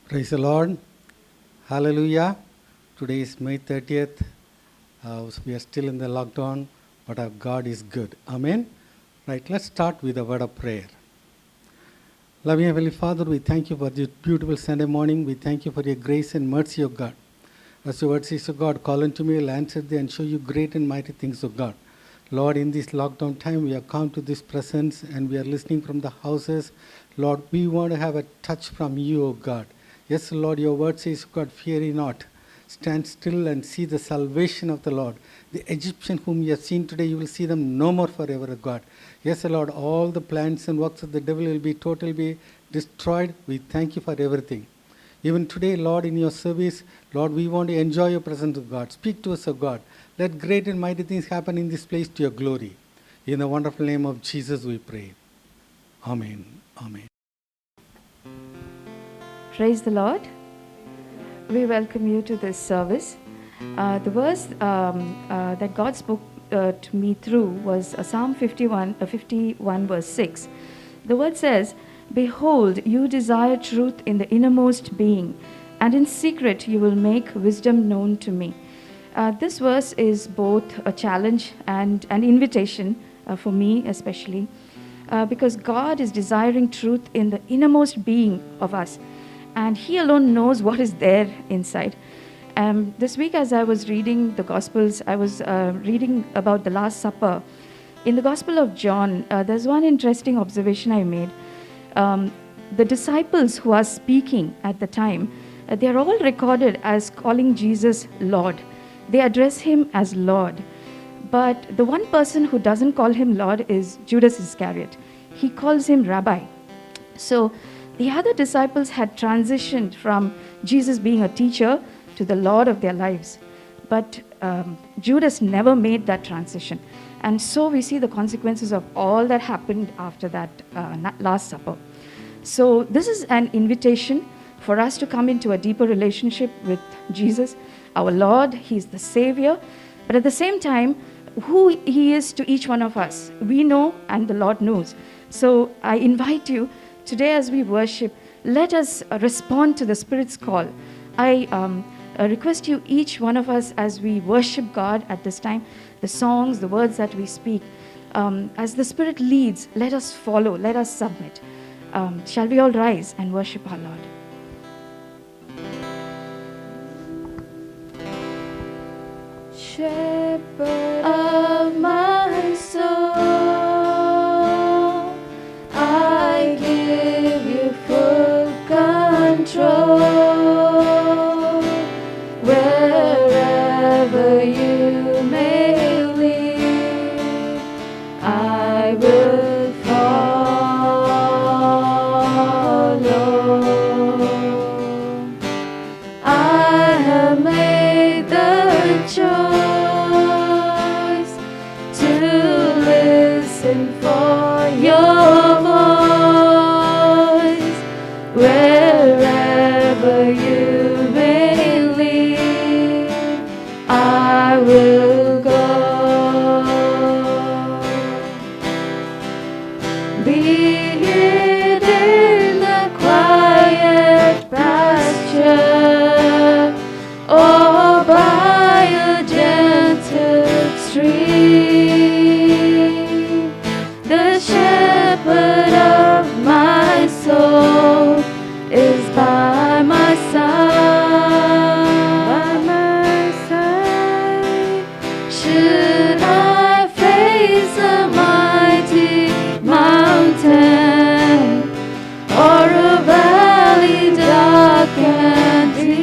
Praise the Lord. Hallelujah. Today is May 30th. We are still in the lockdown, but our God is good. Amen. Right, let's start with a word of prayer. Loving Heavenly Father, we thank you for this beautiful Sunday morning. We thank you for your grace and mercy, O God. As your word says, O God, call unto me, I'll answer thee and show you great and mighty things, O God. Lord, in this lockdown time, we have come to this presence and we are listening from the houses. Lord, we want to have a touch from you, O God. Yes, Lord, your word says, God, fear ye not. Stand still and see the salvation of the Lord. The Egyptian whom you have seen today, you will see them no more forever, O God. Yes, Lord, all the plans and works of the devil will be totally destroyed. We thank you for everything. Even today, Lord, in your service, Lord, we want to enjoy your presence, O God. Speak to us, O God. Let great and mighty things happen in this place to your glory. In the wonderful name of Jesus we pray. Amen. Amen. Praise the Lord. We welcome you to this service. The verse that God spoke to me through was Psalm 51 verse 6. The word says, "Behold, you desire truth in the innermost being, and in secret you will make wisdom known to me." This verse is both a challenge and an invitation for me especially, because God is desiring truth in the innermost being of us, and He alone knows what is there inside. This week, as I was reading the Gospels, I was reading about the Last Supper. In the Gospel of John, there's one interesting observation I made. The disciples who are speaking at the time, they are all recorded as calling Jesus Lord. They address Him as Lord. But the one person who doesn't call Him Lord is Judas Iscariot. He calls Him Rabbi. So the other disciples had transitioned from Jesus being a teacher to the Lord of their lives. But Judas never made that transition. And so we see the consequences of all that happened after that Last Supper. So this is an invitation for us to come into a deeper relationship with Jesus, our Lord. He's the Savior. But at the same time, who He is to each one of us, we know and the Lord knows. So I invite you today as we worship, let us respond to the Spirit's call. I request you, each one of us, as we worship God at this time, the songs, the words that we speak, as the Spirit leads, let us follow, let us submit. Shall we all rise and worship our Lord? Shepherd of my soul, I give you full control. Wherever you may lead, I will follow. I have made the choice to listen for your voice. Wherever you may lead, I will go. Be it in the quiet pasture or by a gentle stream, the shepherd of my soul is by my side. By my side. Should I face a mighty mountain or a valley dark and deep,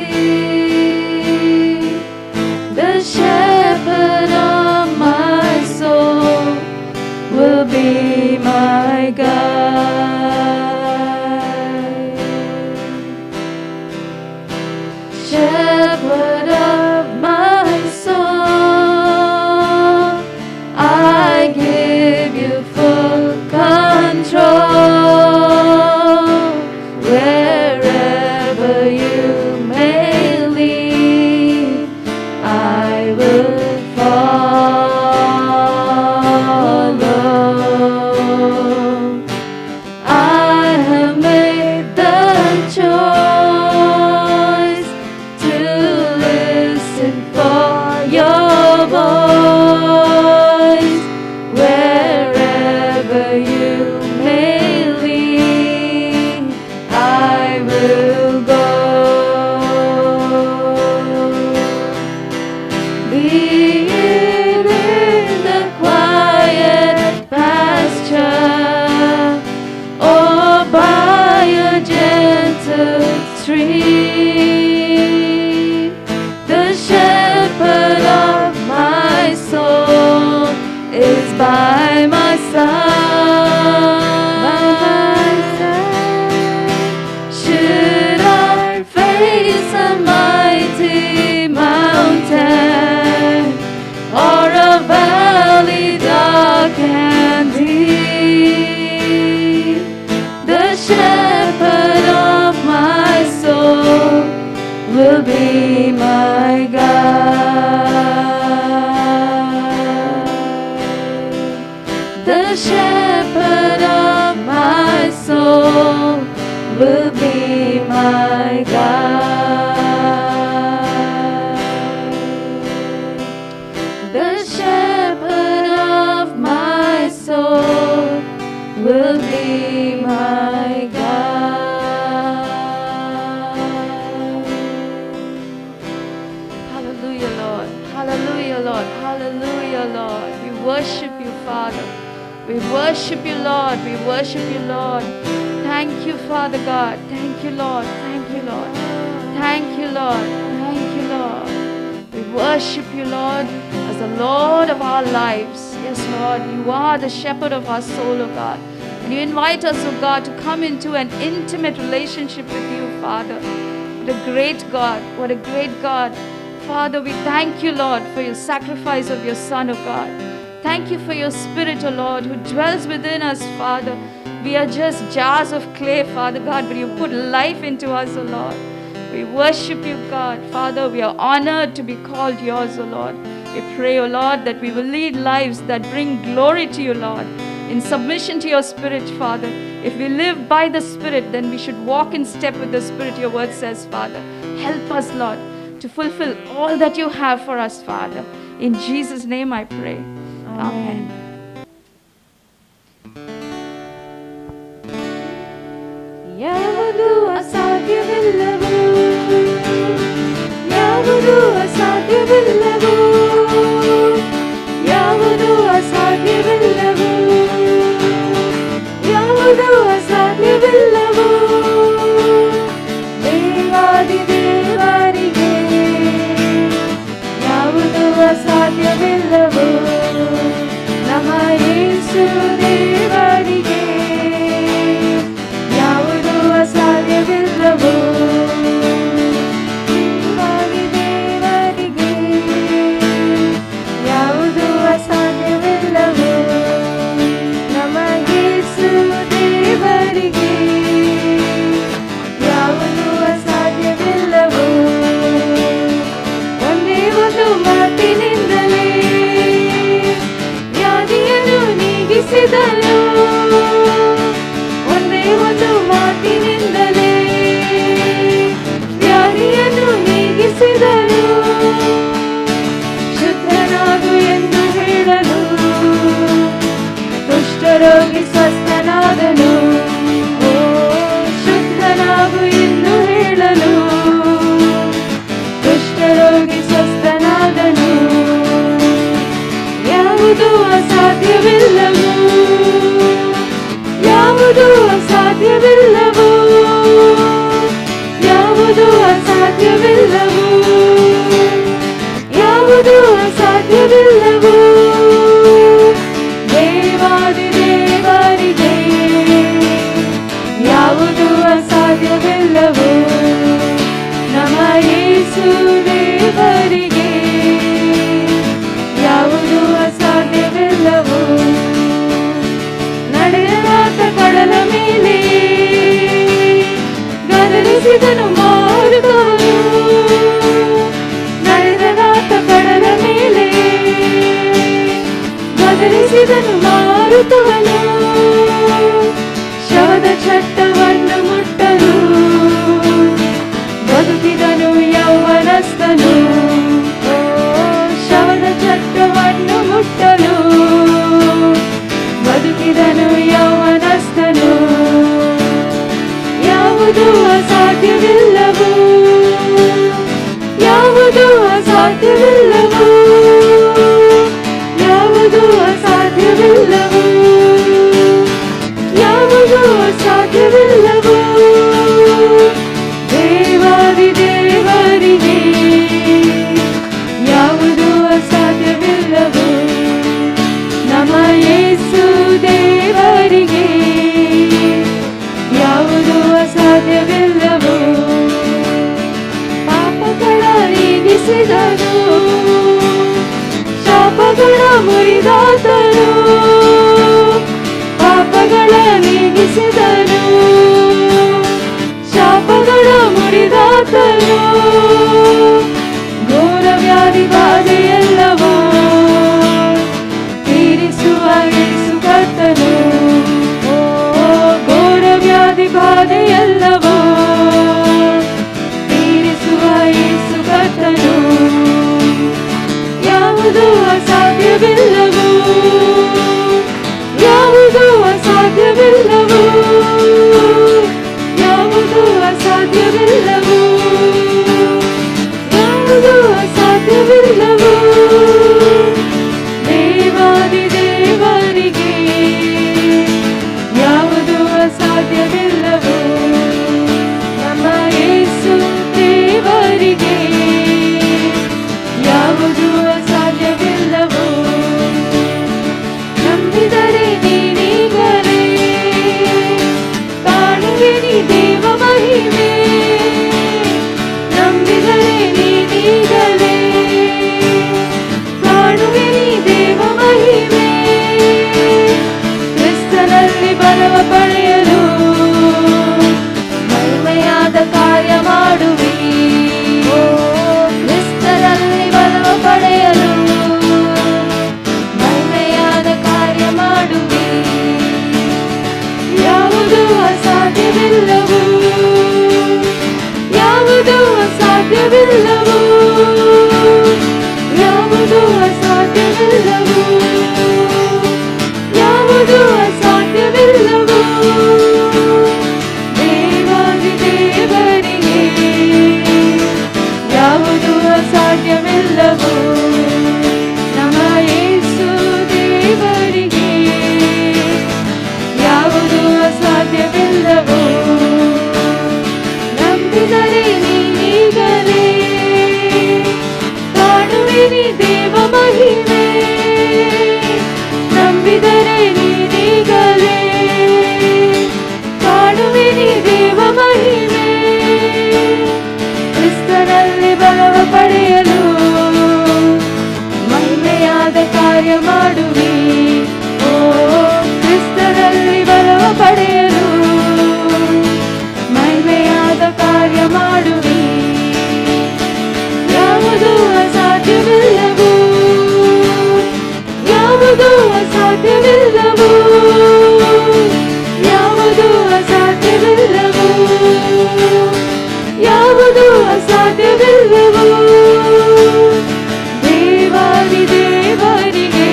the shepherd of my soul will be my guide. Shepherd of my soul, I give you full control. Wherever you may lead, I will follow. I have made the choice The shepherd of my soul is by my side. Should I face a mighty mountain or a valley dark and deep, the shepherd of my soul will be my guide. The shepherd of my soul will be my guide. The shepherd of my soul will be my guide. Hallelujah, Lord. Hallelujah, Lord. Hallelujah, Lord. We worship you, Father. We worship you, Lord. We worship you, Lord. Thank you, Father God. Thank you, Lord. Thank you, Lord. Thank you, Lord. Thank you, Lord. We worship you, Lord, as the Lord of our lives. Yes, Lord, you are the shepherd of our soul, O God. And you invite us, O God, to come into an intimate relationship with you, Father. What a great God. What a great God. Father, we thank you, Lord, for your sacrifice of your Son, O God. Thank you for your Spirit, O Lord, who dwells within us, Father. We are just jars of clay, Father God, but you put life into us, O Lord. We worship you, God. Father, we are honored to be called yours, O Lord. We pray, O Lord, that we will lead lives that bring glory to you, Lord, in submission to your Spirit, Father. If we live by the Spirit, then we should walk in step with the Spirit, your word says, Father. Help us, Lord, to fulfill all that you have for us, Father. In Jesus' name I pray. Amen. ಯಾವುದು ಅಸಾಧ್ಯವಿಲ್ಲವೋ, ಯಾವುದು ಅಸಾಧ್ಯವಿಲ್ಲವೋ, ಯಾವುದು ಅಸಾಧ್ಯವಿಲ್ಲವೋ, ಯಾವುದು ಅಸಾಧ್ಯವಿಲ್ಲವೋ, ದೇವಾದಿ ದೇವರಿಗೆ ಯಾವುದು ಅಸಾಧ್ಯವಿಲ್ಲವೋ, ನಮ್ಮ ಯೇಸು ದೇವರಿಗೆ ಯಾವುದು ಅಸಾಧ್ಯವಿಲ್ಲವೋ, ದೇವಾದಿ ದೇವರಿಗೆ ಯಾವುದು ಅಸಾಧ್ಯವಿಲ್ಲವೋ, ನಮ್ಮ ಯೇಸು ದೇವರಿಗೆ ಯಾವುದು ಅಸಾಧ್ಯವಿಲ್ಲವೋ. ಒಂದೇ ಒಂದು ಮಾತಿನಿಂದಲೇ ವ್ಯಾಧಿಯನ್ನು ನೀಗಿಸಿದನು, ಒಂದೇ ಒಂದು ಮಾತಿನಿಂದಲೇ ವ್ಯಾಧಿಯನ್ನು ನೀಗಿಸಿದನು. ಶುದ್ಧನಾಗು ಎಂದು ಹೇಳಲು ಕುಷ್ಠರೋಗಿ ಸ್ವಸ್ಥನಾದನು. ಓ ಶುದ್ಧನಾಗು ಎಂದು ಹೇಳಲು ಕುಷ್ಠರೋಗಿ ಸ್ವಸ್ಥನಾದನು. ಯಾವುದು ಅಸಾಧ್ಯವಿಲ್ಲವೋ, ಯಾವುದು ಅಸಾಧ್ಯವಿಲ್ಲವೋ, ಯಾವುದು ಅಸಾಧ್ಯವಿಲ್ಲವೋ, ಯಾವುದು ಅಸಾಧ್ಯವಿಲ್ಲವೋ, ದೇವಾದಿ ದೇವರಿಗೆ ಯಾವುದು ಅಸಾಧ್ಯವಿಲ್ಲವೋ, ನಮ್ಮ ಯೇಸು ದೇವರಿಗೆ ಯಾವುದು ಅಸಾಧ್ಯವಿಲ್ಲವೋ. ನಡೆದಾತ ಕಡಲ ಮೇಲೆ ಗದರಿಸಿದನು ಮಾರುತವನು, ನಡೆದಾತ ಕಡಲ ಮೇಲೆ ಗದರಿಸಿದನು ಮಾರುತವನು. ಶವದ ಚಟ್ಟವನ್ನು ಮುಟ್ಟಲು ಬದುಕಿದನು ಯೌವನಸ್ಥನು. ಶವದ ಚಟ್ಟವನ್ನು ಮುಟ್ಟಲು ಬದುಕಿದನು ಯೌವನಸ್ಥನು. ಯಾವುದು ಅಸಾಧ್ಯವಿಲ್ಲವೋ, ಯಾವುದು ಅಸಾಧ್ಯವಿಲ್ಲವೋ, ಯಾವುದು ಅಸಾಧ್ಯವಿಲ್ಲವೋ, ಯಾವುದು ಅಸಾಧ್ಯವಿಲ್ಲವೋ, ಅಸಾಧ್ಯವಿಲ್ಲವೂ ಯಾವುದು ಅಸಾಧ್ಯವಿಲ್ಲವೂ ಯಾವುದು ಅಸಾಧ್ಯವಿಲ್ಲವೂ ದೇವಾದಿ ದೇವರಿಗೆ ಯಾವುದು ಅಸಾಧ್ಯವಿಲ್ಲವೂ ನಮ್ಮ ಯೇಸು ದೇವರಿಗೆ ಯಾವುದು ಅಸಾಧ್ಯವಿಲ್ಲವೋ ನಂಬಿದರೆ ನೀನೀಗಲೇ ಕಾಣುವಿನಿ ದೇವ ಮಹಿಮೆ ನಂಬಿದರೆ ನೀನೀಗಲೇ ಕಾಣುವಿನಿ ದೇವ ಮಹಿಮೆ ಕ್ರಿಸ್ತನಲ್ಲಿ ಬಲವ ಪಡೆಯಲು ಮಹಿಮೆಯಾದ ಕಾರ್ಯ ಮಾಡುವಿ ಓ ಕ್ರಿಸ್ತನಲ್ಲಿ ಬಲವ ಪಡೆಯಲು ಮಹಿಮೆಯಾದ ಕಾರ್ಯ ಮಾಡುವಿ ಯಾವುದು ಅಸಾಧ್ಯವಿಲ್ಲವೂ ಯಾವುದು ಅಸಾಧ್ಯವಿಲ್ಲವೂ ಯಾವುದು ಅಸಾಧ್ಯವಿಲ್ಲವೂ ಯಾವುದು ಅಸಾಧ್ಯವಿಲ್ಲವೂ ದೇವಾದಿ ದೇವರಿಗೆ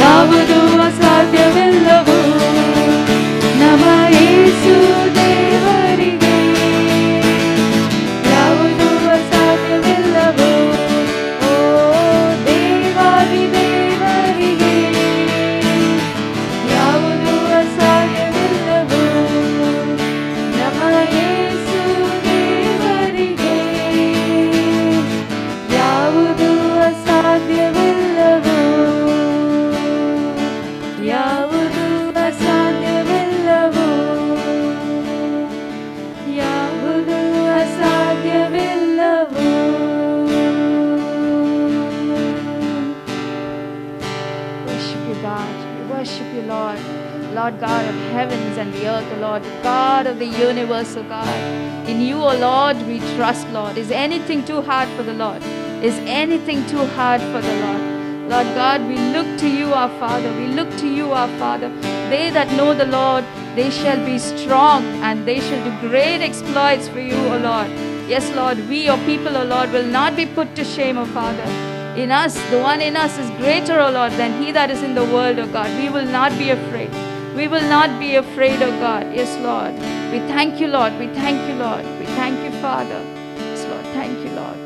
ಯಾವುದು ಅಸಾಧ್ಯವಿಲ್ಲವೂ ನಮ್ಮ ಯೇಸು ದೇವರಿಗೆ ಯಾವುದು ಅಸಾಧ್ಯವಿಲ್ಲವೋ ಓ ದೇವಾದಿ ದೇವರಿಗೆ ಯಾವುದು ಅಸಾಧ್ಯವಿಲ್ಲವೋ ನಮ್ಮ ಯೇಸು ದೇವರಿಗೆ ಯಾವುದು ಅಸಾಧ್ಯವಿಲ್ಲವೋ ಯಾವುದು ಅಸಾಧ್ಯವಿಲ್ಲವೋ ಯಾವುದು ಅಸಾಧ್ಯವಿಲ್ಲವೋ Worship you, God. We worship you, Lord. Lord God of heavens and the earth, O Lord, God of the universe, O God. In you, O Lord, we trust, Lord. Is anything too hard for the Lord? Is anything too hard for the Lord? Lord God, we look to you, our Father. We look to you, our Father. They that know the Lord, they shall be strong and they shall do great exploits for you, O Lord. Yes, Lord, we, your people, O Lord, will not be put to shame, O Father. In us, the one in us is greater, O Lord, than he that is in the world, O God. We will not be afraid. We will not be afraid, O God. Yes, Lord. We thank you, Lord. We thank you, Lord. We thank you, Father. Yes, Lord. Thank you, Lord.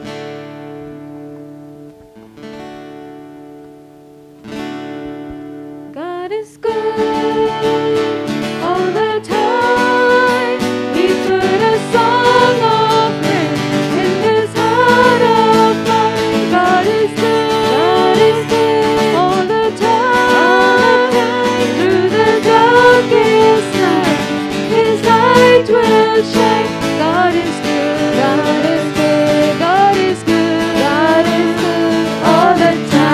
God is good all the time. He put a song of praise in this heart of mine. God is good all the time. Through the darkest night, His light will shine. God is good. God is good. God is good. God is good all the time.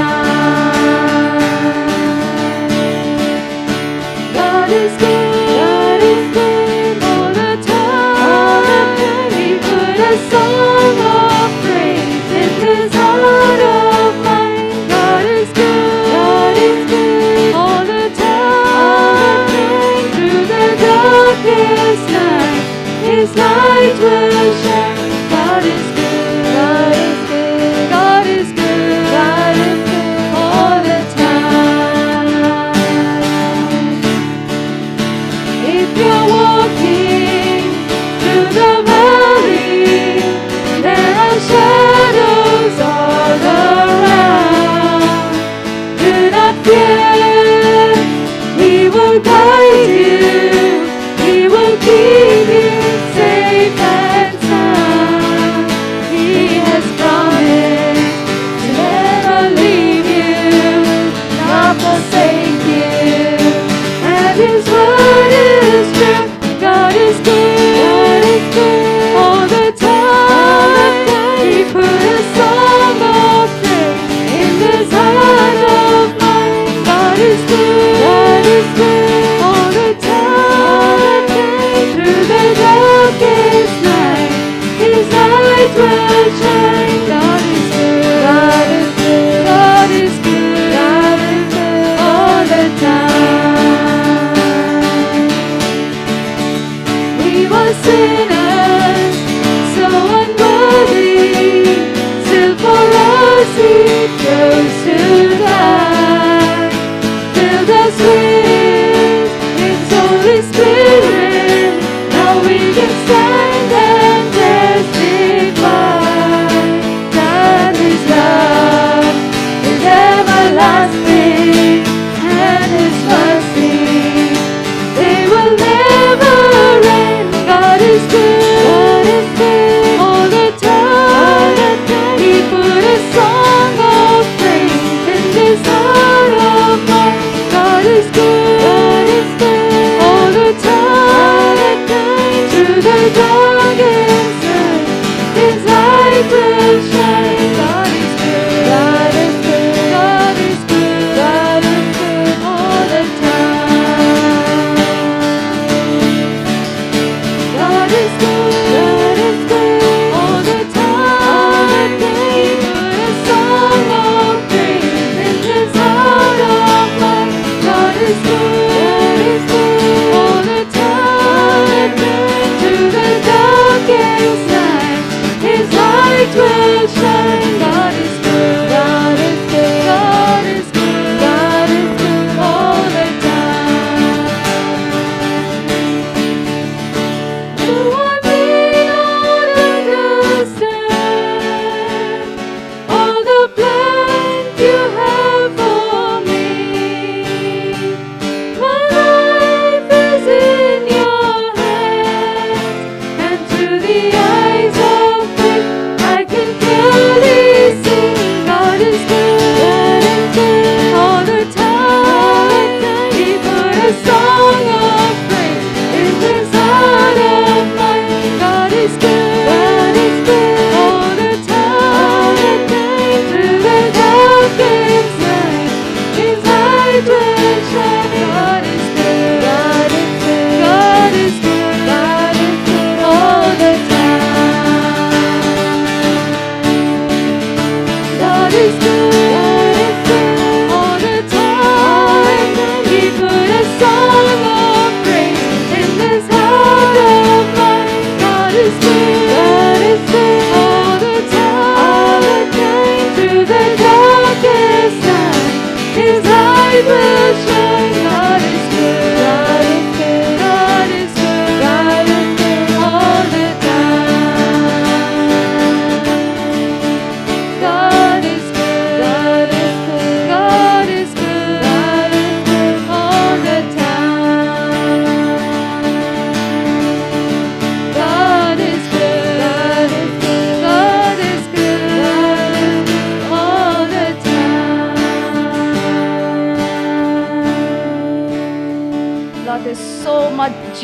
God is good. God is good all the time. He put a song of praise in this heart of mine. God is good. God is good all the time. Through the darkest night, His light will shine. God is good. God is good. God is good. God is good all the time. If you're walking through the valley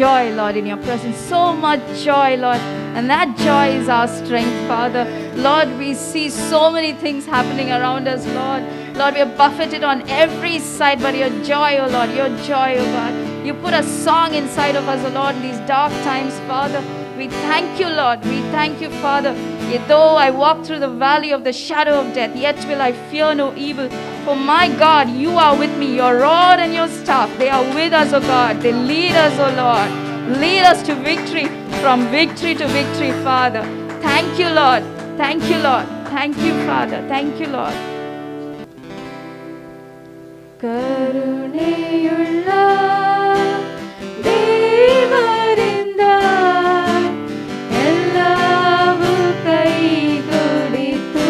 joy, Lord, in your presence. So much joy, Lord. And that joy is our strength, Father. Lord, we see so many things happening around us, Lord. Lord, we are buffeted on every side, but your joy, oh Lord, your joy, oh God. You put a song inside of us, oh Lord, in these dark times, Father. We thank you, Lord. We thank you, Father. Yet though I walk through the valley of the shadow of death, yet will I fear no evil. For my God, you are with me. Your rod and your staff, they are with us, O God. They lead us, O Lord. Lead us to victory, from victory to victory, Father. Thank you, Lord. Thank you, Lord. Thank you, Father. Thank you, Lord. ಕರುಣೆಯುಳ್ಳ ದೇವರಿಂದ ಎಲ್ಲವೂ ಕೈಗೂಡಿತು,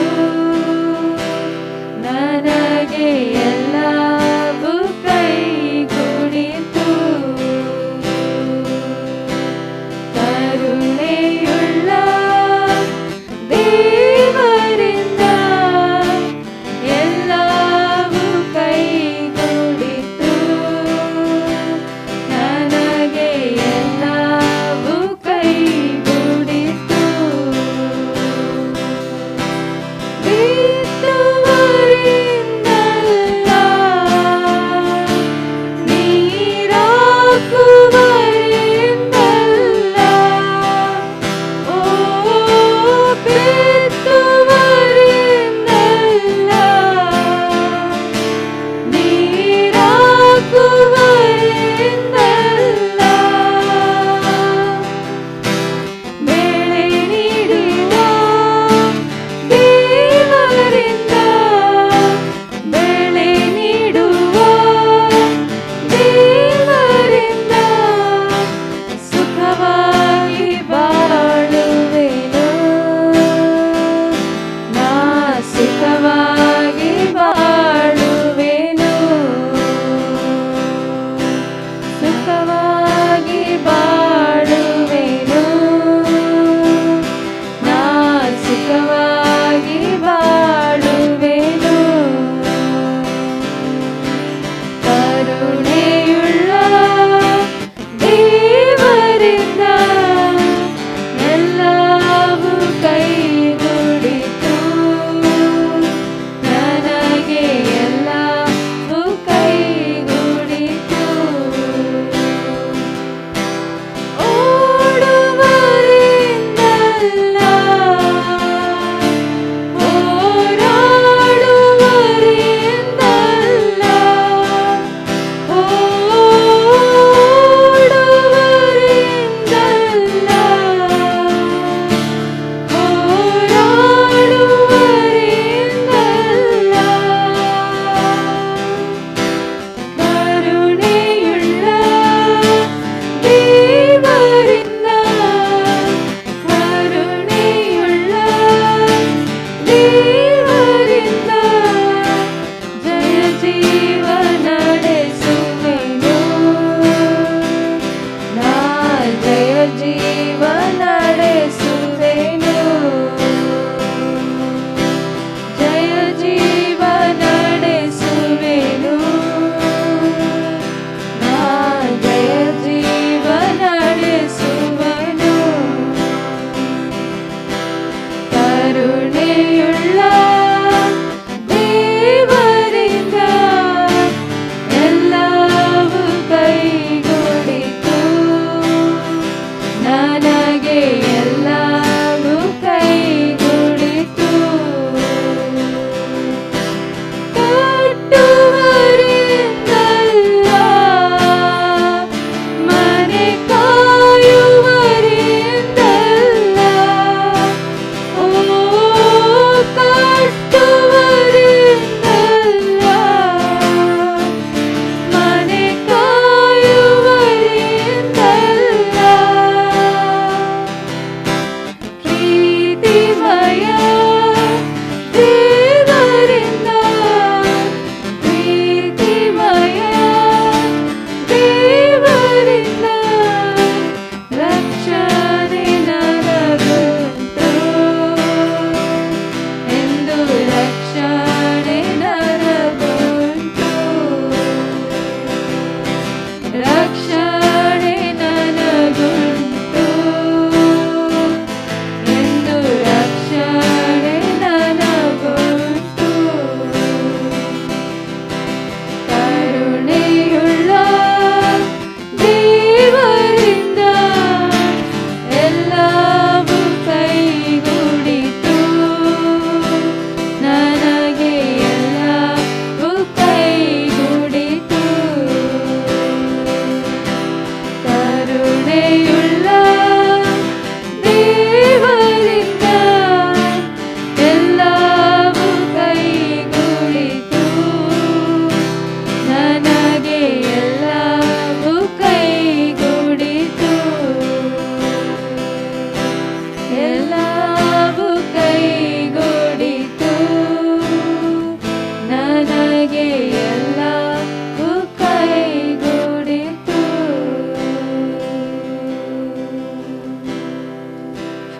ನನಗೆ ಎಲ್ಲವೂ ಕೈಗೂಡಿತು. ಕರುಣೆಯುಳ್ಳ ದೇವರಿಂದ ಎಲ್ಲವೂ ಕೈಗೂಡಿತು,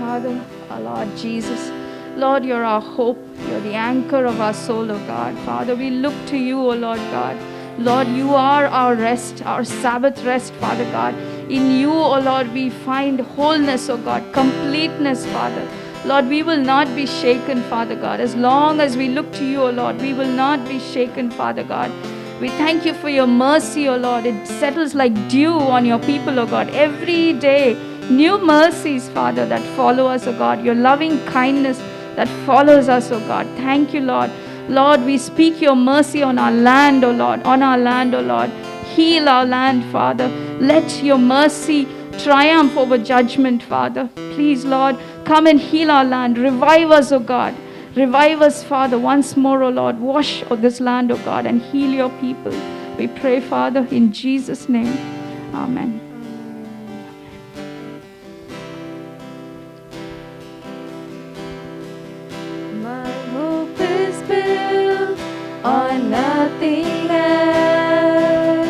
Father, our Lord Jesus. Lord, you're our hope. You're the anchor of our soul, O God. Father, we look to you, O Lord God. Lord, you are our rest, our Sabbath rest, Father God. In you, O Lord, we find wholeness, O God, completeness, Father. Lord, we will not be shaken, Father God. As long as we look to you, O Lord, we will not be shaken, Father God. We thank you for your mercy, O Lord. It settles like dew on your people, O God. Every day, new mercies, Father, that follow us, O God. Your loving kindness that follows us, O God. Thank you, Lord. Lord, we speak your mercy on our land, O Lord. On our land, O Lord. Heal our land, Father. Let your mercy triumph over judgment, Father. Please, Lord, come and heal our land. Revive us, O God. Revive us, Father, once more, O Lord. Wash this land, O God, and heal your people. We pray, Father, in Jesus' name. Amen. My hope is built on nothing else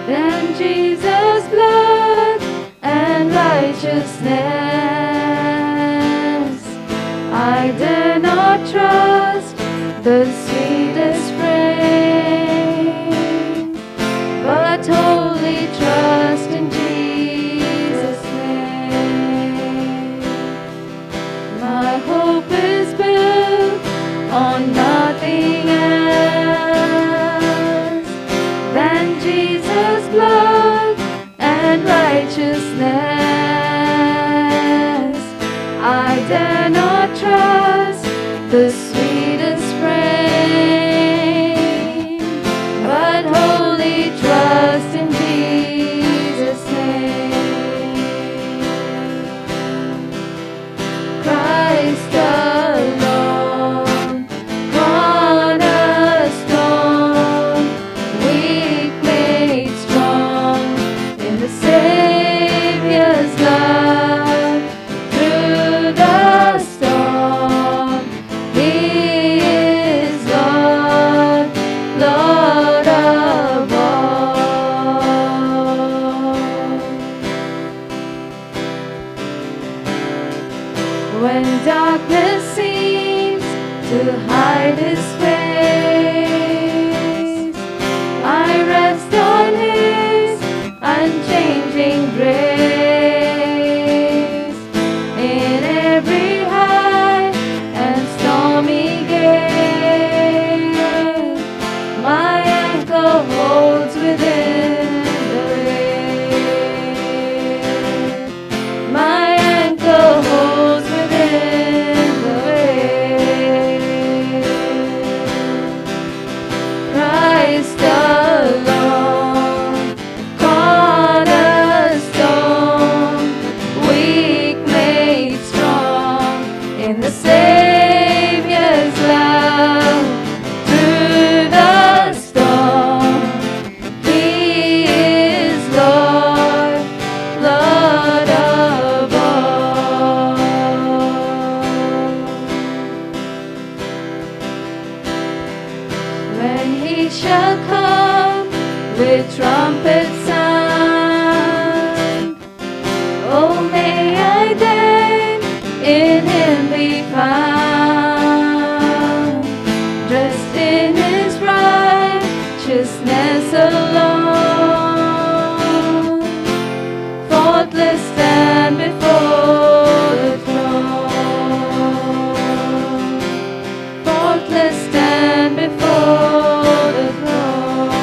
than Jesus' blood and righteousness. I dare not trust the sweetest frame, but wholly trust in Jesus' name. My hope is built on nothing else than Jesus' blood and righteousness. I dare not trust the sweetest frame, but wholly trust in Jesus' name. Christ alone, cornerstone, weak made strong in the Savior's love. Through the storm, He is Lord, Lord of all. When darkness seems to hide His face, I rest on His unchanging grace. In every high and stormy gale, my anchor holds within the wave. My anchor holds within the wave. Christ alone, cornerstone, weak made strong in the Savior's love. Through the storm, He is Lord, Lord of all. When He shall come with trumpet sound, oh, may I then in Him be found, dressed in His righteousness alone, faultless stand before the throne, faultless stand before the throne.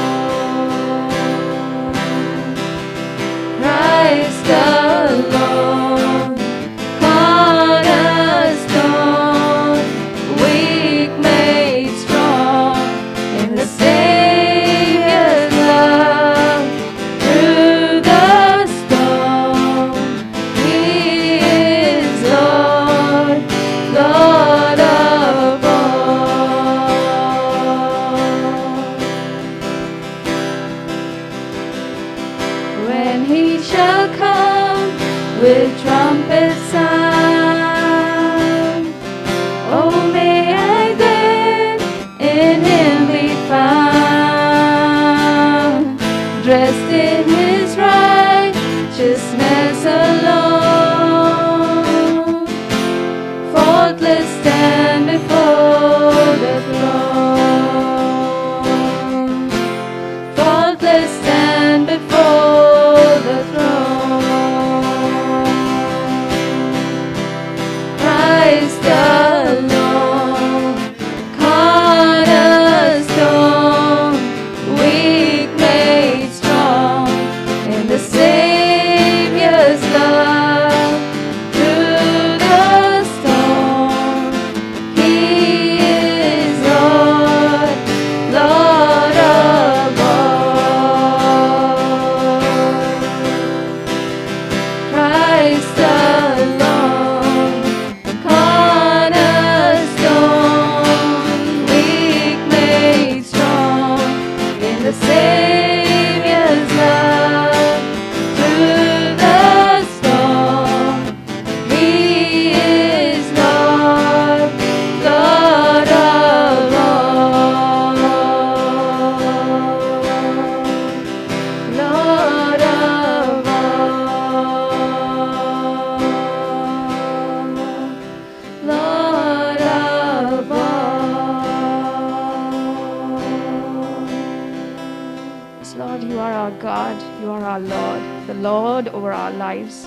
are our Lord, the Lord over our lives.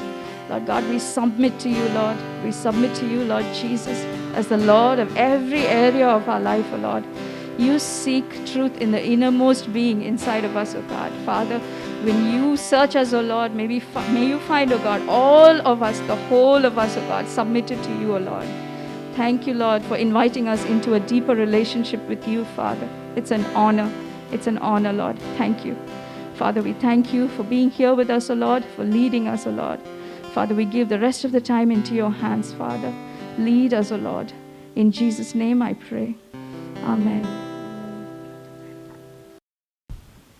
Lord God, we submit to you, Lord. We submit to you, Lord Jesus, as the Lord of every area of our life, O Lord. You seek truth in the innermost being inside of us, O God. Father, when you search us, O Lord, may you find, O God, all of us, the whole of us, O God, submitted to you, O Lord. Thank you, Lord, for inviting us into a deeper relationship with you, Father. It's an honor. It's an honor, Lord. Thank you. Father, we thank you for being here with us, O Lord, for leading us, O Lord. Father, we give the rest of the time into your hands, Father. Lead us, O Lord. In Jesus' name I pray. Amen.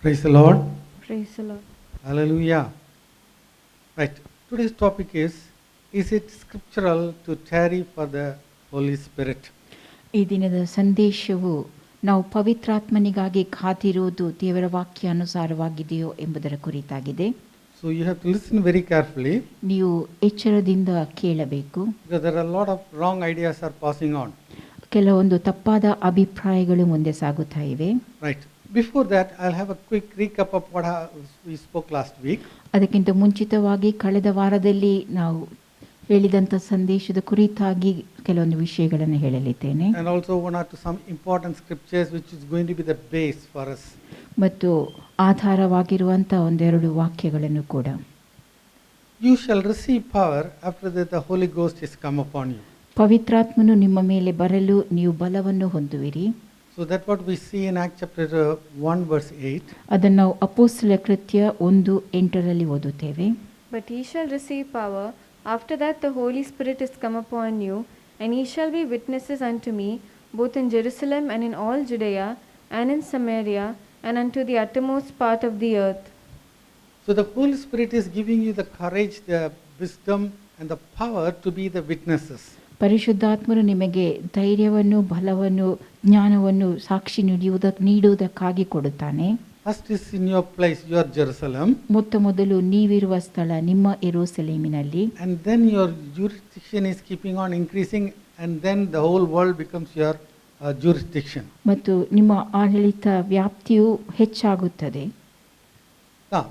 Praise the Lord. Praise the Lord. Hallelujah. Right. Today's topic is it scriptural to tarry for the Holy Spirit? ಈ ದಿನದ ಸಂದೇಶವು ನಾವು ಪವಿತ್ರಾತ್ಮನಿಗಾಗಿ ಕಾದಿರುವುದು ದೇವರ ವಾಕ್ಯಾನುಸಾರವಾಗಿದೆಯೋ ಎಂಬುದರ ಕುರಿತಾಗಿದೆ. So you have to listen very carefully. ನೀವು ಎಚ್ಚರದಿಂದ ಕೇಳಬೇಕು. Because there are a lot of wrong ideas are passing on. ಕೆಲವೊಂದು ತಪ್ಪಾದ ಅಭಿಪ್ರಾಯಗಳು ಮುಂದೆ ಸಾಗುತ್ತಾ ಇವೆ. Right. Before that, I'll have a quick recap of what we spoke last week. ಅದಕ್ಕಿಂತ ಮುಂಚಿತವಾಗಿ ಕಳೆದ ವಾರದಲ್ಲಿ ನಾವು ಹೇಳಿದಂಥ ಸಂದೇಶದ ಕುರಿತಾಗಿ ಕೆಲವೊಂದು ವಿಷಯಗಳನ್ನು ಹೇಳಲಿದ್ದೇನೆ. And also one or two some important scriptures which is going to be the base for us. ಮತ್ತು ಆಧಾರವಾಗಿರುವಂಥ ಒಂದೆರಡು ವಾಕ್ಯಗಳನ್ನು ಕೂಡ. You shall receive power after that the Holy Ghost is come upon you. ಪವಿತ್ರಾತ್ಮನು ನಿಮ್ಮ ಮೇಲೆ ಬರಲು ನೀವು ಬಲವನ್ನು ಹೊಂದುವಿರಿ. So that's what we see in Acts chapter 1 verse 8. ಅದನ್ನು ನಾವು ಅಪೊಸ್ತಲ ಕೃತ್ಯ 1:8 ಓದುತ್ತೇವೆ. But ye shall receive power, after that the Holy Spirit is come upon you, and ye shall be witnesses unto me, both in Jerusalem and in all Judea, and in Samaria, and unto the uttermost part of the earth. So the Holy Spirit is giving you the courage, the wisdom and the power to be the witnesses. ಪರಿಶುದ್ಧಾತ್ಮರು ನಿಮಗೆ ಧೈರ್ಯವನ್ನು, ಬಲವನ್ನು, ಜ್ಞಾನವನ್ನು ಸಾಕ್ಷಿ ನೀಡುವುದಕ್ಕಾಗಿ ಕೊಡುತ್ತಾನೆ. First is in your place, your Jerusalem. ಮೊದಲು ನೀವಿರುವ ಸ್ಥಳ ನಿಮ್ಮ ಯೆರೂಸಲೇಮಿನಲ್ಲಿ. And then your jurisdiction is keeping on increasing, and then the whole world becomes your jurisdiction. ಮತ್ತು ನಿಮ್ಮ ಆಡಳಿತ ವ್ಯಾಪ್ತಿಯು ಹೆಚ್ಚಾಗುತ್ತದೆ. Now,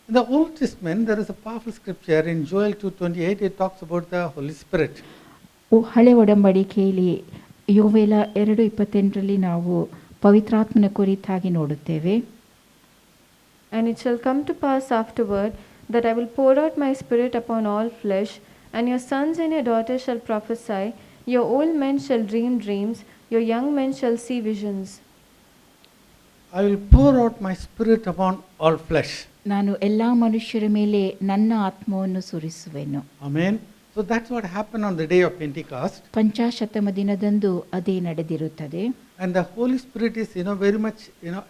in the Old Testament, there is a powerful scripture in Joel 2:28. It talks about the Holy Spirit. ಹಳೆ ಒಡಂಬಡಿಕೆಯಲ್ಲಿ ಯೋವೇಲ 2:28 ನಾವು ಪವಿತ್ರಾತ್ಮನ ಕುರಿತಾಗಿ ನೋಡುತ್ತೇವೆ. And it shall come to pass afterward that I will pour out my spirit upon all flesh, and your sons and your daughters shall prophesy, your old men shall dream dreams, your young men shall see visions. I will pour out my spirit upon all flesh. ನಾನು ಎಲ್ಲಾ ಮನುಷ್ಯರ ಮೇಲೆ ನನ್ನ ಆತ್ಮವನ್ನು ಸುರಿಸುವೆನು. Amen. So that's what happened on the day of Pentecost. ಪಂಚಾಶತ್ತಮ ದಿನದಂದು ಅದೇ ನಡೆದಿರುತ್ತದೆ. And the Holy Spirit is, very much,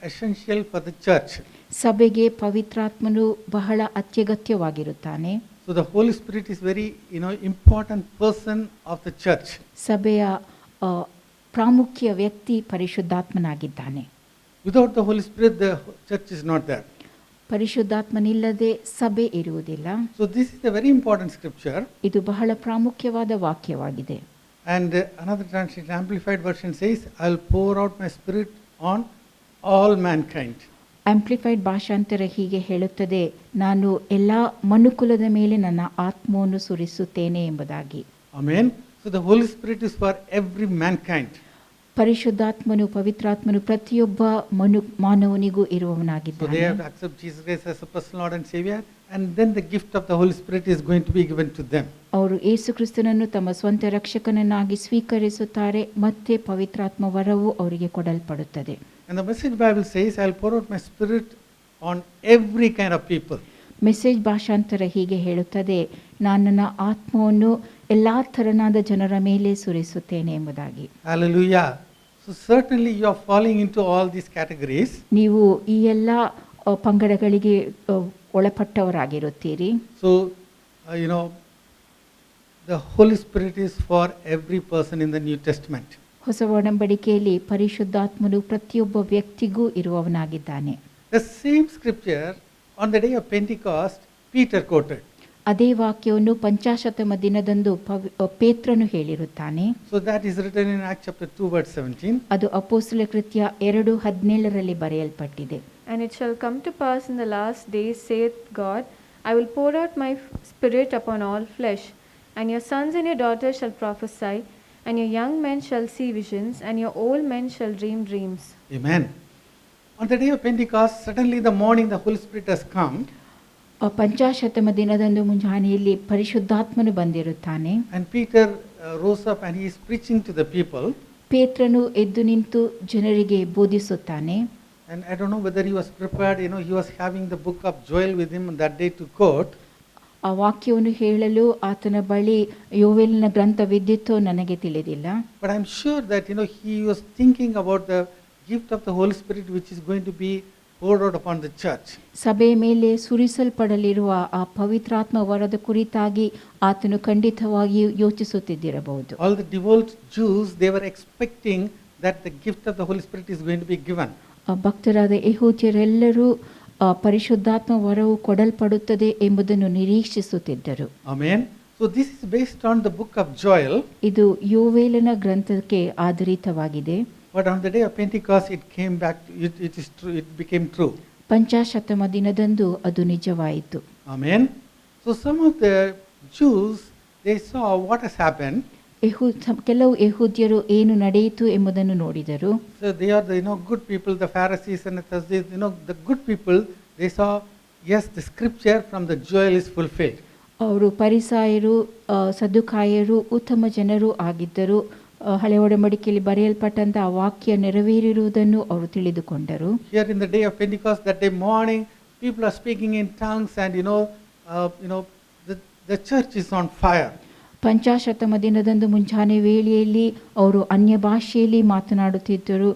essential for the church. ಸಭೆಗೆ ಪವಿತ್ರಾತ್ಮನು ಬಹಳ ಅತ್ಯಗತ್ಯವಾಗಿರುತ್ತಾನೆ. So the Holy Spirit is very, important person of the church. ಸಭೆಯ ಪ್ರಾಮುಖ್ಯ ವ್ಯಕ್ತಿ ಪರಿಶುದ್ಧಾತ್ಮನಾಗಿದ್ದಾನೆ. Without the Holy Spirit, the church is not there. ಪರಿಶುದ್ಧಾತ್ಮನಿಲ್ಲದೆ ಸಭೆ ಇರುವುದಿಲ್ಲ. So this is a very important scripture. ಇದು ಬಹಳ ಪ್ರಾಮುಖ್ಯವಾದ ವಾಕ್ಯವಾಗಿದೆ. And another translation, Amplified version says, I will pour out my spirit on all mankind. Amplified ಭಾಷಾಂತರ ಹೀಗೆ ಹೇಳುತ್ತದೆ, ನಾನು ಎಲ್ಲ ಮನುಕುಲದ ಮೇಲೆ ನನ್ನ ಆತ್ಮವನ್ನು ಸುರಿಸುತ್ತೇನೆ ಎಂಬುದಾಗಿ. Amen. So the Holy Spirit is for every mankind. ಪರಿಶುದ್ಧಾತ್ಮನು, ಪವಿತ್ರಾತ್ಮನು ಪ್ರತಿಯೊಬ್ಬ ಮಾನವನಿಗೂ ಇರುವವನಾಗಿದ್ದಾನೆ. So they have to accept Jesus Christ as a personal Lord and Savior, and then the gift of the Holy Spirit is going to be given to them. ಅವರು ಯೇಸು ಕ್ರಿಸ್ತನನ್ನು ತಮ್ಮ ಸ್ವಂತ ರಕ್ಷಕನನ್ನಾಗಿ ಸ್ವೀಕರಿಸುತ್ತಾರೆ, ಮತ್ತೆ ಪವಿತ್ರಾತ್ಮ ವರವು ಅವರಿಗೆ ಕೊಡಲ್ಪಡುತ್ತದೆ. And the Message Bible says, I will pour out my spirit on every kind of people. Message ಭಾಷಾಂತರ ಹೀಗೆ ಹೇಳುತ್ತದೆ, ನಾನು ನನ್ನ ಆತ್ಮವನ್ನು ಎಲ್ಲಾ ತರನಾದ ಜನರ ಮೇಲೆ ಸುರಿಸುತ್ತೇನೆ ಎಂಬುದಾಗಿ. Hallelujah. So certainly you are falling into all these categories. ನೀವು ಈ ಎಲ್ಲ ಪಂಗಡಗಳಿಗೆ ಒಳಪಟ್ಟವರಾಗಿರುತ್ತೀರಿ. So, the Holy Spirit is for every person in the New Testament. ಹೊಸ ಒಡಂಬಡಿಕೆಯಲ್ಲಿ ಪರಿಶುದ್ಧಾತ್ಮನು ಪ್ರತಿಯೊಬ್ಬ ವ್ಯಕ್ತಿಗೂ ಇರುವವನಾಗಿದ್ದಾನೆ. The same scripture on the day of Pentecost, Peter quoted. ಅದೇ ವಾಕ್ಯವನ್ನು ಪಂಚಾಶತ್ತಮ ದಿನದಂದು ಪೇತ್ರನು ಹೇಳಿರುತ್ತಾನೆ. So that is written in Acts chapter 2 verse 17. ಅದು ಅಪೊಸ್ತಲ ಕೃತ್ಯ 2:17 ಬರೆಯಲ್ಪಟ್ಟಿದೆ. And it shall come to pass in the last days, saith God, I will pour out my spirit upon all flesh, and your sons and your daughters shall prophesy, and your young men shall see visions, and your old men shall dream dreams. Amen. On the day of Pentecost, suddenly in the morning the Holy Spirit has come, ಪಂಚಾಶತ್ತಮ ದಿನದಂದು ಮುಂಜಾನೆಯಲ್ಲಿ ಪರಿಶುದ್ಧಾತ್ಮನು ಬಂದಿರುತ್ತಾನೆ. and Peter rose up and he is preaching to the people. ಪೇತ್ರನು ಎದ್ದು ನಿಂತು ಜನರಿಗೆ ಬೋಧಿಸುತ್ತಾನೆ. And I don't know whether he was prepared, he was having the book of Joel with him that day to quote. ಆ ವಾಕ್ಯವನ್ನು ಹೇಳಲು ಆತನ ಬಳಿ ಯೋವೇಲನ ಗ್ರಂಥವಿದ್ದಿತ್ತೋ ನನಗೆ ತಿಳಿದಿಲ್ಲ. But I'm sure that, he was thinking about the gift of the Holy Spirit which is going to be poured out upon the church. ಸಭೆಯ ಮೇಲೆ ಸುರಿಸಲ್ಪಡಲಿರುವ ಆ ಪವಿತ್ರಾತ್ಮ ವರದ ಕುರಿತಾಗಿ ಆತನು ಖಂಡಿತವಾಗಿಯೂ ಯೋಚಿಸುತ್ತಿದ್ದಿರಬಹುದು. All the devout Jews, they were expecting that the gift of the Holy Spirit is going to be given. ಭಕ್ತರಾದ ಯೆಹೂದ್ಯರೆಲ್ಲರೂ ಪರಿಶುದ್ಧಾತ್ಮ ವರವು ಕೊಡಲ್ಪಡುತ್ತದೆ ಎಂಬುದನ್ನು ನಿರೀಕ್ಷಿಸುತ್ತಿದ್ದರು. Amen. So this is based on the book of Joel. ಇದು ಯೋವೇಲನ ಗ್ರಂಥಕ್ಕೆ ಆಧಾರಿತವಾಗಿದೆ. But on the day of Pentecost, it came back. It is true. It became true. ಪಂಚಾಶತ್ತಮ ದಿನದಂದು ಅದು ನಿಜವಾಯಿತು. Amen. So some of the Jews, they saw what has happened. ಕೆಲವು ಯೆಹೂದ್ಯರು ಏನು ನಡೆಯಿತು ಎಂಬುದನ್ನು ನೋಡಿದರು. So they are the good people, the Pharisees and the Sadducees. The good people, they saw, yes, the scripture from the Joel is fulfilled. ಅವರು ಪರಿಸಾಯರು ಸದ್ದುಕಾಯರು ಉತ್ತಮ ಜನರು ಆಗಿದ್ದರು. ಹಳೆ ಒಡಂಬಡಿಕೆಯಲ್ಲಿ ಬರೆಯಲ್ಪಟ್ಟಂತ ಆ ವಾಕ್ಯ ನೆರವೇರಿರುವುದನ್ನು ಅವರು ತಿಳಿದುಕೊಂಡರು. Here in the day of Pentecost, that day morning, people are speaking in tongues, and the church is on fire. ಪಂಚಾಶತ್ತಮ ದಿನದಂದು ಮುಂಜಾನೆ ವೇಳೆಯಲ್ಲಿ ಅವರು ಅನ್ಯ ಭಾಷೆಯಲ್ಲಿ ಮಾತನಾಡುತ್ತಿದ್ದರು.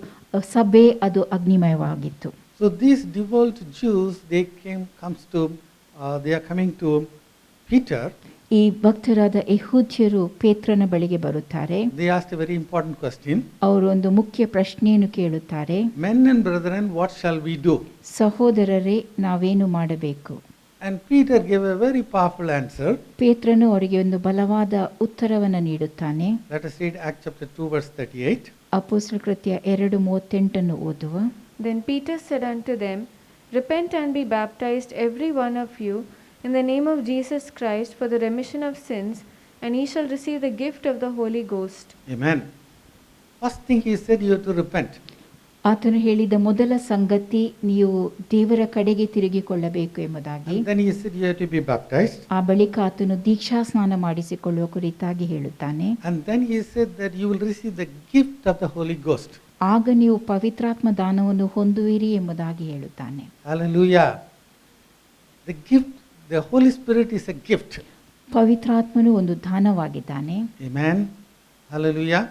ಸಭೆ ಅದು ಅಗ್ನಿಮಯವಾಗಿತ್ತು. So these devout Jews, they are coming to Peter. ಈ ಭಕ್ತರಾದ ಯೆಹೂದ್ಯರು ಪೇತ್ರನ ಬಳಿಗೆ ಬರುತ್ತಾರೆ. They asked a very important question. ಅವರು ಒಂದು ಮುಖ್ಯ ಪ್ರಶ್ನೆಯನ್ನು ಕೇಳುತ್ತಾರೆ. Men and brethren, what shall we do? ಸಹೋದರರೇ, ನಾವೇನು ಮಾಡಬೇಕು? And Peter gave a very powerful answer. ಪೇತ್ರನು ಅವರಿಗೆ ಒಂದು ಬಲವಾದ ಉತ್ತರವನ್ನು ನೀಡುತ್ತಾನೆ. Let us read Acts chapter 2 verse 38. ಅಪೊಸ್ತಲ ಕೃತ್ಯ 2:38 ಓದುವ. Then Peter said unto them, Repent and be baptized every one of you in the name of Jesus Christ for the remission of sins, and ye shall receive the gift of the Holy Ghost. Amen. First thing he said, you have to repent. ಆತನು ಹೇಳಿದ ಮೊದಲ ಸಂಗತಿ ನೀವು ದೇವರ ಕಡೆಗೆ ತಿರುಗಿಕೊಳ್ಳಬೇಕು ಎಂಬುದಾಗಿ. And then he said you have to be baptized. ಆ ಬಳಿಕ ಆತನು ದೀಕ್ಷಾ ಸ್ನಾನ ಮಾಡಿಸಿಕೊಳ್ಳುವ ಕುರಿತಾಗಿ ಹೇಳುತ್ತಾನೆ. And then he said that you will receive the gift of the Holy Ghost. ಆಗ ನೀವು ಪವಿತ್ರಾತ್ಮ ದಾನವನ್ನು ಹೊಂದುವಿರಿ ಎಂಬುದಾಗಿ ಹೇಳುತ್ತಾನೆ. Hallelujah. The gift, the Holy Spirit is a gift. ಪವಿತ್ರಾತ್ಮನು ಒಂದು ದಾನವಾಗಿದ್ದಾನೆ. Amen. Hallelujah.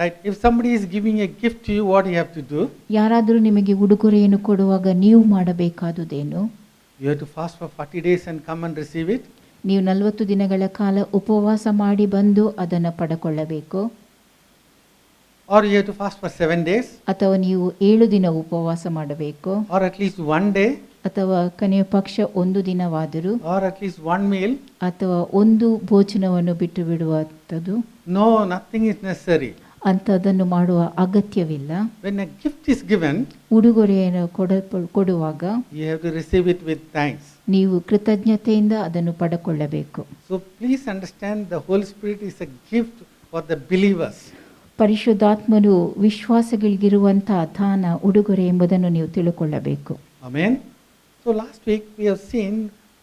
Right. If somebody is giving a gift to you, what you have to do? ಯಾರಾದರೂ ನಿಮಗೆ ಉಡುಗೊರೆಯನ್ನು ಕೊಡುವಾಗ ನೀವು ಮಾಡಬೇಕಾದುದೇನು? You have to fast for 40 days and come and receive it. ನೀವು 40 ದಿನಗಳ ಕಾಲ ಉಪವಾಸ ಮಾಡಿ ಬಂದು ಅದನ್ನು ಪಡೆಕೊಳ್ಳಬೇಕು. Or you have to fast for 7 days. ಅಥವಾ ನೀವು 7 ದಿನ ಉಪವಾಸ ಮಾಡಬೇಕು. Or at least 1 day. ಅಥವಾ ಕನಿಷ್ಠ ಪಕ್ಷ 1 ದಿನವಾದರೂ. Or at least 1 meal. ಅಥವಾ ಒಂದು ಭೋಜನವನ್ನು ಬಿಟ್ಟು ಬಿಡುವಂಥದ್ದು. No, nothing is necessary. ಅಂಥದ್ದನ್ನು ಮಾಡುವ ಅಗತ್ಯವಿಲ್ಲ. When a gift is given, ಉಡುಗೊರೆಯನ್ನು ಕೊಡುವಾಗ you have to receive it with thanks. ನೀವು ಕೃತಜ್ಞತೆಯಿಂದ ಅದನ್ನು ಪಡೆಕೊಳ್ಳಬೇಕು. So please understand, the Holy Spirit is a gift for the believers. ಪರಿಶುದ್ಧಾತ್ಮನು ವಿಶ್ವಾಸಗಳಿಗಿರುವಂತಹ ದಾನ ಉಡುಗೊರೆ ಎಂಬುದನ್ನು ನೀವು ತಿಳುಕೊಳ್ಳಬೇಕು. Amen. So last week we have seen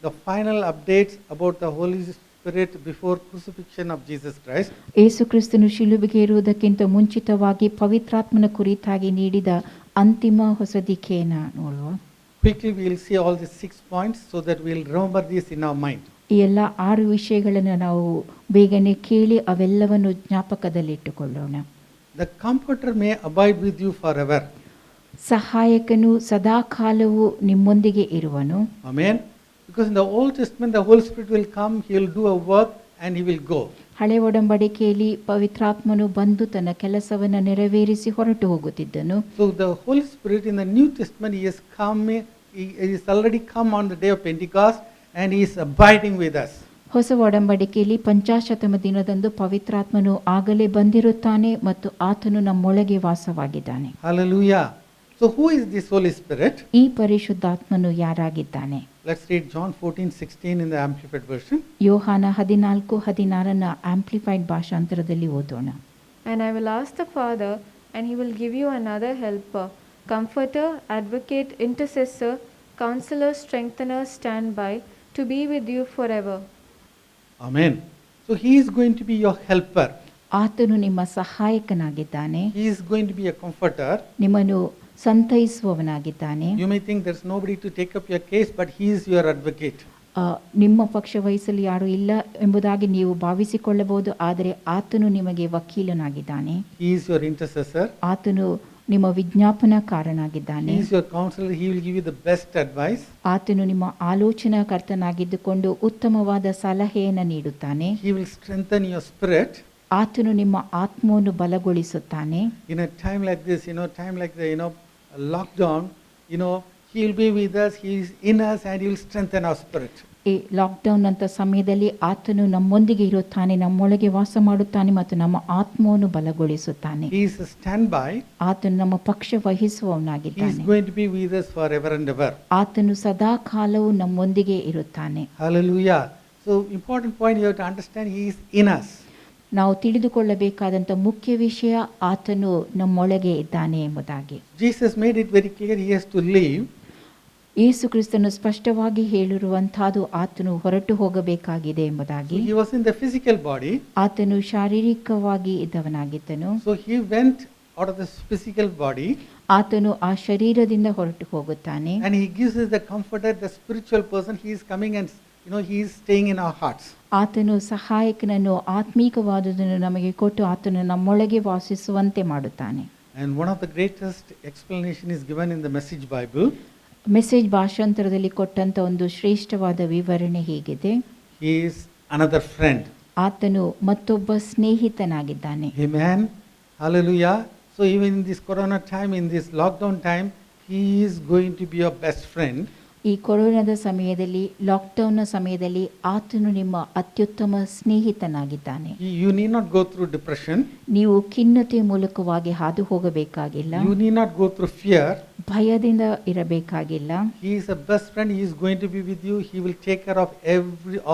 the final updates about the Holy Spirit before crucifixion of Jesus Christ. ಯೇಸು ಕ್ರಿಸ್ತನು ಶಿಲುಬೆಗೆ ಏರುವುದಕ್ಕಿಂತ ಮುಂಚಿತವಾಗಿ ಪವಿತ್ರಾತ್ಮನ ಕುರಿತಾಗಿ ನೀಡಿದ ಅಂತಿಮ ಹೊಸದಿಕೆಯನ್ನು ನೋಡುವ. Quickly we will see all the 6 points so that we will remember this in our mind. ಈ ಎಲ್ಲ 6 ವಿಷಯಗಳನ್ನು ನಾವು ಬೇಗನೆ ಕೇಳಿ ಅವೆಲ್ಲವನ್ನು ಜ್ಞಾಪಕದಲ್ಲಿಟ್ಟುಕೊಳ್ಳೋಣ. The Comforter may abide with you forever. ಸಹಾಯಕನು ಸದಾಕಾಲವೂ ನಿಮ್ಮೊಂದಿಗೆ ಇರುವನು. Amen. Because in the Old Testament the Holy Spirit will come, he will do a work and he will go. ಹಳೆ ಒಡಂಬಡಿಕೆಯಲ್ಲಿ ಪವಿತ್ರಾತ್ಮನು ಬಂದು ತನ್ನ ಕೆಲಸವನ್ನು ನೆರವೇರಿಸಿ ಹೊರಟು ಹೋಗುತ್ತಿದ್ದನು. So the Holy Spirit in the New Testament, he has come, he is already come on the day of Pentecost and he is abiding with us. ಹೊಸ ಒಡಂಬಡಿಕೆಯಲ್ಲಿ ಪಂಚಾಶತ್ತಮ ದಿನದಂದು ಪವಿತ್ರಾತ್ಮನು ಆಗಲೇ ಬಂದಿರುತ್ತಾನೆ ಮತ್ತು ಆತನು ನಮ್ಮೊಳಗೆ ವಾಸವಾಗಿದ್ದಾನೆ. Hallelujah. So, who is this Holy Spirit? ಈ ಪರಿಶುದ್ಧಾತ್ಮನು ಯಾರಾಗಿದ್ದಾನೆ? Let's read John 14:16 in the Amplified Version. ಯೋಹಾನ 14:16 ಆಂಪ್ಲಿಫೈಡ್ ಭಾಷಾಂತರದಲ್ಲಿ ಓದೋಣ. And I will ask the Father, and he will give you another helper, comforter, advocate, intercessor, counselor, strengthener, standby, to be with you forever. Amen. So, He is going to be your helper. ಆತನು ನಿಮ್ಮ ಸಹಾಯಕನಾಗಿದ್ದಾನೆ. He is going to be a comforter. ನಿಮ್ಮನ್ನು ಸಂತೈಸುವವನಾಗಿದ್ದಾನೆ. You may think there's nobody to take up your case, but He is your advocate. ನಿಮ್ಮ ಪಕ್ಷ ವಹಿಸಲು ಯಾರೂ ಇಲ್ಲ ಎಂಬುದಾಗಿ ನೀವು ಭಾವಿಸಿಕೊಳ್ಳಬಹುದು, ಆದರೆ ಆತನು ನಿಮಗೆ ವಕೀಲನಾಗಿದ್ದಾನೆ. He is your intercessor. ಆತನು ನಿಮ್ಮ ವಿಜ್ಞಾಪನಾಕಾರನಾಗಿದ್ದಾನೆ. He is your counselor. He will give you the best advice. ಆತನು ನಿಮ್ಮ ಆಲೋಚನಾಕರ್ತನಾಗಿದ್ದುಕೊಂಡು ಉತ್ತಮವಾದ ಸಲಹೆಯನ್ನು ನೀಡುತ್ತಾನೆ. He will strengthen your spirit. ಆತನು ನಿಮ್ಮ ಆತ್ಮವನ್ನು ಬಲಗೊಳಿಸುತ್ತಾನೆ. In a time like this, time like the, lockdown, He will be with us, He is in us, and He will strengthen our spirit. ಈ lockdown ಅಂತ ಸಮಯದಲ್ಲಿ ಆತನು ನಮ್ಮೊಂದಿಗೆ ಇರುತ್ತಾನೆ, ನಮ್ಮೊಳಗೆ ವಾಸ ಮಾಡುತ್ತಾನೆ ಮತ್ತು ನಮ್ಮ ಆತ್ಮವನ್ನು ಬಲಗೊಳಿಸುತ್ತಾನೆ. He is a standby. ಆತನು ನಮ್ಮ ಪಕ್ಷ He is ವಹಿಸುವವನಾಗಿದ್ದಾನೆ. going to be with us forever and ever. ಆತನು ಸದಾ ಕಾಲವು ನಮ್ಮೊಂದಿಗೆ ಇರುತ್ತಾನೆ. Hallelujah. So, important point you have to understand, He is in us. ನಾವು ತಿಳಿದುಕೊಳ್ಳಬೇಕಾದಂಥ ಮುಖ್ಯ ವಿಷಯ, ಆತನು ನಮ್ಮೊಳಗೆ ಇದ್ದಾನೆ ಎಂಬುದಾಗಿ. Jesus made it very clear He has to leave. ಯೇಸು ಕ್ರಿಸ್ತನು ಸ್ಪಷ್ಟವಾಗಿ ಹೇಳಿರುವಂತಹದ್ದು ಆತನು ಹೊರಟು ಹೋಗಬೇಕಾಗಿದೆ ಎಂಬುದಾಗಿ. He was in the physical body. ಆತನು ಶಾರೀರಿಕವಾಗಿ ಇದ್ದವನಾಗಿದ್ದನು. So, He went out of this physical body. ಆತನು ಆ ಶರೀರದಿಂದ ಹೊರಟು ಹೋಗುತ್ತಾನೆ. And He gives us the comforter, the spiritual person. He is coming and He is staying in our hearts. ಆತನು ಸಹಾಯಕನನ್ನು ಆತ್ಮೀಕವಾದುದನ್ನು ನಮಗೆ ಕೊಟ್ಟು ಆತನು ನಮ್ಮೊಳಗೆ ವಾಸಿಸುವಂತೆ ಮಾಡುತ್ತಾನೆ. And one of the greatest explanation is given in the Message Bible. Message ಭಾಷಾಂತರದಲ್ಲಿ ಕೊಟ್ಟಂತ ಒಂದು ಶ್ರೇಷ್ಠವಾದ ವಿವರಣೆ ಹೀಗಿದೆ. He is another friend. ಆತನು ಮತ್ತೊಬ್ಬ ಸ್ನೇಹಿತನಾಗಿದ್ದಾನೆ. Amen. Hallelujah. So even in this corona time, in this lockdown time, He is going to be your best friend. ಈ ಕೊರೋನಾದ ಸಮಯದಲ್ಲಿ, ಲಾಕ್ಡೌನ್ನ ಸಮಯದಲ್ಲಿ ಆತನು ನಿಮ್ಮ ಅತ್ಯುತ್ತಮ ಸ್ನೇಹಿತನಾಗಿದ್ದಾನೆ. You need not go through depression. ನೀವು ಖಿನ್ನತೆಯ ಮೂಲಕವಾಗಿ ಹಾದು ಹೋಗಬೇಕಾಗಿಲ್ಲ. You need not go through fear. ಭಯದಿಂದ ಇರಬೇಕಾಗಿಲ್ಲ. He is a best friend. He is going to be with you. He will take care of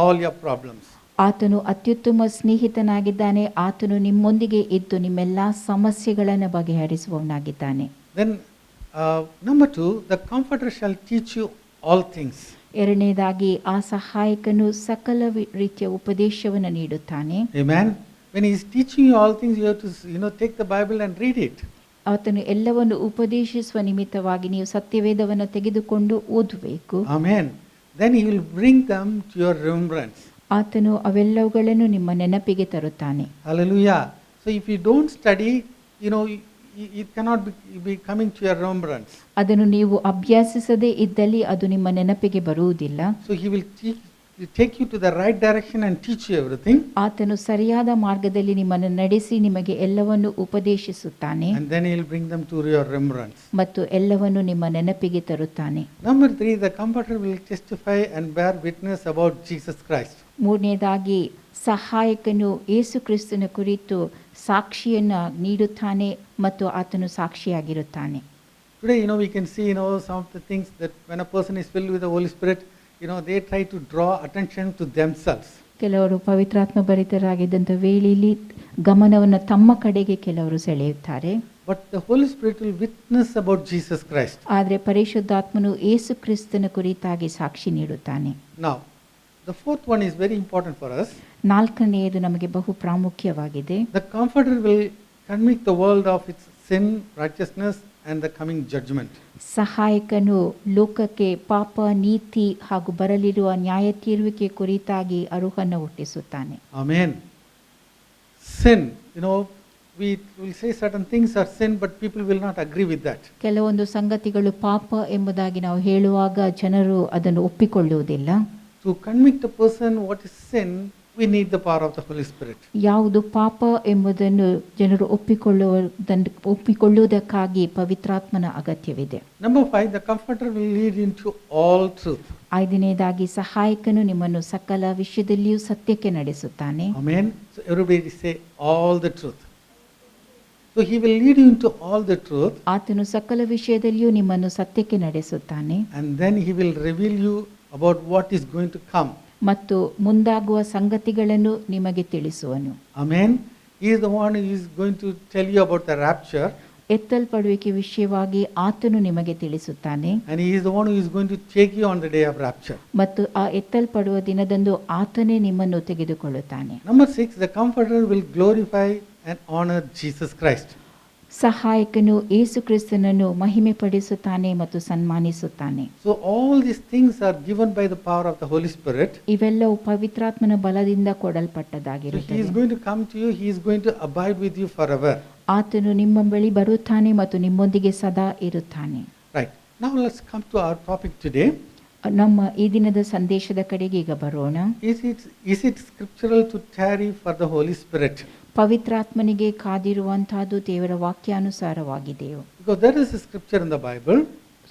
all your problems. ಆತನು ಅತ್ಯುತ್ತಮ ಸ್ನೇಹಿತನಾಗಿದ್ದಾನೆ. ಆತನು ನಿಮ್ಮೊಂದಿಗೆ ಇದ್ದು ನಿಮ್ಮೆಲ್ಲ ಸಮಸ್ಯೆಗಳನ್ನು ಬಗೆಹರಿಸುವವನಾಗಿದ್ದಾನೆ. Then number 2, the comforter shall teach you all things. ಎರಡನೇದಾಗಿ ಆ ಸಹಾಯಕನು ಸಕಲ ರೀತಿಯ ಉಪದೇಶವನ್ನು ನೀಡುತ್ತಾನೆ. Amen. When He is teaching you all things, you have to take the Bible and read it. ಆತನು ಎಲ್ಲವನ್ನು ಉಪದೇಶಿಸುವ ನಿಮಿತ್ತವಾಗಿ ನೀವು ಸತ್ಯವೇದವನ್ನು ತೆಗೆದುಕೊಂಡು ಓದಬೇಕು. Amen. Then He will bring them to your remembrance. ಆತನು ಅವೆಲ್ಲವುಗಳನ್ನು ನಿಮ್ಮ ನೆನಪಿಗೆ ತರುತ್ತಾನೆ. Hallelujah. So if you don't study, it cannot be coming to your remembrance. ಅದನ್ನು ನೀವು ಅಭ್ಯಾಸಿಸದೇ ಇದ್ದಲ್ಲಿ ಅದು ನಿಮ್ಮ ನೆನಪಿಗೆ ಬರುವುದಿಲ್ಲ. So He will take you to the right direction and teach you everything. ಆತನು ಸರಿಯಾದ ಮಾರ್ಗದಲ್ಲಿ ನಿಮ್ಮನ್ನು ನಡೆಸಿ ನಿಮಗೆ ಎಲ್ಲವನ್ನು ಉಪದೇಶಿಸುತ್ತಾನೆ. And then He will bring them to your remembrance. ಮತ್ತು ಎಲ್ಲವನ್ನು ನಿಮ್ಮ ನೆನಪಿಗೆ ತರುತ್ತಾನೆ. Number 3, the comforter will testify and bear witness about Jesus Christ. ಮೂರನೇದಾಗಿ ಸಹಾಯಕನು ಯೇಸು ಕ್ರಿಸ್ತನ ಕುರಿತು ಸಾಕ್ಷಿಯನ್ನು ನೀಡುತ್ತಾನೆ ಮತ್ತು ಆತನು ಸಾಕ್ಷಿಯಾಗಿರುತ್ತಾನೆ. Today, we can see, some of the things that when a person is filled with the Holy Spirit, they try to draw attention to themselves. ಕೆಲವರು ಪವಿತ್ರಾತ್ಮ ಭರಿತರಾಗಿದ್ದಂಥ ವೇಳೆಯಲ್ಲಿ ಗಮನವನ್ನು ತಮ್ಮ ಕಡೆಗೆ ಕೆಲವರು ಸೆಳೆಯುತ್ತಾರೆ. But the Holy Spirit will witness about Jesus Christ. ಆದರೆ ಪರಿಶುದ್ಧಾತ್ಮನು ಯೇಸು ಕ್ರಿಸ್ತನ ಕುರಿತಾಗಿ ಸಾಕ್ಷಿ ನೀಡುತ್ತಾನೆ. Now, the fourth one is very important for us. ನಾಲ್ಕನೆಯದು ನಮಗೆ ಬಹು ಪ್ರಾಮುಖ್ಯವಾಗಿದೆ. The Comforter will convict the world of its sin, righteousness, and the coming judgment. ಸಹಾಯಕನು ಲೋಕಕ್ಕೆ ಪಾಪ, ನೀತಿ ಹಾಗೂ ಬರಲಿರುವ ನ್ಯಾಯ ತೀರ್ವಿಕೆ ಕುರಿತಾಗಿ ಅರುಹನ್ನು ಹುಟ್ಟಿಸುತ್ತಾನೆ. Amen. Sin, we will say certain things are sin, but people will not agree with that. ಕೆಲವೊಂದು ಸಂಗತಿಗಳು ಪಾಪ ಎಂಬುದಾಗಿ ನಾವು ಹೇಳುವಾಗ ಜನರು ಅದನ್ನು ಒಪ್ಪಿಕೊಳ್ಳುವುದಿಲ್ಲ. To convict a person what is sin, we need the power of the Holy Spirit. ಯಾವುದು ಪಾಪ ಎಂಬುದನ್ನು ಜನರು ಒಪ್ಪಿಕೊಳ್ಳುವುದಕ್ಕಾಗಿ ಪವಿತ್ರಾತ್ಮನ ಅಗತ್ಯವಿದೆ. Number 5, the Comforter will lead into all truth. ಐದನೇದಾಗಿ ಸಹಾಯಕನು ನಿಮ್ಮನ್ನು ಸಕಲ ವಿಷಯದಲ್ಲಿಯೂ ಸತ್ಯಕ್ಕೆ ನಡೆಸುತ್ತಾನೆ. Amen. So everybody say all the truth. So he will lead you into all the truth, ಆತನು ಸಕಲ ವಿಷಯದಲ್ಲಿಯೂ ನಿಮ್ಮನ್ನು ಸತ್ಯಕ್ಕೆ ನಡೆಸುತ್ತಾನೆ and then he will reveal you about what is going to come. ಮತ್ತು ಮುಂದಾಗುವ ಸಂಗತಿಗಳನ್ನು ನಿಮಗೆ ತಿಳಿಸುವನು. Amen. He is the one who is going to tell you about the rapture, ಎತ್ತಲ್ಪಡುವಿಕೆ ವಿಷಯವಾಗಿ ಆತನು ನಿಮಗೆ ತಿಳಿಸುತ್ತಾನೆ and he is the one who is going to take you on the day of rapture. ಮತ್ತು ಆ ಎತ್ತಲ್ಪಡುವ ದಿನದಂದು ಆತನೇ ನಿಮ್ಮನ್ನು ತೆಗೆದುಕೊಳ್ಳುತ್ತಾನೆ. Number 6, the Comforter will glorify and honor Jesus Christ. ಸಹಾಯಕನು ಯೇಸು ಕ್ರಿಸ್ತನನ್ನು ಮಹಿಮೆ ಪಡಿಸುತ್ತಾನೆ ಮತ್ತು ಸನ್ಮಾನಿಸುತ್ತಾನೆ. So all these things are given by the power of the Holy Spirit. ಇವೆಲ್ಲವೂ ಪವಿತ್ರಾತ್ಮನ ಬಲದಿಂದ So he ಕೊಡಲ್ಪಟ್ಟದಾಗಿರುತ್ತದೆ. is going to come to you, he is going to abide with you forever. ಆತನು ನಿಮ್ಮ ಬಳಿ ಬರುತ್ತಾನೆ ಮತ್ತು ನಿಮ್ಮೊಂದಿಗೆ ಸದಾ ಇರುತ್ತಾನೆ. Right. Now let's come to our topic today. ನಮ್ಮ ಈ ದಿನದ ಸಂದೇಶದ ಕಡೆಗೆ ಈಗ ಬರೋಣ. Is it scriptural to tarry for the Holy Spirit? ಪವಿತ್ರಾತ್ಮನಿಗೆ ಕಾದಿರುವಂತಹದ್ದು ದೇವರ ವಾಕ್ಯಾನುಸಾರವಾಗಿದೆಯೋ? Because there is a scripture in the Bible.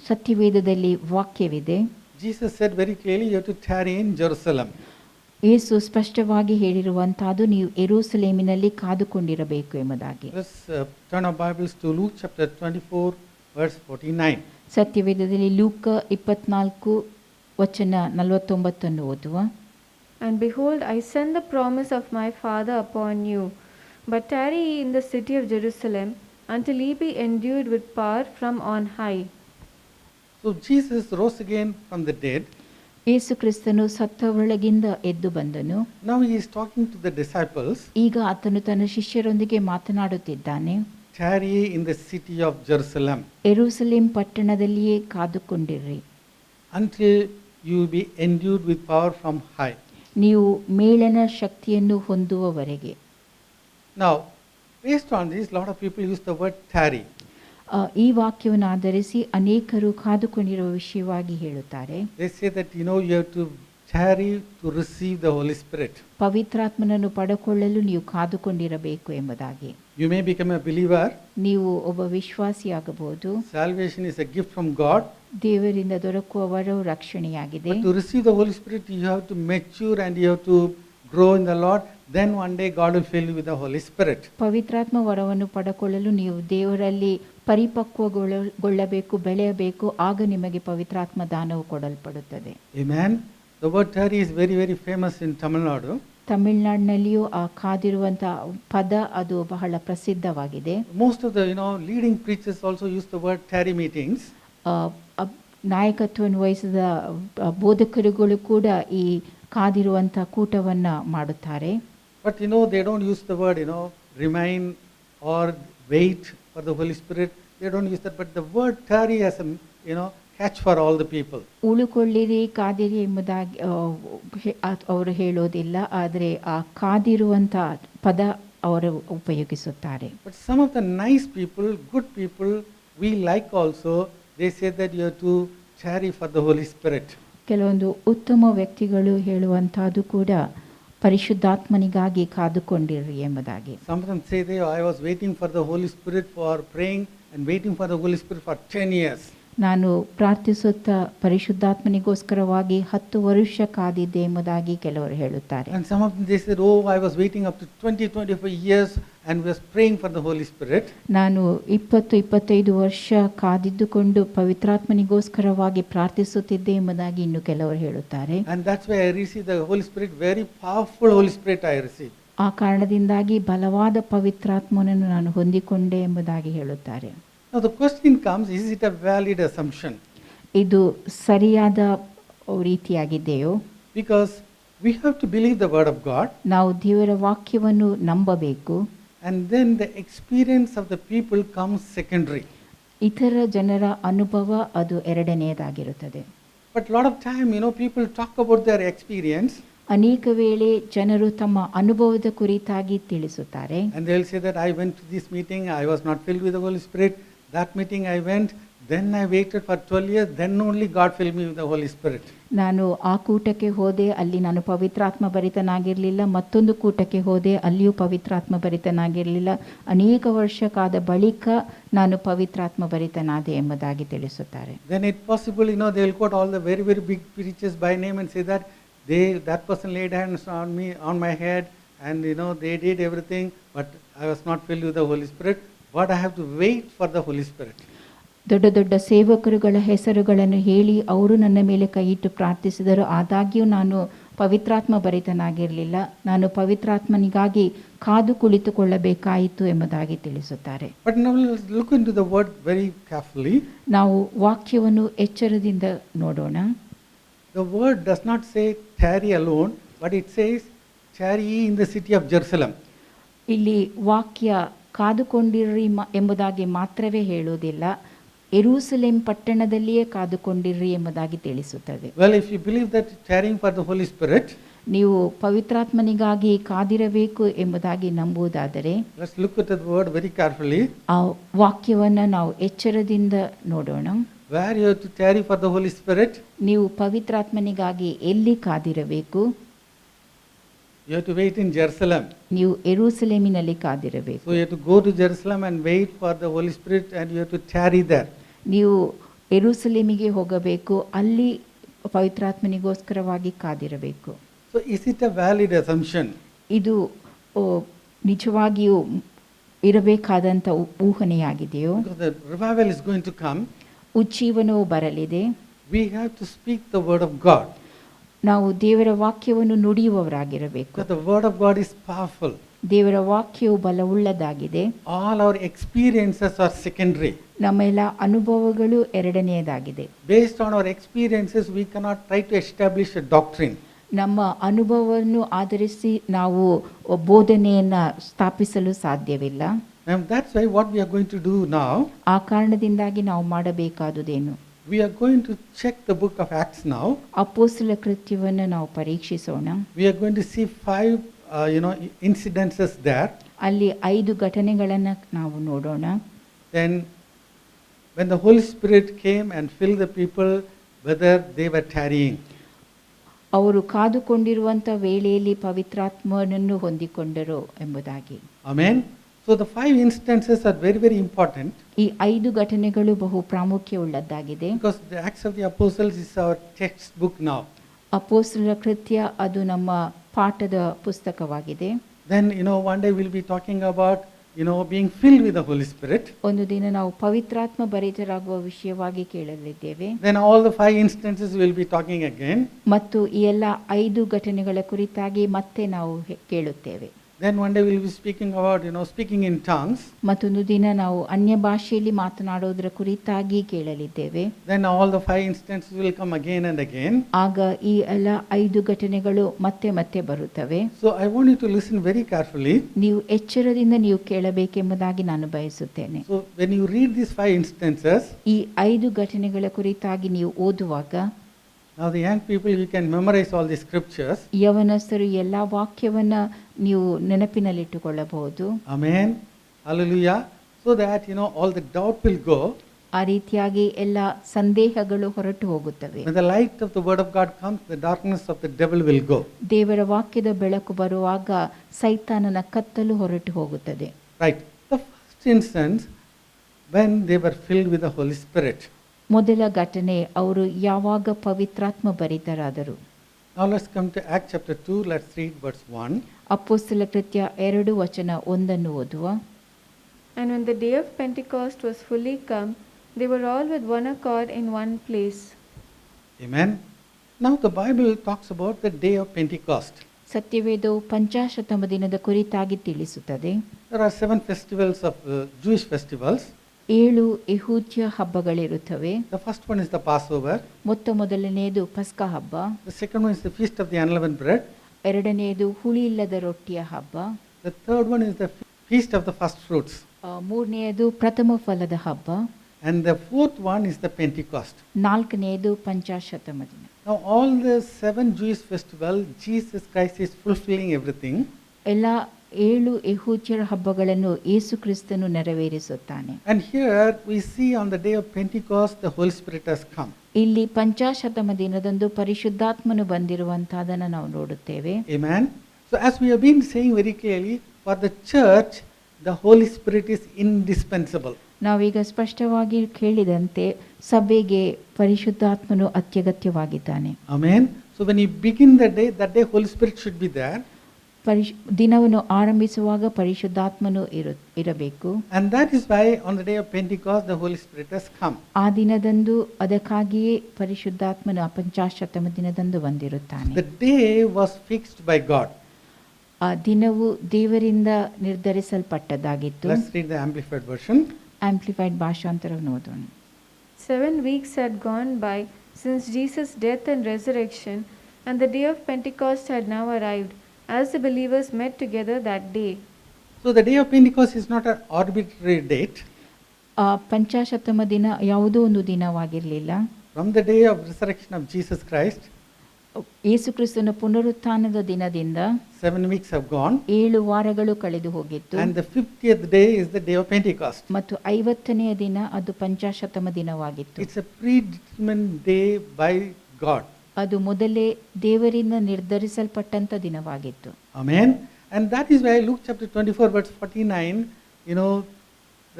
ಸತ್ಯವೇದದಲ್ಲಿ ವಾಕ್ಯವಿದೆ. Jesus said very clearly, you have to tarry in Jerusalem. ಯೇಸು ಸ್ಪಷ್ಟವಾಗಿ ಹೇಳಿರುವಂತಹದ್ದು ನೀವು ಯೆರೂಸಲೇಮಿನಲ್ಲಿ ಕಾದುಕೊಂಡಿರಬೇಕು ಎಂಬುದಾಗಿ. Let's turn our Bibles to Luke chapter 24, verse 49. ಸತ್ಯವೇದದಲ್ಲಿ ಲೂಕ 24 ವಚನ 49 ಓದುವ. And behold, I send the promise of my Father upon you. But tarry ye in the city of Jerusalem, until ye be endued with power from on high. So Jesus rose again from the dead. ಯೇಸು ಕ್ರಿಸ್ತನು ಸತ್ತವರೊಳಗಿಂದ ಎದ್ದು ಬಂದನು. Now he is talking to the disciples. ಈಗ ಆತನು ತನ್ನ ಶಿಷ್ಯರೊಂದಿಗೆ ಮಾತನಾಡುತ್ತಿದ್ದಾನೆ. Tarry in the city of Jerusalem Jerusalem ಪಟ್ಟಣದಲ್ಲಿಯೇ ಕಾದುಕೊಂಡಿರ್ರಿ, until you be endued with power from high. ನೀವು ಮೇಲನ ಶಕ್ತಿಯನ್ನು ಹೊಂದುವವರೆಗೆ. Now, based on this, a lot of people use the word tarry. ಈ ವಾಕ್ಯವನ್ನು ಆಧರಿಸಿ ಅನೇಕರು ಕಾದುಕೊಂಡಿರುವ ವಿಷಯವಾಗಿ ಹೇಳುತ್ತಾರೆ. They say that, you have to tarry to receive the Holy Spirit. ಪವಿತ್ರಾತ್ಮನನ್ನು ಪಡೆದುಕೊಳ್ಳಲು ನೀವು ಕಾದುಕೊಂಡಿರಬೇಕು ಎಂಬುದಾಗಿ. You may become a believer. ನೀವು ಒಬ್ಬ ವಿಶ್ವಾಸಿಯಾಗಬಹುದು. Salvation is a gift from God. ದೇವರಿಂದ ದೊರಕುವ ವರವು ರಕ್ಷಣೆಯಾಗಿದೆ. But to receive the Holy Spirit, you have to mature and you have to grow in the Lord. Then one day God will fill you with the Holy Spirit. ಪವಿತ್ರಾತ್ಮ ವರವನ್ನು ಪಡೆದುಕೊಳ್ಳಲು ನೀವು ದೇವರಲ್ಲಿ ಪರಿಪಕ್ವಗೊಳ್ಳಬೇಕು, ಬೆಳೆಯಬೇಕು. ಆಗ ನಿಮಗೆ ಪವಿತ್ರಾತ್ಮ ದಾನವು ಕೊಡಲ್ಪಡುತ್ತದೆ. Amen. The word tarry is very, very famous in Tamil Nadu. ತಮಿಳುನಾಡಿನಲ್ಲಿಯೂ ಆ ಕಾದಿರುವಂತಹ ಪದ ಅದು ಬಹಳ ಪ್ರಸಿದ್ಧವಾಗಿದೆ. Most of the, leading preachers also use the word tarry meetings. ನಾಯಕತ್ವವನ್ನು ವಹಿಸಿದ ಬೋಧಕರುಗಳು ಕೂಡ ಈ ಕಾದಿರುವಂತಹ ಕೂಟವನ್ನ ಮಾಡುತ್ತಾರೆ. But they don't use the word, remain or wait for the Holy Spirit. They don't use that. But the word tarry as a, catch for all the people. ಉಳುಕೊಳ್ಳಿರಿ, ಕಾದಿರಿ ಎಂಬುದಾಗಿ ಅವರು ಹೇಳೋದಿಲ್ಲ. ಆದರೆ ಆ ಕಾದಿರುವಂಥ ಪದ ಅವರು ಉಪಯೋಗಿಸುತ್ತಾರೆ. But some of the nice people, good people, we like also, they say that you have to tarry for the Holy Spirit. ಕೆಲವೊಂದು ಉತ್ತಮ ವ್ಯಕ್ತಿಗಳು ಹೇಳುವಂತಹದ್ದು ಕೂಡ ಪರಿಶುದ್ಧಾತ್ಮನಿಗಾಗಿ ಕಾದುಕೊಂಡಿರಿ ಎಂಬುದಾಗಿ. Some of them say, I was waiting for the Holy Spirit for praying and waiting for the Holy Spirit for 10 years. ನಾನು ಪ್ರಾರ್ಥಿಸುತ್ತಾ ಪರಿಶುದ್ಧಾತ್ಮನಿಗೋಸ್ಕರವಾಗಿ 10 ವರ್ಷ ಕಾದಿದ್ದೆ ಎಂಬುದಾಗಿ ಕೆಲವರು ಹೇಳುತ್ತಾರೆ. And some of them they said, I was waiting up to 20-25 years and was praying for the Holy Spirit. ನಾನು 20-25 ವರ್ಷ ಕಾದಿದ್ದುಕೊಂಡು ಪವಿತ್ರಾತ್ಮನಿಗೋಸ್ಕರವಾಗಿ ಪ್ರಾರ್ಥಿಸುತ್ತಿದ್ದೆ ಎಂಬುದಾಗಿ ಇನ್ನು ಕೆಲವರು ಹೇಳುತ್ತಾರೆ. And that's why I received the Holy Spirit, very powerful Holy Spirit I received. ಆ ಕಾರಣದಿಂದಾಗಿ ಬಲವಾದ ಪವಿತ್ರಾತ್ಮನನ್ನು ನಾನು ಹೊಂದಿಕೊಂಡೆ ಎಂಬುದಾಗಿ ಹೇಳುತ್ತಾರೆ. Now the question comes, is it a valid assumption? ಇದು ಸರಿಯಾದ ರೀತಿಯಾಗಿದೆಯೋ? Because we have to believe the word of God. ನಾವು ದೇವರ ವಾಕ್ಯವನ್ನು ನಂಬಬೇಕು. And then the experience of the people comes secondary. ಇತರ ಜನರ ಅನುಭವ ಅದು ಎರಡನೆಯದಾಗಿರುತ್ತದೆ. But a lot of time, people talk about their experience. ಅನೇಕ ವೇಳೆ ಜನರು ತಮ್ಮ ಅನುಭವದ ಕುರಿತಾಗಿ ತಿಳಿಸುತ್ತಾರೆ. And they will say that I went to this meeting, I was not filled with the Holy Spirit. That meeting I went, then I waited for 12 years, then only God filled me with the Holy Spirit. ನಾನು ಆ ಕೂಟಕ್ಕೆ ಹೋದೆ, ಅಲ್ಲಿ ನಾನು ಪವಿತ್ರಾತ್ಮ ಭರಿತನಾಗಿರಲಿಲ್ಲ. ಮತ್ತೊಂದು ಕೂಟಕ್ಕೆ ಹೋದೆ, ಅಲ್ಲಿಯೂ ಪವಿತ್ರಾತ್ಮ ಭರಿತನಾಗಿರಲಿಲ್ಲ. ಅನೇಕ ವರ್ಷ ಕಾದ ಬಳಿಕ ನಾನು ಪವಿತ್ರಾತ್ಮ ಭರಿತನಾದೆ ಎಂಬುದಾಗಿ ತಿಳಿಸುತ್ತಾರೆ. Then it's possible, they will quote all the very, very big preachers by name and say that that person laid hands on me, on my head, and they did everything, but I was not filled with the Holy Spirit. what I have to wait for the Holy Spirit. ದೊಡ್ಡ ದೊಡ್ಡ ಸೇವಕರುಗಳ ಹೆಸರುಗಳನ್ನು ಹೇಳಿ ಅವರು ನನ್ನ ಮೇಲೆ ಕೈಯಿಟ್ಟು ಪ್ರಾರ್ಥಿಸಿದರು. ಆದಾಗ್ಯೂ ನಾನು ಪವಿತ್ರಾತ್ಮ ಭರಿತನಾಗಿರಲಿಲ್ಲ. ನಾನು ಪವಿತ್ರಾತ್ಮನಿಗಾಗಿ ಕಾದು ಕುಳಿತುಕೊಳ್ಳಬೇಕಾಯಿತು ಎಂಬುದಾಗಿ ತಿಳಿಸುತ್ತಾರೆ. But now let's look into the word very carefully. ನಾವು ವಾಕ್ಯವನ್ನು ಎಚ್ಚರದಿಂದ ನೋಡೋಣ. The word does not say tarry alone, but it says tarry ye in the city of Jerusalem. ಇಲ್ಲಿ ವಾಕ್ಯ ಕಾದುಕೊಂಡಿರ್ರಿ ಎಂಬುದಾಗಿ ಮಾತ್ರವೇ ಹೇಳುವುದಿಲ್ಲ, ಯೆರೂಸಲೇಮ್ ಪಟ್ಟಣದಲ್ಲಿಯೇ ಕಾದುಕೊಂಡಿರ್ರಿ ಎಂಬುದಾಗಿ ತಿಳಿಸುತ್ತದೆ. Well, if you believe that tarrying for the Holy Spirit, ನೀವು ಪವಿತ್ರಾತ್ಮನಿಗಾಗಿ ಕಾದಿರಬೇಕು ಎಂಬುದಾಗಿ ನಂಬುವುದಾದರೆ let's look at the word very carefully. ಆ ವಾಕ್ಯವನ್ನು ನಾವು ಎಚ್ಚರದಿಂದ ನೋಡೋಣ. Where you have to tarry for the Holy Spirit? ನೀವು ಪವಿತ್ರಾತ್ಮನಿಗಾಗಿ ಎಲ್ಲಿ ಕಾದಿರಬೇಕು? You have to wait in Jerusalem. ನೀವು ಯೆರೂಸಲೇಮಿನಲ್ಲಿ ಕಾದಿರಬೇಕು. So you have to go to Jerusalem and wait for the Holy Spirit, and you have to tarry there. ನೀವು ಯೆರೂಸಲೇಮಿಗೆ ಹೋಗಬೇಕು, ಅಲ್ಲಿ ಪವಿತ್ರಾತ್ಮನಿಗೋಸ್ಕರವಾಗಿ ಕಾದಿರಬೇಕು. So is it a valid assumption? ಇದು ನಿಜವಾಗಿಯೂ ಇರಬೇಕಾದಂಥ ಊಹನೆಯಾಗಿದೆಯೋ? Because the revival is going to come, ಉಜ್ಜೀವನವು ಬರಲಿದೆ. we have to speak the word of God. ನಾವು ದೇವರ ವಾಕ್ಯವನ್ನು ನುಡಿಯುವವರಾಗಿರಬೇಕು. Because the word of God is powerful. ದೇವರ ವಾಕ್ಯವು ಬಲವುಳ್ಳದಾಗಿದೆ. All our experiences are secondary. ನಮ್ಮೆಲ್ಲ ಅನುಭವಗಳು ಎರಡನೆಯದಾಗಿದೆ. Based on our experiences, we cannot try to establish a doctrine. ನಮ್ಮ ಅನುಭವವನ್ನು ಆಧರಿಸಿ ನಾವು ಬೋಧನೆಯನ್ನು ಸ್ಥಾಪಿಸಲು ಸಾಧ್ಯವಿಲ್ಲ. And that's why what we are going to do now, ಆ ಕಾರಣದಿಂದಾಗಿ ನಾವು ಮಾಡಬೇಕಾದುದೇನು? we are going to check the book of Acts now. ಅಪೊಸ್ತಲ ಕೃತ್ಯವನ್ನು ನಾವು ಪರೀಕ್ಷಿಸೋಣ. We are going to see 5 incidences there. ಅಲ್ಲಿ 5 ಘಟನೆಗಳನ್ನು ನಾವು ನೋಡೋಣ. Then when the Holy Spirit came and filled the people, whether they were tarrying. ಅವರು ಕಾದುಕೊಂಡಿರುವಂಥ ವೇಳೆಯಲ್ಲಿ ಪವಿತ್ರಾತ್ಮನನ್ನು ಹೊಂದಿಕೊಂಡರು ಎಂಬುದಾಗಿ. Amen. So the 5 instances are very, very important. ಈ 5 ಘಟನೆಗಳು ಬಹು ಪ್ರಾಮುಖ್ಯವುಳ್ಳದ್ದಾಗಿದೆ. Because the Acts of the Apostles is our textbook now. ಅಪೊಸ್ತಲರ ಕೃತ್ಯ ಅದು ನಮ್ಮ ಪಾಠದ ಪುಸ್ತಕವಾಗಿದೆ. Then one day we'll be talking about being filled with the Holy Spirit. ಒಂದು ದಿನ ನಾವು ಪವಿತ್ರಾತ್ಮ ಭರಿತರಾಗುವ ವಿಷಯವಾಗಿ ಕೇಳಲಿದ್ದೇವೆ. Then all the 5 instances we'll be talking again. ಮತ್ತು ಈ ಎಲ್ಲ 5 ಘಟನೆಗಳ ಕುರಿತಾಗಿ ಮತ್ತೆ ನಾವು ಕೇಳುತ್ತೇವೆ. Then one day we'll be speaking about speaking in tongues. ಮತ್ತೊಂದು ದಿನ ನಾವು ಅನ್ಯ ಭಾಷೆಯಲ್ಲಿ ಮಾತನಾಡೋದರ ಕುರಿತಾಗಿ ಕೇಳಲಿದ್ದೇವೆ. Then all the 5 instances will come again and again. ಆಗ ಈ ಎಲ್ಲ 5 ಘಟನೆಗಳು ಮತ್ತೆ ಮತ್ತೆ ಬರುತ್ತವೆ. So I want you to listen very carefully. ನೀವು ಎಚ್ಚರದಿಂದ ನೀವು ಕೇಳಬೇಕೆಂಬುದಾಗಿ ನಾನು ಬಯಸುತ್ತೇನೆ. So when you read these 5 instances, ಈ 5 ಘಟನೆಗಳ ಕುರಿತಾಗಿ ನೀವು ಓದುವಾಗ, now the young people, you can memorize all the scriptures. ಯವನಸ್ಥರು ಎಲ್ಲ ವಾಕ್ಯವನ್ನ ನೀವು ನೆನಪಿನಲ್ಲಿಟ್ಟುಕೊಳ್ಳಬಹುದು. Amen. Hallelujah. So that all the doubt will go. ಆ ರೀತಿಯಾಗಿ ಎಲ್ಲ ಸಂದೇಹಗಳು ಹೊರಟು ಹೋಗುತ್ತವೆ. When the light of the word of God comes, the darkness of the devil will go. ದೇವರ ವಾಕ್ಯದ ಬೆಳಕು ಬರುವಾಗ ಸೈತಾನನ ಕತ್ತಲು ಹೊರಟು ಹೋಗುತ್ತದೆ. Right. The first instance, when they were filled with the Holy Spirit. ಮೊದಲ ಘಟನೆ, ಅವರು ಯಾವಾಗ ಪವಿತ್ರಾತ್ಮ ಭರಿತರಾದರು. Now let's come to Acts chapter 2. Let's read verse 1. ಅಪೊಸ್ತಲ ಕೃತ್ಯ 2:1 ಓದುವ. And when the day of Pentecost was fully come, they were all with one accord in one place. Amen. Now the Bible talks about the day of Pentecost. ಸತ್ಯವೇದವು ಪಂಚಾಶತ್ತಮ ದಿನದ ಕುರಿತಾಗಿ ತಿಳಿಸುತ್ತದೆ. There are 7 festivals of Jewish festivals. 7 ಯೆಹೂದ್ಯ ಹಬ್ಬಗಳಿರುತ್ತವೆ. The first one is the Passover. ಮೊದಲನೆಯದು ಪಸ್ಕ ಹಬ್ಬ. The second one is the feast of the unleavened bread. ಎರಡನೆಯದು ಹುಳಿಯಿಲ್ಲದ ರೊಟ್ಟಿಯ ಹಬ್ಬ. The third one is the feast of the first fruits. ಮೂರನೆಯದು ಪ್ರಥಮ ಫಲದ ಹಬ್ಬ. And the fourth one is the Pentecost. ನಾಲ್ಕನೆಯದು ಪಂಚಾಶತ್ತಮ ದಿನ. Now all the 7 Jewish festivals, Jesus Christ is fulfilling everything. ಎಲ್ಲ 7 ಯೆಹೂದ್ಯರ ಹಬ್ಬಗಳನ್ನು ಯೇಸು ಕ್ರಿಸ್ತನು ನೆರವೇರಿಸುತ್ತಾನೆ. And here we see on the day of Pentecost the Holy Spirit has come. ಇಲ್ಲಿ ಪಂಚಾಶತ್ತಮ ದಿನದಂದು ಪರಿಶುದ್ಧಾತ್ಮನು ಬಂದಿರುವಂತಹದನ್ನು ನಾವು ನೋಡುತ್ತೇವೆ. Amen. So as we have been saying very clearly, for the church the Holy Spirit is indispensable. ನಾವೀಗ ಸ್ಪಷ್ಟವಾಗಿ ಕೇಳಿದಂತೆ ಸಭೆಗೆ ಪರಿಶುದ್ಧಾತ್ಮನು ಅತ್ಯಗತ್ಯವಾಗಿದ್ದಾನೆ. Amen. So when you begin the day, that day Holy Spirit should be there. ದಿನವನ್ನು ಆರಂಭಿಸುವಾಗ ಪರಿಶುದ್ಧಾತ್ಮನು ಇರಬೇಕು. And that is why on the day of Pentecost the Holy Spirit has come. ಆ ದಿನದಂದು ಅದಕ್ಕಾಗಿಯೇ ಪರಿಶುದ್ಧಾತ್ಮನು ಆ ಪಂಚಾಶತ್ತಮ ದಿನದಂದು ಬಂದಿರುತ್ತಾನೆ. The day was fixed by God. ಆ ದಿನವು ದೇವರಿಂದ ನಿರ್ಧರಿಸಲ್ಪಟ್ಟದ್ದಾಗಿತ್ತು. Let's read the Amplified version. Amplified ಭಾಷಾಂತರವನ್ನು ಓದೋಣ. 7 weeks had gone by since Jesus' death and resurrection, and the day of Pentecost had now arrived, as the believers met together that day. So the day of Pentecost is not an arbitrary date. ಆ ಪಂಚಾಶತ್ತಮ ದಿನ ಯಾವುದೋ ಒಂದು ದಿನವಾಗಿರಲಿಲ್ಲ. From the day of resurrection of Jesus Christ, ಯೇಸು ಕ್ರಿಸ್ತನ ಪುನರುತ್ಥಾನದ ದಿನದಿಂದ 7 weeks have gone, 7 ವಾರಗಳು ಕಳೆದು ಹೋಗಿತ್ತು. and the 50th day is the day of Pentecost. ಮತ್ತು 50ನೆಯ ದಿನ ಅದು ಪಂಚಾಶತ್ತಮ ದಿನವಾಗಿತ್ತು. It's a predetermined day by God. ಅದು ಮೊದಲೇ ದೇವರಿಂದ ನಿರ್ಧರಿಸಲ್ಪಟ್ಟಂತ ದಿನವಾಗಿತ್ತು. Amen. And that is why Luke chapter 24 verse 49,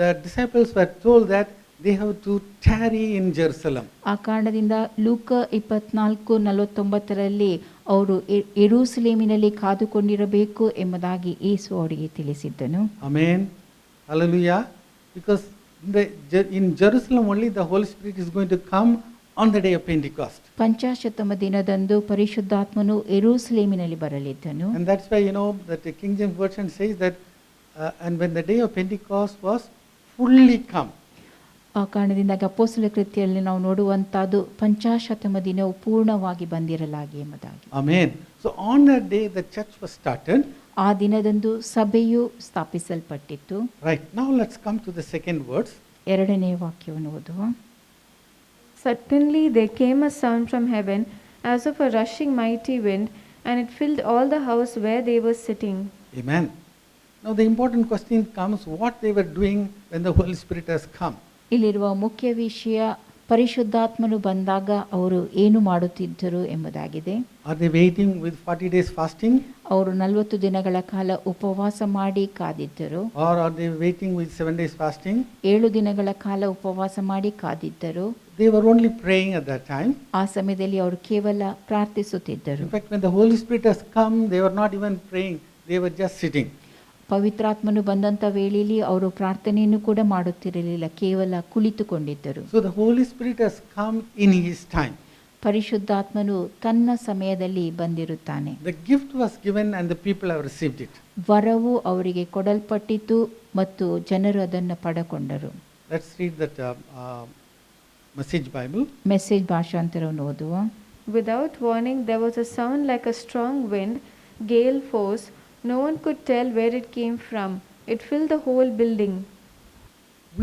the disciples were told that they have to tarry in Jerusalem. ಆ ಕಾರಣದಿಂದ ಲೂಕ 24:49 ಅವರು ಯೆರೂಸಲೇಮಿನಲ್ಲಿ ಕಾದುಕೊಂಡಿರಬೇಕು ಎಂಬುದಾಗಿ ಯೇಸು ಅವರಿಗೆ ತಿಳಿಸಿದ್ದನು. Amen. Hallelujah. Because in Jerusalem only the Holy Spirit is going to come on the day of Pentecost. ಪಂಚಾಶತ್ತಮ ದಿನದಂದು ಪರಿಶುದ್ಧಾತ್ಮನು ಯೆರೂಸಲೇಮಿನಲ್ಲಿ ಬರಲಿದ್ದನು. And that's why that the King James version says that and when the day of Pentecost was fully come. ಆ ಕಾರಣದಿಂದ ಅಪೊಸ್ತಲ ಕೃತ್ಯದಲ್ಲಿ ನಾವು ನೋಡುವಂತದ್ದು ಪಂಚಾಶತ್ತಮ ದಿನವು ಪೂರ್ಣವಾಗಿ ಬಂದಿರಲಾಗಿ ಎಂಬುದಾಗಿ. Amen. So on that day the church was started. ಆ ದಿನದಂದು ಸಭೆಯು ಸ್ಥಾಪಿಸಲ್ಪಟ್ಟಿತ್ತು. Right. Now let's come to the second verse. ಎರಡನೇ ವಾಕ್ಯವನ್ನು ಓದುವ. Suddenly there came a sound from heaven as of a rushing mighty wind, and it filled all the house where they were sitting. Amen. Now the important question comes, what they were doing when the Holy Spirit has come. ಇಲ್ಲಿರುವ ಮುಖ್ಯ ವಿಷಯ ಪರಿಶುದ್ಧಾತ್ಮನು ಬಂದಾಗ ಅವರು ಏನು ಮಾಡುತ್ತಿದ್ದರು ಎಂಬುದಾಗಿದೆ. Are they waiting with 40 days fasting? ಅವರು 40 ದಿನಗಳ ಕಾಲ ಉಪವಾಸ ಮಾಡಿ ಕಾದಿದ್ದರು. Or are they waiting with 7 days fasting? 7 ದಿನಗಳ ಕಾಲ ಉಪವಾಸ ಮಾಡಿ ಕಾದಿದ್ದರು. They were only praying at that time. ಆ ಸಮಯದಲ್ಲಿ ಅವರು ಕೇವಲ ಪ್ರಾರ್ಥಿಸುತ್ತಿದ್ದರು. In fact, when the Holy Spirit has come, they were not even praying. They were just sitting. ಪವಿತ್ರಾತ್ಮನು ಬಂದಂತ ವೇಳೆಯಲ್ಲಿ ಅವರು ಪ್ರಾರ್ಥನೆಯನ್ನು ಕೂಡ ಮಾಡುತ್ತಿರಲಿಲ್ಲ, ಕೇವಲ ಕುಳಿತುಕೊಂಡಿದ್ದರು. So the Holy Spirit has come in His time. ಪರಿಶುದ್ಧಾತ್ಮನು ತನ್ನ ಸಮಯದಲ್ಲಿ ಬಂದಿರುತ್ತಾನೆ. The gift was given and the people have received it. ವರವು ಅವರಿಗೆ ಕೊಡಲ್ಪಟ್ಟಿತು ಮತ್ತು ಜನರು ಅದನ್ನು ಪಡೆಕೊಂಡರು. Let's read that Message Bible. Message ಭಾಷಾಂತರವನ್ನು ಓದುವ. Without warning, there was a sound like a strong wind, gale force. No one could tell where it came from. It filled the whole building.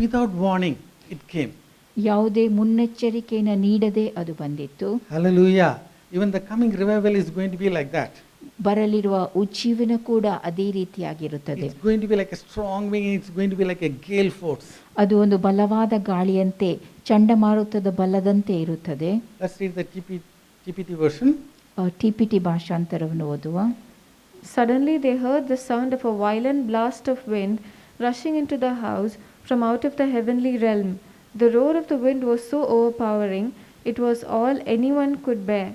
Without warning, it came. ಯಾವುದೇ ಮುನ್ನೆಚ್ಚರಿಕೆಯನ್ನು ನೀಡದೆ ಅದು ಬಂದಿತ್ತು. Hallelujah. Even the coming revival is going to be like that. ಬರಲಿರುವ ಉಜ್ಜೀವನ ಕೂಡ ಅದೇ ರೀತಿಯಾಗಿರುತ್ತದೆ. It's going to be like a strong wind. It's going to be like a gale force. ಅದು ಒಂದು ಬಲವಾದ ಗಾಳಿಯಂತೆ, ಚಂಡಮಾರುತದ ಬಲದಂತೆ ಇರುತ್ತದೆ. Let's read the TPT version. ಟಿಪಿಟಿ ಭಾಷಾಂತರವನ್ನು ಓದುವ. Suddenly they heard the sound of a violent blast of wind rushing into the house from out of the heavenly realm. The roar of the wind was so overpowering, it was all anyone could bear.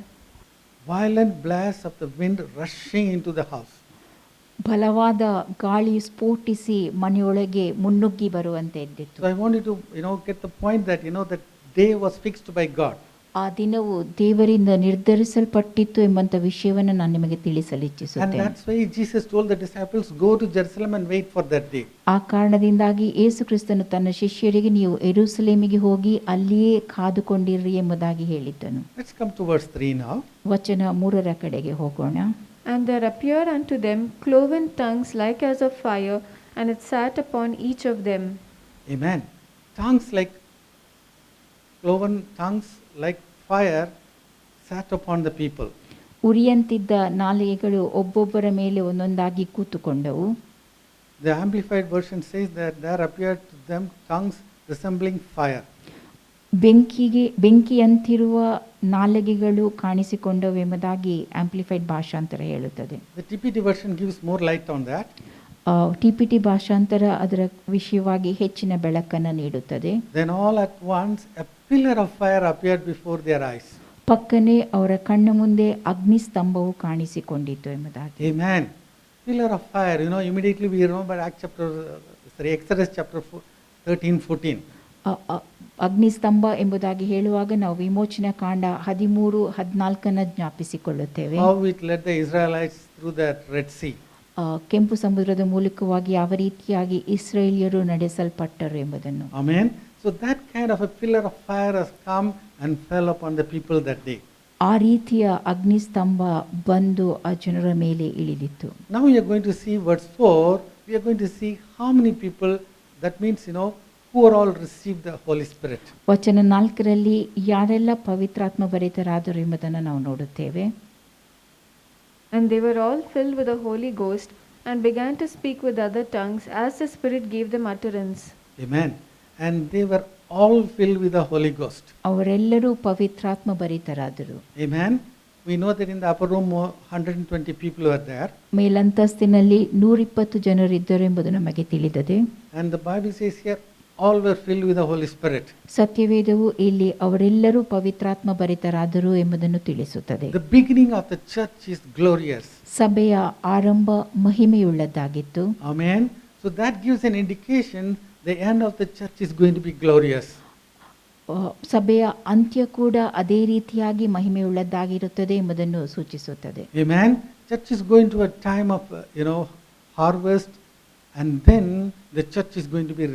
Violent blast of the wind rushing into the house. ಬಲವಾದ ಗಾಳಿ ಸ್ಫೋಟಿಸಿ ಮನೆಯೊಳಗೆ ಮುನ್ನುಗ್ಗಿ ಬರುವಂತೆ ಇದ್ದಿತ್ತು. So I want you to get the point that that day was fixed by God. ಆ ದಿನವು ದೇವರಿಂದ ನಿರ್ಧರಿಸಲ್ಪಟ್ಟಿತ್ತು ಎಂಬಂತ ವಿಷಯವನ್ನು ನಾನು ನಿಮಗೆ ತಿಳಿಸಲು And ಇಚ್ಛಿಸುತ್ತೇನೆ. that's why Jesus told the disciples, go to Jerusalem and wait for that day. ಆ ಕಾರಣದಿಂದಾಗಿ ಯೇಸು ಕ್ರಿಸ್ತನು ತನ್ನ ಶಿಷ್ಯರಿಗೆ ನೀವು ಯೆರೂಸಲೇಮಿಗೆ ಹೋಗಿ ಅಲ್ಲಿಯೇ ಕಾದುಕೊಂಡಿರಿ ಎಂಬುದಾಗಿ ಹೇಳಿದ್ದನು. Let's come to verse 3 now. ವಚನ 3ರ ಕಡೆಗೆ ಹೋಗೋಣ. And there appeared unto them cloven tongues like as of fire, and it sat upon each of them. Amen. Tongues like cloven tongues like fire sat upon the people. ಉರಿಯಂತಿದ್ದ ನಾಲಿಗೆಗಳು ಒಬ್ಬೊಬ್ಬರ ಮೇಲೆ ಒಂದೊಂದಾಗಿ ಕೂತುಕೊಂಡವು. The Amplified version says that there appeared to them tongues resembling fire. ಬೆಂಕಿಯಂತಿರುವ ನಾಲಿಗೆಗಳು ಕಾಣಿಸಿಕೊಂಡವು ಎಂಬುದಾಗಿ amplified ಭಾಷಾಂತರ ಹೇಳುತ್ತದೆ. The TPT version gives more light on that. ಟಿಪಿಟಿ ಭಾಷಾಂತರ ಅದರ ವಿಷಯವಾಗಿ ಹೆಚ್ಚಿನ ಬೆಳಕನ್ನು ನೀಡುತ್ತದೆ. Then all at once a pillar of fire appeared before their eyes. ಪಕ್ಕನೆ ಅವರ ಕಣ್ಣ ಮುಂದೆ ಅಗ್ನಿ ಸ್ತಂಭವು ಕಾಣಿಸಿಕೊಂಡಿತು ಎಂಬುದಾಗಿ. Amen. pillar of fire, immediately we remember Exodus chapter 13, 14. ಅಗ್ನಿಸ್ತಂಭ ಎಂಬುದಾಗಿ ಹೇಳುವಾಗ ನಾವು ವಿಮೋಚನಾ ಕಾಂಡ 13-14 ಜ್ಞಾಪಿಸಿಕೊಳ್ಳುತ್ತೇವೆ. How it led the Israelites through the Red Sea. ಕೆಂಪು ಸಮುದ್ರದ ಮೂಲಕವಾಗಿ ಯಾವ ರೀತಿಯಾಗಿ ಇಸ್ರೇಲಿಯರು ನಡೆಸಲ್ಪಟ್ಟರು ಎಂಬುದನ್ನು. Amen. So that kind of a pillar of fire has come and fell upon the people that day. ಆ ರೀತಿಯ ಅಗ್ನಿಸ್ತಂಭ ಬಂದು ಆ ಜನರ ಮೇಲೆ ಇಳಿದಿತ್ತು. Now we are going to see verse 4. We are going to see how many people, that means, who are all received the Holy Spirit. ವಚನ 4ರಲ್ಲಿ ಯಾರೆಲ್ಲ ಪವಿತ್ರಾತ್ಮ ಭರಿತರಾದರು ಎಂಬುದನ್ನು ನಾವು ನೋಡುತ್ತೇವೆ. And they were all filled with the Holy Ghost and began to speak with other tongues as the Spirit gave them utterance. Amen. And they were all filled with the Holy Ghost. ಅವರೆಲ್ಲರೂ ಪವಿತ್ರಾತ್ಮ ಭರಿತರಾದರು. Amen. We know that in the upper room 120 people were there. ಮೇಲಂತಸ್ತಿನಲ್ಲಿ 120 ಜನರಿದ್ದರು ಎಂಬುದು ನಮಗೆ ತಿಳಿದಿದೆ. And the Bible says here, all were filled with the Holy Spirit. ಸತ್ಯವೇದವು ಇಲ್ಲಿ ಅವರೆಲ್ಲರೂ ಪವಿತ್ರಾತ್ಮ ಭರಿತರಾದರು ಎಂಬುದನ್ನು ತಿಳಿಸುತ್ತದೆ. The beginning of the church is glorious. ಸಭೆಯ ಆರಂಭ ಮಹಿಮೆಯುಳ್ಳದ್ದಾಗಿತ್ತು. Amen. So that gives an indication the end of the church is going to be glorious. ಸಭೆಯ ಅಂತ್ಯ ಕೂಡ ಅದೇ ರೀತಿಯಾಗಿ ಮಹಿಮೆಯುಳ್ಳದ್ದಾಗಿರುತ್ತದೆ ಎಂಬುದನ್ನು ಸೂಚಿಸುತ್ತದೆ. Amen. Church is going to a time of harvest, and then the church is going to be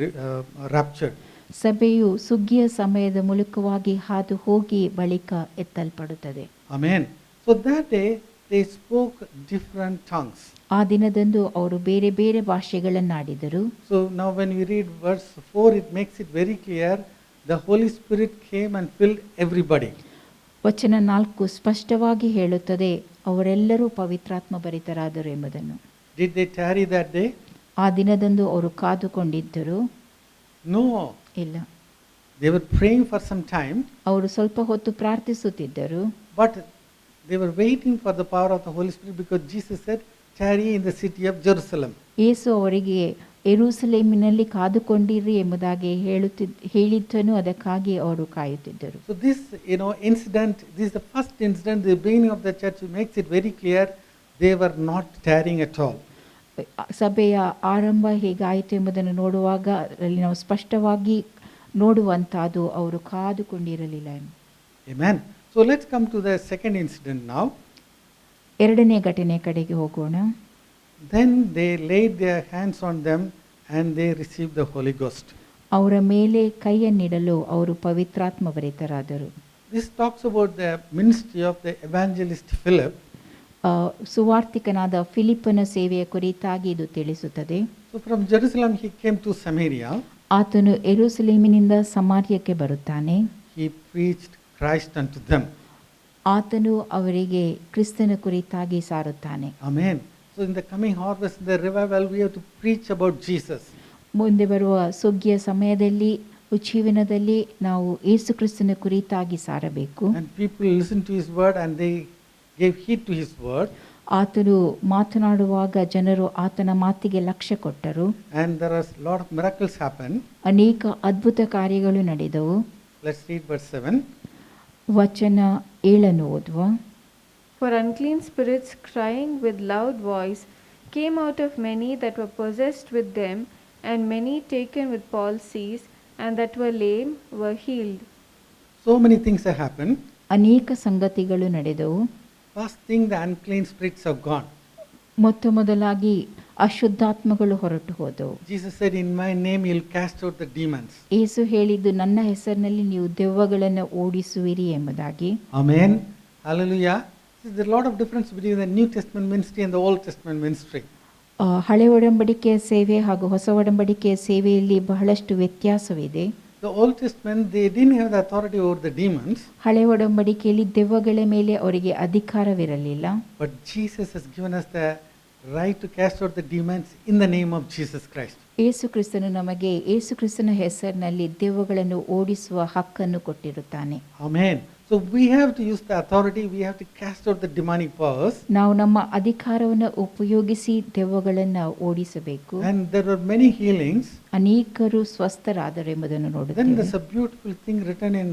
raptured. ಸಭೆಯು ಸುಗ್ಗಿಯ ಸಮಯದ ಮೂಲಕವಾಗಿ ಹಾದು ಹೋಗಿ ಬಳಿಕ ಎತ್ತಲ್ಪಡುತ್ತದೆ. Amen. So that day they spoke different tongues. ಆ ದಿನದಂದು ಅವರು ಬೇರೆ ಬೇರೆ ಭಾಷೆಗಳನ್ನಾಡಿದರು. So now when we read verse 4, it makes it very clear the Holy Spirit came and filled everybody. ವಚನ 4 ಸ್ಪಷ್ಟವಾಗಿ ಹೇಳುತ್ತದೆ ಅವರೆಲ್ಲರೂ ಪವಿತ್ರಾತ್ಮ ಭರಿತರಾದರು ಎಂಬುದನ್ನು. Did they tarry that day? ಆ ದಿನದಂದು ಅವರು ಕಾದುಕೊಂಡಿದ್ದರು? No. ಇಲ್ಲ. They were praying for some time. ಅವರು ಸ್ವಲ್ಪ ಹೊತ್ತು ಪ್ರಾರ್ಥಿಸುತ್ತಿದ್ದರು. But they were waiting for the power of the Holy Spirit because Jesus said, tarry in the city of Jerusalem. ಯೇಸು ಅವರಿಗೆ ಯೆರೂಸಲೇಮಿನಲ್ಲಿ ಕಾದುಕೊಂಡಿರಿ ಎಂಬುದಾಗಿ ಹೇಳಿದ್ದನು, ಅದಕ್ಕಾಗಿ ಅವರು ಕಾಯುತ್ತಿದ್ದರು. So this, incident, this is the first incident, the beginning of the church makes it very clear they were not tarrying at all. ಸಭೆಯ ಆರಂಭ ಹೇಗಾಯಿತು ಎಂಬುದನ್ನು ನೋಡುವಾಗ ಅಲ್ಲಿ ನಾವು ಸ್ಪಷ್ಟವಾಗಿ ನೋಡುವಂತಹದ್ದು ಅವರು ಕಾದುಕೊಂಡಿರಲಿಲ್ಲ. Amen. So let's come to the second incident now. ಎರಡನೇ ಘಟನೆ ಕಡೆಗೆ ಹೋಗೋಣ. Then they laid their hands on them and they received the Holy Ghost. ಅವರ ಮೇಲೆ ಕೈಯನ್ನಿಡಲು ಅವರು ಪವಿತ್ರಾತ್ಮ ಭರಿತರಾದರು. This talks about the ministry of the evangelist Philip. ಸುವಾರ್ತಿಕನಾದ ಫಿಲಿಪ್ಪನ ಸೇವೆಯ ಕುರಿತಾಗಿ ಇದು ತಿಳಿಸುತ್ತದೆ. So from Jerusalem he came to Samaria. ಆತನು ಯೆರೂಸಲೇಮಿನಿಂದ ಸಮಾರ್ಯಕ್ಕೆ ಬರುತ್ತಾನೆ. He preached Christ unto them. ಆತನು ಅವರಿಗೆ ಕ್ರಿಸ್ತನ ಕುರಿತಾಗಿ ಸಾರುತ್ತಾನೆ. Amen. So in the coming harvest, in the revival, we have to preach about Jesus. ಮುಂದೆ ಬರುವ ಸುಗ್ಗಿಯ ಸಮಯದಲ್ಲಿ ಉಜ್ಜೀವನದಲ್ಲಿ ನಾವು ಯೇಸು ಕ್ರಿಸ್ತನ ಕುರಿತಾಗಿ ಸಾರಬೇಕು. And people listen to his word and they gave heed to his word. ಆತನು ಮಾತನಾಡುವಾಗ ಜನರು ಆತನ ಮಾತಿಗೆ ಲಕ್ಷ್ಯ ಕೊಟ್ಟರು. And there was a lot of miracles happened. ಅನೇಕ ಅದ್ಭುತ ಕಾರ್ಯಗಳು ನಡೆದವು. Let's read verse 7. ವಚನ 7 ಓದುವ. For unclean spirits, crying with loud voice, came out of many that were possessed with them, and many taken with palsies, and that were lame were healed. So many things have happened. ಅನೇಕ ಸಂಗತಿಗಳು ನಡೆದವು. First thing, the unclean spirits have gone. ಮೊತ್ತ ಮೊದಲಾಗಿ ಅಶುದ್ಧಾತ್ಮಗಳು ಹೊರಟು ಹೋದವು. Jesus said, in my name you'll cast out the demons. ಯೇಸು ಹೇಳಿದ್ದು ನನ್ನ ಹೆಸರಿನಲ್ಲಿ ನೀವು ದೆವ್ವಗಳನ್ನು ಓಡಿಸುವಿರಿ ಎಂಬುದಾಗಿ. Amen. Hallelujah. There's a lot of difference between the New Testament ministry and the Old Testament ministry. ಹಳೆ ಒಡಂಬಡಿಕೆಯ ಸೇವೆ ಹಾಗೂ ಹೊಸ ಒಡಂಬಡಿಕೆಯ ಸೇವೆಯಲ್ಲಿ ಬಹಳಷ್ಟು ವ್ಯತ್ಯಾಸವಿದೆ. The Old Testament, they didn't have the authority over the demons. ಹಳೆ ಒಡಂಬಡಿಕೆಯಲ್ಲಿ ದೆವ್ವಗಳ ಮೇಲೆ ಅವರಿಗೆ ಅಧಿಕಾರವಿರಲಿಲ್ಲ. But Jesus has given us the right to cast out the demons in the name of Jesus Christ. ಯೇಸು ಕ್ರಿಸ್ತನು ನಮಗೆ ಯೇಸು ಕ್ರಿಸ್ತನ ಹೆಸರಿನಲ್ಲಿ ದೆವ್ವಗಳನ್ನು ಓಡಿಸುವ ಹಕ್ಕನ್ನು ಕೊಟ್ಟಿರುತ್ತಾನೆ. Amen. So we have to use the authority, we have to cast out the demonic powers. ನಾವು ನಮ್ಮ ಅಧಿಕಾರವನ್ನು ಉಪಯೋಗಿಸಿ ದೆವ್ವಗಳನ್ನು ಓಡಿಸಬೇಕು. And there were many healings. ಅನೇಕರು ಸ್ವಸ್ಥರಾದರು ಎಂಬುದನ್ನು Then ನೋಡುತ್ತೇವೆ. there's a beautiful thing written in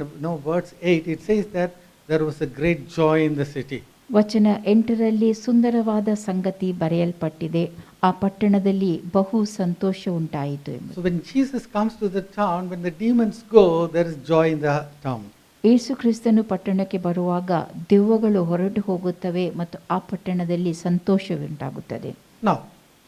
verse 8. It says that there was a great joy in the city. ವಚನ 8ರಲ್ಲಿ ಸುಂದರವಾದ ಸಂಗತಿ ಬರೆಯಲ್ಪಟ್ಟಿದೆ, ಆ ಪಟ್ಟಣದಲ್ಲಿ ಬಹು ಸಂತೋಷ ಉಂಟಾಯಿತು ಎಂಬುದು. So when Jesus comes to the town, when the demons go, there is joy in the town. ಯೇಸು ಕ್ರಿಸ್ತನು ಪಟ್ಟಣಕ್ಕೆ ಬರುವಾಗ ದೆವ್ವಗಳು ಹೊರಟು ಹೋಗುತ್ತವೆ ಮತ್ತು ಆ ಪಟ್ಟಣದಲ್ಲಿ ಸಂತೋಷವುಂಟಾಗುತ್ತದೆ. Now,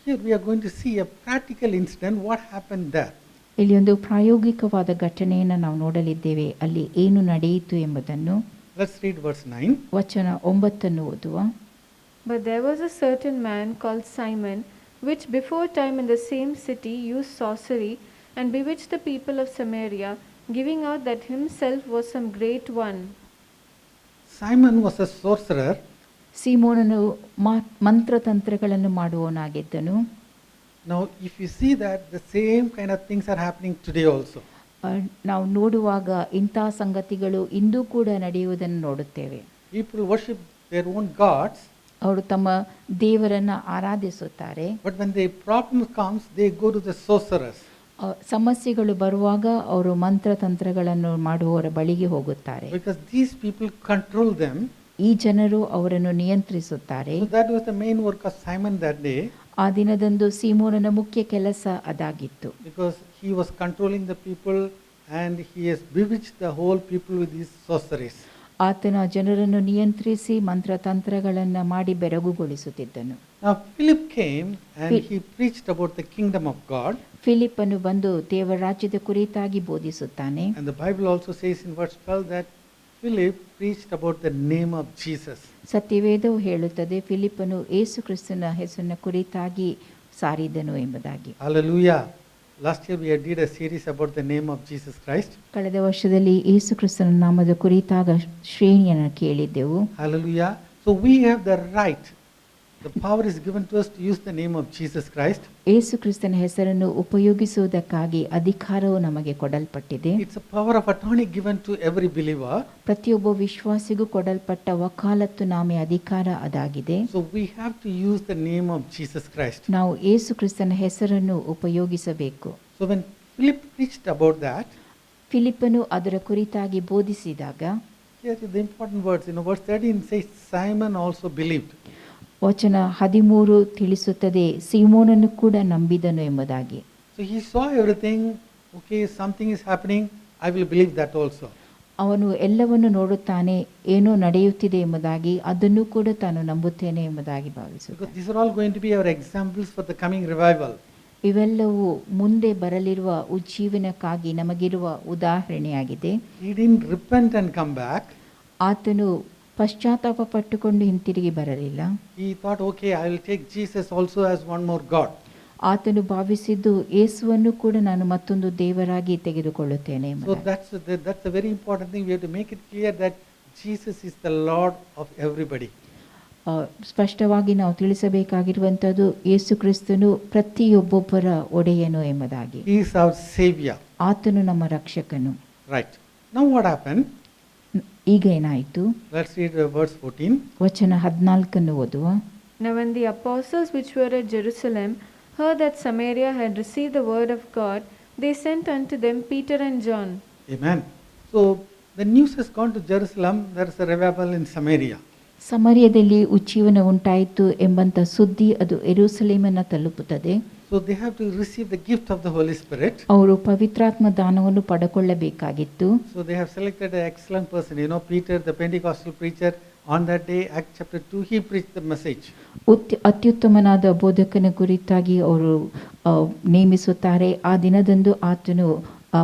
here we are going to see a practical incident. What happened there? ಇಲ್ಲಿ ಒಂದು ಪ್ರಾಯೋಗಿಕವಾದ ಘಟನೆಯನ್ನು ನಾವು ನೋಡಲಿದ್ದೇವೆ, ಅಲ್ಲಿ ಏನು ನಡೆಯಿತು ಎಂಬುದನ್ನು. Let's read verse 9. ವಚನ 9 ಓದುವ. But there was a certain man called Simon, which before time in the same city used sorcery, and bewitched the people of Samaria, giving out that himself was some great one. Simon was a sorcerer. ಸೀಮೋನನು ಮಂತ್ರತಂತ್ರಗಳನ್ನು ಮಾಡುವವನಾಗಿದ್ದನು. Now, if you see that, the same kind of things are happening today also. ನಾವು ನೋಡುವಾಗ ಇಂಥ ಸಂಗತಿಗಳು ಇಂದೂ ಕೂಡ ನಡೆಯುವುದನ್ನು ನೋಡುತ್ತೇವೆ. People worship their own gods, ಅವರು ತಮ್ಮ ದೇವರನ್ನು ಆರಾಧಿಸುತ್ತಾರೆ. but when the problem comes, they go to the sorcerers. ಸಮಸ್ಯೆಗಳು ಬರುವಾಗ ಅವರು ಮಂತ್ರತಂತ್ರಗಳನ್ನು ಮಾಡುವವರ ಬಳಿಗೆ ಹೋಗುತ್ತಾರೆ. Because these people control them. ಈ ಜನರು ಅವರನ್ನು ನಿಯಂತ್ರಿಸುತ್ತಾರೆ. So that was the main work of Simon that day. ಆ ದಿನದಂದು ಸೀಮೋನನ ಮುಖ್ಯ ಕೆಲಸ ಅದಾಗಿತ್ತು. Because he was controlling the people and he has bewitched the whole people with his sorceries. ಆತನ ಜನರನ್ನು ನಿಯಂತ್ರಿಸಿ ಮಂತ್ರತಂತ್ರಗಳನ್ನು ಮಾಡಿ ಬೆರಗುಗೊಳಿಸುತ್ತಿದ್ದನು. Now Philip came and he preached about the kingdom of God. ಫಿಲಿಪ್ಪನು ಬಂದು ದೇವರ ರಾಜ್ಯದ ಕುರಿತಾಗಿ ಬೋಧಿಸುತ್ತಾನೆ. And the Bible also says in verse 12 that Philip preached about the name of Jesus. ಸತ್ಯವೇದವು ಹೇಳುತ್ತದೆ, ಫಿಲಿಪ್ಪನು ಯೇಸು ಕ್ರಿಸ್ತನ ಹೆಸರಿನ ಕುರಿತಾಗಿ ಸಾರಿದನು ಎಂಬುದಾಗಿ. Hallelujah. Last year we did a series about the name of Jesus Christ. ಕಳೆದ ವರ್ಷದಲ್ಲಿ ಯೇಸು ಕ್ರಿಸ್ತನ ನಾಮದ ಕುರಿತಾಗ ಶ್ರೇಣಿಯನ್ನು ಕೇಳಿದ್ದೆವು. Hallelujah. So we have the right. The power is given to us to use the name of Jesus Christ. ಯೇಸು ಕ್ರಿಸ್ತನ ಹೆಸರನ್ನು ಉಪಯೋಗಿಸುವುದಕ್ಕಾಗಿ ಅಧಿಕಾರವು ನಮಗೆ ಕೊಡಲ್ಪಟ್ಟಿದೆ. It's a power of attorney given to every believer. ಪ್ರತಿಯೊಬ್ಬ ವಿಶ್ವಾಸಿಗೂ ಕೊಡಲ್ಪಟ್ಟ ವಕಾಲತ್ತು ನಾಮೆ ಅಧಿಕಾರ ಅದಾಗಿದೆ. So we have to use the name of Jesus Christ. ನಾವು ಯೇಸು ಕ್ರಿಸ್ತನ ಹೆಸರನ್ನು ಉಪಯೋಗಿಸಬೇಕು. So when Philip preached about that, ಫಿಲಿಪ್ಪನು ಅದರ ಕುರಿತಾಗಿ ಬೋಧಿಸಿದಾಗ, here is the important words. Verse 13 says, Simon also believed. ವಚನ 13 ತಿಳಿಸುತ್ತದೆ, ಸೀಮೋನನು ಕೂಡ ನಂಬಿದನು ಎಂಬುದಾಗಿ. So he saw everything. Okay, something is happening. I will believe that also. ಅವನು ಎಲ್ಲವನ್ನು ನೋಡುತ್ತಾನೆ, ಏನೋ ನಡೆಯುತ್ತಿದೆ ಎಂಬುದಾಗಿ, ಅದನ್ನು ಕೂಡ ತಾನು ನಂಬುತ್ತೇನೆ ಎಂಬುದಾಗಿ ಭಾವಿಸುತ್ತಾನೆ. Because these are all going to be our examples for the coming revival. ಇವೆಲ್ಲವೂ ಮುಂದೆ ಬರಲಿರುವ ಉಜ್ಜೀವನಕ್ಕಾಗಿ ನಮಗಿರುವ ಉದಾಹರಣೆಯಾಗಿದೆ. He didn't repent and come back. ಆತನು ಪಶ್ಚಾತ್ತಾಪ ಪಟ್ಟುಕೊಂಡು ಹಿಂತಿರುಗಿ ಬರಲಿಲ್ಲ. He thought, okay, I will take Jesus also as one more God. ಆತನು ಭಾವಿಸಿದ್ದು, ಯೇಸುವನ್ನು ಕೂಡ ನಾನು ಮತ್ತೊಂದು ದೇವರಾಗಿ ತೆಗೆದುಕೊಳ್ಳುತ್ತೇನೆ So ಎಂಬುದಾಗಿ. that's a very important thing. We have to make it clear that Jesus is the Lord of everybody. ಸ್ಪಷ್ಟವಾಗಿ ನಾವು ತಿಳಿಸಬೇಕಾಗಿರುವಂಥದ್ದು, ಯೇಸು ಕ್ರಿಸ್ತನು ಪ್ರತಿಯೊಬ್ಬೊಬ್ಬರ ಒಡೆಯನು ಎಂಬುದಾಗಿ. He is our Savior. ಆತನು ನಮ್ಮ ರಕ್ಷಕನು. Right. Now what happened? ಈಗ ಏನಾಯಿತು? Let's read verse 14. ವಚನ 14 ಓದುವ. Now when the apostles which were at Jerusalem heard that Samaria had received the word of God, they sent unto them Peter and John. Amen. So the news has gone to Jerusalem. There is a revival in Samaria. ಸಮರ್ಯದಲ್ಲಿ ಉಜ್ಜೀವನ ಉಂಟಾಯಿತು ಎಂಬಂತ ಸುದ್ದಿ ಅದು ಯೆರೂಸಲೇಮನ್ನು ತಲುಪುತ್ತದೆ. So they have to receive the gift of the Holy Spirit. ಅವರು ಪವಿತ್ರಾತ್ಮ ದಾನವನ್ನು ಪಡೆಕೊಳ್ಳಬೇಕಾಗಿತ್ತು. So they have selected an excellent person. Peter, the Pentecostal preacher, on that day, Acts chapter 2, he preached the message. ಅತ್ಯುತ್ತಮನಾದ ಬೋಧಕನ ಕುರಿತಾಗಿ ಅವರು ನೇಮಿಸುತ್ತಾರೆ. ಆ ದಿನದಂದು ಆತನು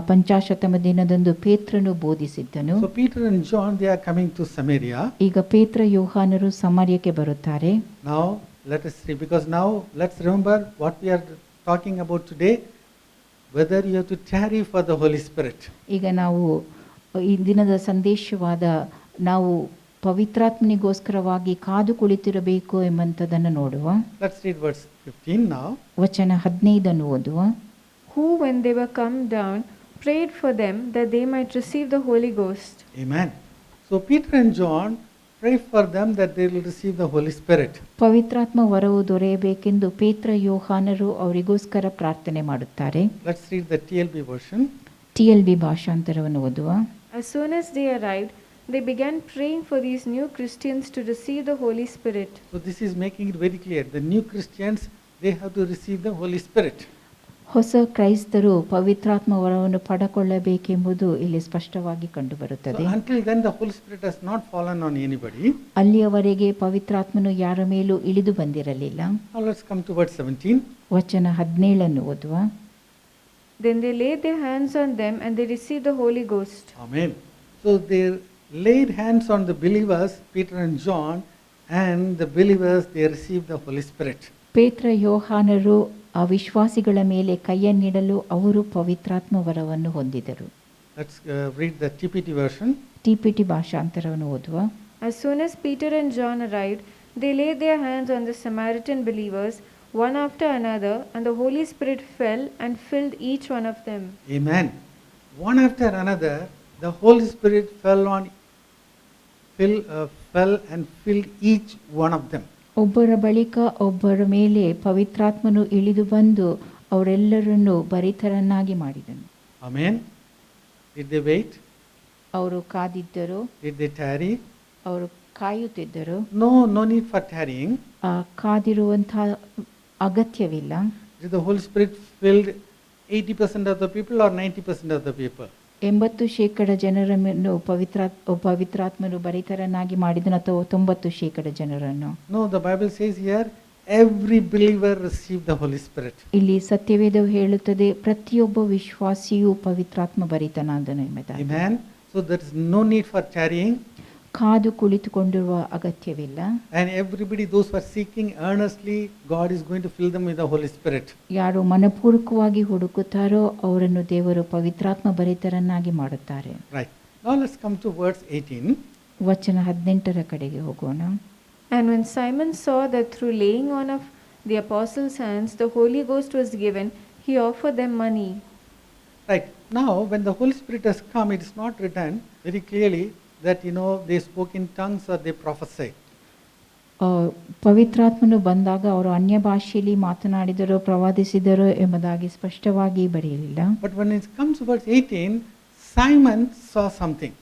ಪಂಚಾಶತಮ ದಿನದಂದು ಪೇತ್ರನು ಬೋಧಿಸಿದ್ದನು. So Peter and John, they are coming to Samaria. ಈಗ ಪೇತ್ರ ಯೋಹಾನರು ಸಮಾರ್ಯಕ್ಕೆ ಬರುತ್ತಾರೆ. Now let us see, because now let's remember what we are talking about today, whether you have to tarry for the Holy Spirit. ಈಗ ನಾವು ಈ ದಿನದ ಸಂದೇಶವಾದ ನಾವು ಪವಿತ್ರಾತ್ಮನಿಗೋಸ್ಕರವಾಗಿ ಕಾದು ಕುಳಿತಿರಬೇಕು ಎಂಬಂಥದ್ದನ್ನು ನೋಡುವ. Let's read verse 15 now. ವಚನ 15 ಓದುವ. Who when they were come down prayed for them that they might receive the Holy Ghost. Amen. So Peter and John pray for them that they will receive the Holy Spirit. ಪವಿತ್ರಾತ್ಮ ವರವು ದೊರೆಯಬೇಕೆಂದು ಪೇತ್ರ ಯೋಹಾನರು ಅವರಿಗೋಸ್ಕರ ಪ್ರಾರ್ಥನೆ ಮಾಡುತ್ತಾರೆ. Let's read the TLB version. TLB ಭಾಷಾಂತರವನ್ನು ಓದುವ. As soon as they arrived, they began praying for these new Christians to receive the Holy Spirit. So this is making it very clear. The new Christians, they have to receive the Holy Spirit. ಹೊಸ ಕ್ರೈಸ್ತರು ಪವಿತ್ರಾತ್ಮ ವರವನ್ನು ಪಡೆಕೊಳ್ಳಬೇಕೆಂಬುದು ಇಲ್ಲಿ ಸ್ಪಷ್ಟವಾಗಿ So ಕಂಡುಬರುತ್ತದೆ. until then, the Holy Spirit has not fallen on anybody. ಅಲ್ಲಿಯವರೆಗೆ ಪವಿತ್ರಾತ್ಮನು ಯಾರ ಮೇಲೂ ಇಳಿದು ಬಂದಿರಲಿಲ್ಲ. Now let's come to verse 17. ವಚನ 17 ಓದುವ. Then they laid their hands on them and they received the Holy Ghost. Amen. So they laid hands on the believers, Peter and John, and the believers, they received the Holy Spirit. ಪೇತ್ರ ಯೋಹಾನರು ಆ ವಿಶ್ವಾಸಿಗಳ ಮೇಲೆ ಕೈಯನ್ನಿಡಲು ಅವರು ಪವಿತ್ರಾತ್ಮ ವರವನ್ನು ಹೊಂದಿದರು. Let's read the TPT version. ಟಿಪಿಟಿ ಭಾಷಾಂತರವನ್ನು ಓದುವ. As soon as Peter and John arrived, they laid their hands on the Samaritan believers, one after another, and the Holy Spirit fell and filled each one of them. Amen. One after another, the Holy Spirit fell and filled each one of them. ಒಬ್ಬರ ಬಳಿಕ ಒಬ್ಬರ ಮೇಲೆ ಪವಿತ್ರಾತ್ಮನು ಇಳಿದು ಬಂದು ಅವರೆಲ್ಲರನ್ನು ಭರಿತರನ್ನಾಗಿ ಮಾಡಿದನು. Amen. Did they wait? ಅವರು ಕಾದಿದ್ದರು, Did they tarry? ಅವರು ಕಾಯುತ್ತಿದ್ದರು. No need for tarrying. ಕಾದಿರುವಂತಹ ಅಗತ್ಯವಿಲ್ಲ. Did the Holy Spirit filled 80% of the people or 90% of the people? 80% ಜನರನ್ನು ಪವಿತ್ರಾತ್ಮನು ಭರಿತರನ್ನಾಗಿ ಮಾಡಿದನು ಅಥವಾ 90% ಜನರನ್ನು? No, the Bible says here, every believer received the Holy Spirit. ಇಲ್ಲಿ ಸತ್ಯವೇದವು ಹೇಳುತ್ತದೆ ಪ್ರತಿಯೊಬ್ಬ ವಿಶ್ವಾಸಿಯು ಪವಿತ್ರಾತ್ಮ ಭರಿತನಾದನು ಎಂಬುದಾಗಿ. Amen. So there is no need for tarrying. ಕಾದು ಕುಳಿತುಕೊಂಡಿರುವ ಅಗತ್ಯವಿಲ್ಲ. And everybody, those who are seeking earnestly, God is going to fill them with the Holy Spirit. ಯಾರು ಮನಪೂರ್ವಕವಾಗಿ ಹುಡುಕುತ್ತಾರೋ ಅವರನ್ನು ದೇವರು ಪವಿತ್ರಾತ್ಮ ಭರಿತರನ್ನಾಗಿ ಮಾಡುತ್ತಾರೆ. Right. Now let's come to verse 18. ವಚನ 18 ಕಡೆಗೆ ಹೋಗೋಣ. And when Simon saw that through laying on of the apostles' hands the Holy Ghost was given, he offered them money. Right. Now, when the Holy Spirit has come, it is not written very clearly that, they spoke in tongues or they prophesied. ಪವಿತ್ರಾತ್ಮನು ಬಂದಾಗ ಅವರು ಅನ್ಯ ಭಾಷೆಯಲ್ಲಿ ಮಾತನಾಡಿದರೋ ಪ್ರವಾದಿಸಿದರೋ ಎಂಬುದಾಗಿ ಸ್ಪಷ್ಟವಾಗಿ ಬರೆಯಲಿಲ್ಲ. But when it comes to verse 18, Simon saw something.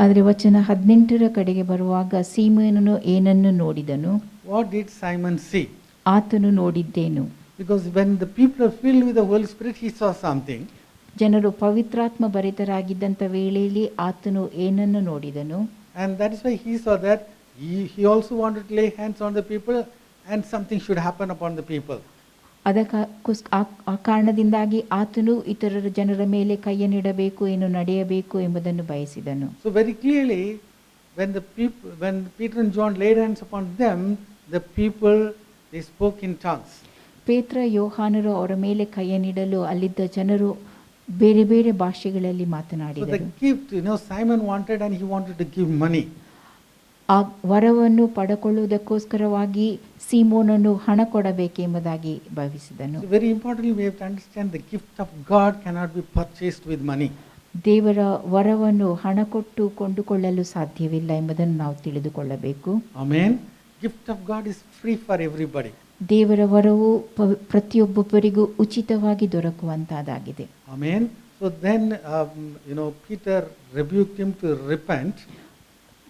ಆದರೆ ವಚನ 18 ಕಡೆಗೆ ಬರುವಾಗ ಸೀಮೋನನು ಏನನ್ನು ನೋಡಿದನು? What did Simon see? ಆತನು ನೋಡಿದ್ದೇನು? Because when the people are filled with the Holy Spirit, he saw something. ಜನರು ಪವಿತ್ರಾತ್ಮ ಭರಿತರಾಗಿದ್ದಂಥ ವೇಳೆಯಲ್ಲಿ ಆತನು ಏನನ್ನು ನೋಡಿದನು? And that is why he saw that he also wanted to lay hands on the people and something should happen upon the people. ಆ ಕಾರಣದಿಂದಾಗಿ ಆತನು ಇತರ ಜನರ ಮೇಲೆ ಕೈಯನ್ನಿಡಬೇಕು, ಏನು ನಡೆಯಬೇಕು ಎಂಬುದನ್ನು ಬಯಸಿದನು. So very clearly, when Peter and John laid hands upon them, the people, they spoke in tongues. ಪೇತ್ರ ಯೋಹಾನರು ಅವರ ಮೇಲೆ ಕೈಯನ್ನಿಡಲು ಅಲ್ಲಿದ್ದ ಜನರು ಬೇರೆ ಬೇರೆ ಭಾಷೆಗಳಲ್ಲಿ So the ಮಾತನಾಡಿದರು. gift, Simon wanted and he wanted to give money. ಆ ವರವನ್ನು ಪಡೆಕೊಳ್ಳುವುದಕ್ಕೋಸ್ಕರವಾಗಿ ಸೀಮೋನನು ಹಣ ಕೊಡಬೇಕೆಂಬುದಾಗಿ ಭಾವಿಸಿದನು. So very importantly, we have to understand the gift of God cannot be purchased with money. ದೇವರ ವರವನ್ನು ಹಣ ಕೊಟ್ಟು ಕೊಂಡುಕೊಳ್ಳಲು ಸಾಧ್ಯವಿಲ್ಲ ಎಂಬುದನ್ನು ನಾವು ತಿಳಿದುಕೊಳ್ಳಬೇಕು. Amen. Gift of God is free for everybody. ದೇವರ ವರವು ಪ್ರತಿಯೊಬ್ಬೊಬ್ಬರಿಗೂ ಉಚಿತವಾಗಿ ದೊರಕುವಂತಹದ್ದಾಗಿದೆ. Amen. So then, Peter rebuked him to repent.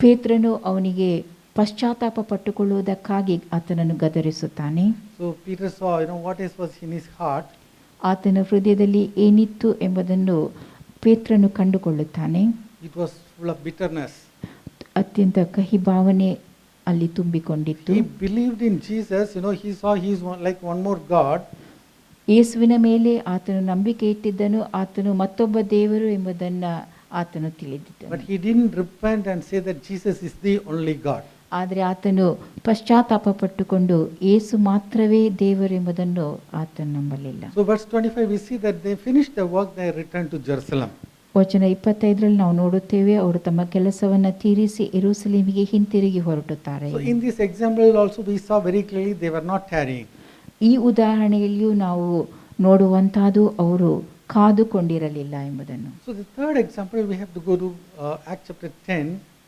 ಪೇತ್ರನು ಅವನಿಗೆ ಪಶ್ಚಾತ್ತಾಪ ಪಟ್ಟುಕೊಳ್ಳುವುದಕ್ಕಾಗಿ ಆತನನ್ನು ಗದರಿಸುತ್ತಾನೆ. So Peter saw, what was in his heart. ಆತನ ಹೃದಯದಲ್ಲಿ ಏನಿತ್ತು ಎಂಬುದನ್ನು ಪೇತ್ರನು ಕಂಡುಕೊಳ್ಳುತ್ತಾನೆ. It was full of bitterness. ಅತ್ಯಂತ ಕಹಿ ಭಾವನೆ ಅಲ್ಲಿ ತುಂಬಿಕೊಂಡಿತ್ತು. He believed in Jesus. He saw he is like one more God. ಯೇಸುವಿನ ಮೇಲೆ ಆತನು ನಂಬಿಕೆ ಇಟ್ಟಿದ್ದನು. ಆತನು ಮತ್ತೊಬ್ಬ ದೇವರು ಎಂಬುದನ್ನು ಆತನು ತಿಳಿದಿದ್ದನು. But he didn't repent and say that Jesus is the only God. ಆದರೆ ಆತನು ಪಶ್ಚಾತ್ತಾಪ ಪಟ್ಟುಕೊಂಡು ಯೇಸು ಮಾತ್ರವೇ ದೇವರು ಎಂಬುದನ್ನು ಆತನು ನಂಬಲಿಲ್ಲ. So verse 25 we see that they finished the work, they returned to Jerusalem. ವಚನ 25ರಲ್ಲಿ ನಾವು ನೋಡುತ್ತೇವೆ, ಅವರು ತಮ್ಮ ಕೆಲಸವನ್ನು ತೀರಿಸಿ ಯೆರೂಸಲೇಮಿಗೆ ಹಿಂತಿರುಗಿ ಹೊರಟುತ್ತಾರೆ. So in this example also we saw very clearly they were not tarrying. ಈ ಉದಾಹರಣೆಯಲ್ಲಿಯೂ ನಾವು ನೋಡುವಂತಹದ್ದು ಅವರು ಕಾದುಕೊಂಡಿರಲಿಲ್ಲ ಎಂಬುದನ್ನು. So the third example we have to go to Acts chapter 10.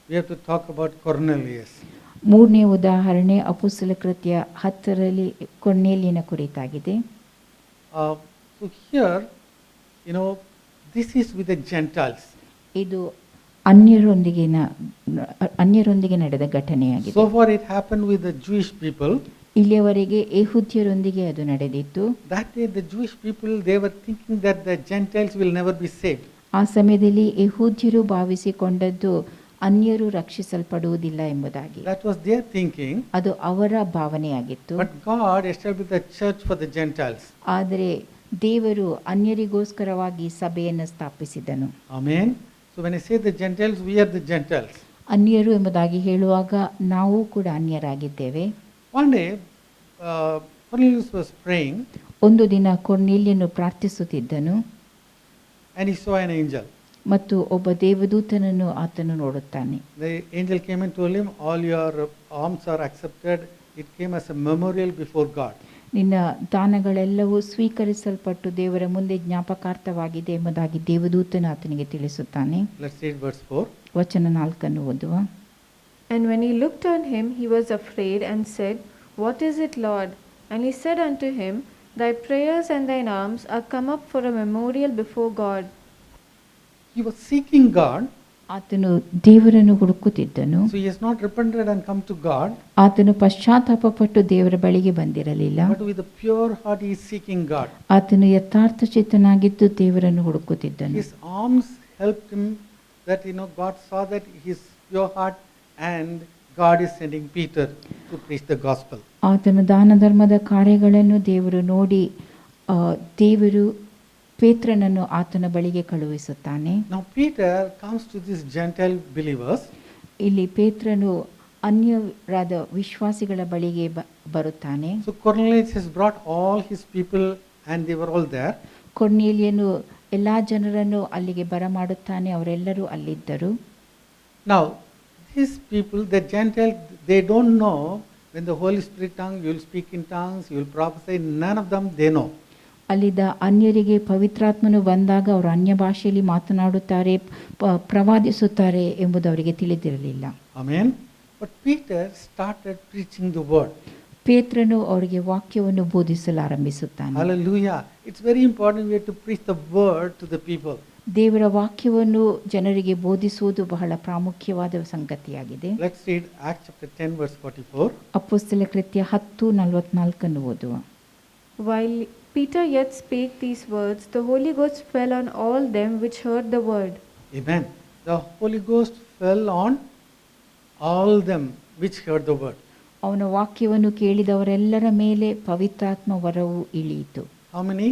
We have to talk about Cornelius. ಮೂರನೇ ಉದಾಹರಣೆ ಅಪೊಸ್ತಲ ಕೃತ್ಯ 10ರಲ್ಲಿ ಕೊರ್ನೇಲಿಯನ ಕುರಿತಾಗಿದೆ. So here, this is with the Gentiles. ಇದು ಅನ್ಯರೊಂದಿಗೆ ನಡೆದ ಘಟನೆಯಾಗಿದೆ. So far it happened with the Jewish people. ಇಲ್ಲಿಯವರೆಗೆ ಯೆಹೂದ್ಯರೊಂದಿಗೆ ಅದು ನಡೆದಿತ್ತು. That day the Jewish people, they were thinking that the Gentiles will never be saved. ಆ ಸಮಯದಲ್ಲಿ ಯೆಹೂದ್ಯರು ಭಾವಿಸಿಕೊಂಡದ್ದು ಅನ್ಯರು ರಕ್ಷಿಸಲ್ಪಡುವುದಿಲ್ಲ ಎಂಬುದಾಗಿ. That was their thinking. ಅದು ಅವರ ಭಾವನೆಯಾಗಿತ್ತು. But God established the church for the Gentiles. ಆದರೆ ದೇವರು ಅನ್ಯರಿಗೋಸ್ಕರವಾಗಿ ಸಭೆಯನ್ನು ಸ್ಥಾಪಿಸಿದನು. Amen. So when I say the Gentiles, we are the Gentiles. ಅನ್ಯರು ಎಂಬುದಾಗಿ ಹೇಳುವಾಗ ನಾವು ಕೂಡ ಅನ್ಯರಾಗಿದ್ದೇವೆ. One day, Cornelius was praying ಒಂದು ದಿನ ಕೊರ್ನೇಲ್ಯನು ಪ್ರಾರ್ಥಿಸುತ್ತಿದ್ದನು and he saw an angel. ಮತ್ತು ಒಬ್ಬ ದೇವದೂತನನ್ನು ಆತನು ನೋಡುತ್ತಾನೆ. The angel came and told him, all your alms are accepted. It came as a memorial before God. ನಿನ್ನ ದಾನಗಳೆಲ್ಲವೂ ಸ್ವೀಕರಿಸಲ್ಪಟ್ಟು ದೇವರ ಮುಂದೆ ಜ್ಞಾಪಕಾರ್ಥವಾಗಿದೆ ಎಂಬುದಾಗಿ ದೇವದೂತನು ಆತನಿಗೆ ತಿಳಿಸುತ್ತಾನೆ. Let's read verse 4. ವಚನ 4 ಓದುವ. And when he looked on him, he was afraid and said, What is it, Lord? And he said unto him, Thy prayers and thine alms are come up for a memorial before God. He was seeking God. ಆತನು ದೇವರನ್ನು ಹುಡುಕುತ್ತಿದ್ದನು. So he has not repented and come to God. ಆತನು ಪಶ್ಚಾತ್ತಾಪಪಟ್ಟು ದೇವರ ಬಳಿಗೆ ಬಂದಿರಲಿಲ್ಲ. But with a pure heart he is seeking God. ಆತನು ಯಥಾರ್ಥ ಚಿತ್ತನಾಗಿದ್ದು ದೇವರನ್ನು ಹುಡುಕುತ್ತಿದ್ದನು. His alms helped him that God saw that his pure heart, and God is sending Peter to preach the gospel. ಆತನ ದಾನ ಧರ್ಮದ ಕಾರ್ಯಗಳನ್ನು ದೇವರು ನೋಡಿ ದೇವರು ಪೇತ್ರನನ್ನು ಆತನ ಬಳಿಗೆ ಕಳುಹಿಸುತ್ತಾನೆ. Now Peter comes to these Gentile believers. ಇಲ್ಲಿ ಪೇತ್ರನು ಅನ್ಯರಾದ ವಿಶ್ವಾಸಿಗಳ ಬಳಿಗೆ ಬರುತ್ತಾನೆ. So Cornelius has brought all his people and they were all there. ಕೊರ್ನೇಲ್ಯನು ಎಲ್ಲಾ ಜನರನ್ನು ಅಲ್ಲಿಗೆ ಬರಮಾಡುತ್ತಾನೆ, ಅವರೆಲ್ಲರೂ ಅಲ್ಲಿದ್ದರು. Now these people, the Gentiles, they don't know when the Holy Spirit tongue, you will speak in tongues, you will prophesy, none of them they know. ಅಲ್ಲಿದ್ದ ಅನ್ಯರಿಗೆ ಪವಿತ್ರಾತ್ಮನು ಬಂದಾಗ ಅವರು ಅನ್ಯ ಭಾಷೆಯಲ್ಲಿ ಮಾತನಾಡುತ್ತಾರೆ, ಪ್ರವಾದಿಸುತ್ತಾರೆ ಎಂಬುದು ಅವರಿಗೆ ತಿಳಿದಿರಲಿಲ್ಲ. Amen. But Peter started preaching the word. ಪೇತ್ರನು ಅವರಿಗೆ ವಾಕ್ಯವನ್ನು ಬೋಧಿಸಲು ಆರಂಭಿಸುತ್ತಾನೆ. Hallelujah. It's very important we have to preach the word to the people. ದೇವರ ವಾಕ್ಯವನ್ನು ಜನರಿಗೆ ಬೋಧಿಸುವುದು ಬಹಳ ಪ್ರಾಮುಖ್ಯವಾದ ಸಂಗತಿಯಾಗಿದೆ. Let's read Acts chapter 10 verse 44. ಅಪೊಸ್ತಲ ಕೃತ್ಯ 10:44 ಓದುವ. While Peter yet spake these words, the Holy Ghost fell on all them which heard the word. Amen. The Holy Ghost fell on all them which heard the word. ಅವನ ವಾಕ್ಯವನ್ನು ಕೇಳಿದವರೆಲ್ಲರ ಮೇಲೆ ಪವಿತ್ರಾತ್ಮ ವರವು ಇಳಿಯಿತು. How many?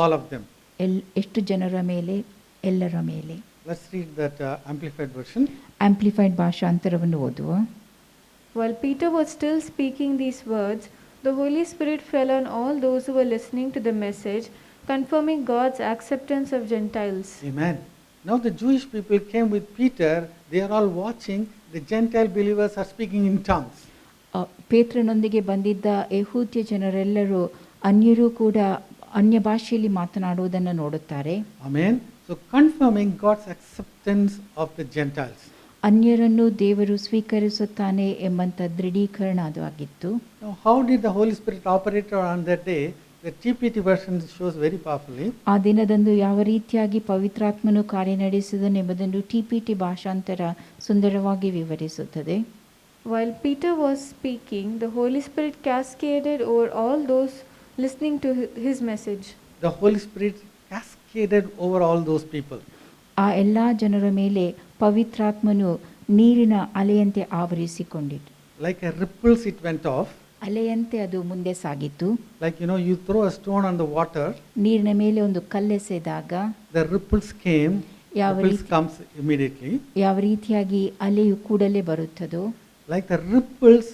All of them. ಎಷ್ಟು ಜನರ ಮೇಲೆ? ಎಲ್ಲರ ಮೇಲೆ. Let's read that amplified version. Amplified ಭಾಷಾಂತರವನ್ನು ಓದುವ. While Peter was still speaking these words, the Holy Spirit fell on all those who were listening to the message, confirming God's acceptance of Gentiles. Amen. Now the Jewish people came with Peter. They are all watching. The Gentile believers are speaking in tongues. ಪೇತ್ರನೊಂದಿಗೆ ಬಂದಿದ್ದ ಯೆಹೂದ್ಯ ಜನರೆಲ್ಲರೂ ಅನ್ಯರು ಕೂಡ ಅನ್ಯ ಭಾಷೆಯಲ್ಲಿ ಮಾತನಾಡುವುದನ್ನು ನೋಡುತ್ತಾರೆ. Amen. So confirming God's acceptance of the Gentiles. ಅನ್ಯರನ್ನು ದೇವರು ಸ್ವೀಕರಿಸುತ್ತಾನೆ ಎಂಬಂತ ದೃಢೀಕರಣ ಅದು ಆಗಿತ್ತು. Now how did the Holy Spirit operate on that day? The TPT version shows very powerfully. ಆ ದಿನದಂದು ಯಾವ ರೀತಿಯಾಗಿ ಪವಿತ್ರಾತ್ಮನು ಕಾರ್ಯನಡೆಸಿದನು ಎಂಬುದನ್ನು ಟಿಪಿಟಿ ಭಾಷಾಂತರ ಸುಂದರವಾಗಿ ವಿವರಿಸುತ್ತದೆ. While Peter was speaking, the Holy Spirit cascaded over all those listening to his message. The Holy Spirit cascaded over all those people. ಆ ಎಲ್ಲ ಜನರ ಮೇಲೆ ಪವಿತ್ರಾತ್ಮನು ನೀರಿನ ಅಲೆಯಂತೆ ಆವರಿಸಿಕೊಂಡಿತು. Like a ripples it went off. ಅಲೆಯಂತೆ ಅದು ಮುಂದೆ ಸಾಗಿತ್ತು. Like you throw a stone on the water. ನೀರಿನ ಮೇಲೆ ಒಂದು ಕಲ್ಲೆಸೆದಾಗ The ripples came. Ripples comes immediately. ಯಾವ ರೀತಿಯಾಗಿ ಅಲೆಯು ಕೂಡಲೇ ಬರುತ್ತದೋ. Like the ripples,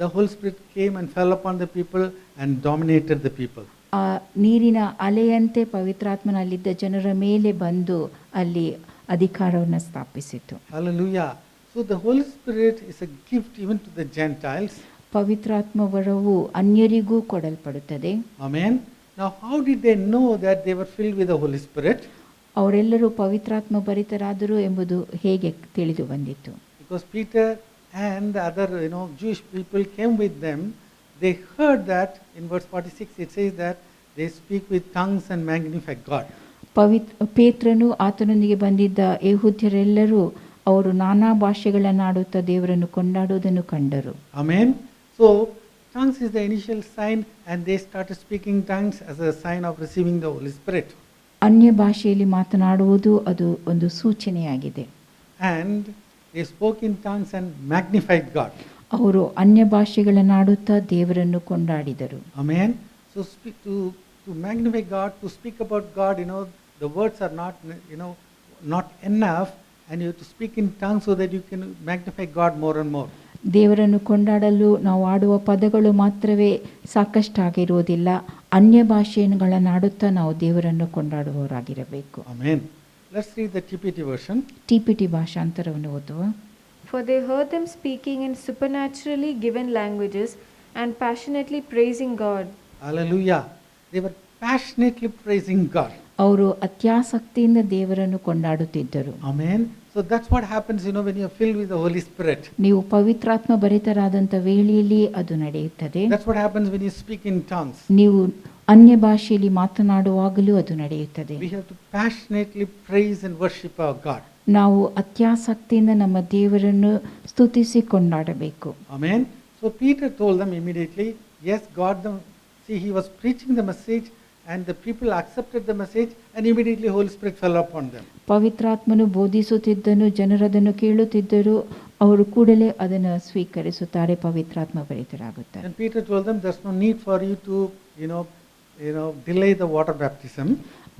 the Holy Spirit came and fell upon the people and dominated the people. ಆ ನೀರಿನ ಅಲೆಯಂತೆ ಪವಿತ್ರಾತ್ಮನಲ್ಲಿದ್ದ ಜನರ ಮೇಲೆ ಬಂದು ಅಲ್ಲಿ ಅಧಿಕಾರವನ್ನು ಸ್ಥಾಪಿಸಿತು. Hallelujah. So the Holy Spirit is a gift even to the Gentiles. ಪವಿತ್ರಾತ್ಮ ವರವು ಅನ್ಯರಿಗೂ ಕೊಡಲ್ಪಡುತ್ತದೆ. Amen. Now how did they know that they were filled with the Holy Spirit? ಅವರೆಲ್ಲರೂ ಪವಿತ್ರಾತ್ಮ ಭರಿತರಾದರು ಎಂಬುದು ಹೇಗೆ ತಿಳಿದು ಬಂದಿತು? Because Peter and the other Jewish people came with them. They heard that in verse 46 it says that they speak with tongues and magnify God. ಪೇತ್ರನು ಆತನೊಂದಿಗೆ ಬಂದಿದ್ದ ಯೆಹೂದ್ಯರೆಲ್ಲರೂ ಅವರು ನಾನಾ ಭಾಷೆಗಳನ್ನಾಡುತ್ತಾ ದೇವರನ್ನು ಕೊಂಡಾಡುವುದನ್ನು ಕಂಡರು. Amen. So, tongues is the initial sign, and they started speaking tongues as a sign of receiving the Holy Spirit. ಅನ್ಯ ಭಾಷೆಯಲ್ಲಿ ಮಾತನಾಡುವುದು ಅದು ಒಂದು ಸೂಚನೆಯಾಗಿದೆ. And they spoke in tongues and magnified God. ಅವರು ಅನ್ಯ ಭಾಷೆಗಳನ್ನಾಡುತ್ತಾ ದೇವರನ್ನು ಕೊಂಡಾಡಿದರು. Amen. So, to magnify God, to speak about God, the words are not, not enough, and you have to speak in tongues so that you can magnify God more and more. ದೇವರನ್ನು ಕೊಂಡಾಡಲು ನಾವು ಆಡುವ ಪದಗಳು ಮಾತ್ರವೇ ಸಾಕಷ್ಟಾಗಿರುವುದಿಲ್ಲ. ಅನ್ಯ ಭಾಷೆಗಳನ್ನಾಡುತ್ತಾ ನಾವು ದೇವರನ್ನು ಕೊಂಡಾಡುವವರಾಗಿರಬೇಕು. Amen. Let's read the TPT version. TPT ಭಾಷಾಂತರವನ್ನು ಓದುವ. For they heard them speaking in supernaturally given languages and passionately praising God. Hallelujah. They were passionately praising God. ಅವರು ಅತ್ಯಾಸಕ್ತಿಯಿಂದ ದೇವರನ್ನು ಕೊಂಡಾಡುತ್ತಿದ್ದರು. Amen. So that's what happens, when you are filled with the Holy Spirit. ನೀವು ಪವಿತ್ರಾತ್ಮ ಭರಿತರಾದಂಥ ವೇಳೆಯಲ್ಲಿ ಅದು ನಡೆಯುತ್ತದೆ. That's what happens when you speak in tongues. ನೀವು ಅನ್ಯ ಭಾಷೆಯಲ್ಲಿ ಮಾತನಾಡುವಾಗಲೂ ಅದು ನಡೆಯುತ್ತದೆ. We have to passionately praise and worship our God. ನಾವು ಅತ್ಯಾಸಕ್ತಿಯಿಂದ ನಮ್ಮ ದೇವರನ್ನು ಸ್ತುತಿಸಿ ಕೊಂಡಾಡಬೇಕು. Amen. So Peter told them immediately, yes, see, he was preaching the message, and the people accepted the message, and immediately Holy Spirit fell upon them. ಪವಿತ್ರಾತ್ಮನು ಬೋಧಿಸುತ್ತಿದ್ದನು, ಜನರದನ್ನು ಕೇಳುತ್ತಿದ್ದರು, ಅವರು ಕೂಡಲೇ ಅದನ್ನು ಸ್ವೀಕರಿಸುತ್ತಾರೆ, ಪವಿತ್ರಾತ್ಮ ಭರಿತರಾಗುತ್ತಾರೆ. And Peter told them, there's no need for you to, delay the water baptism.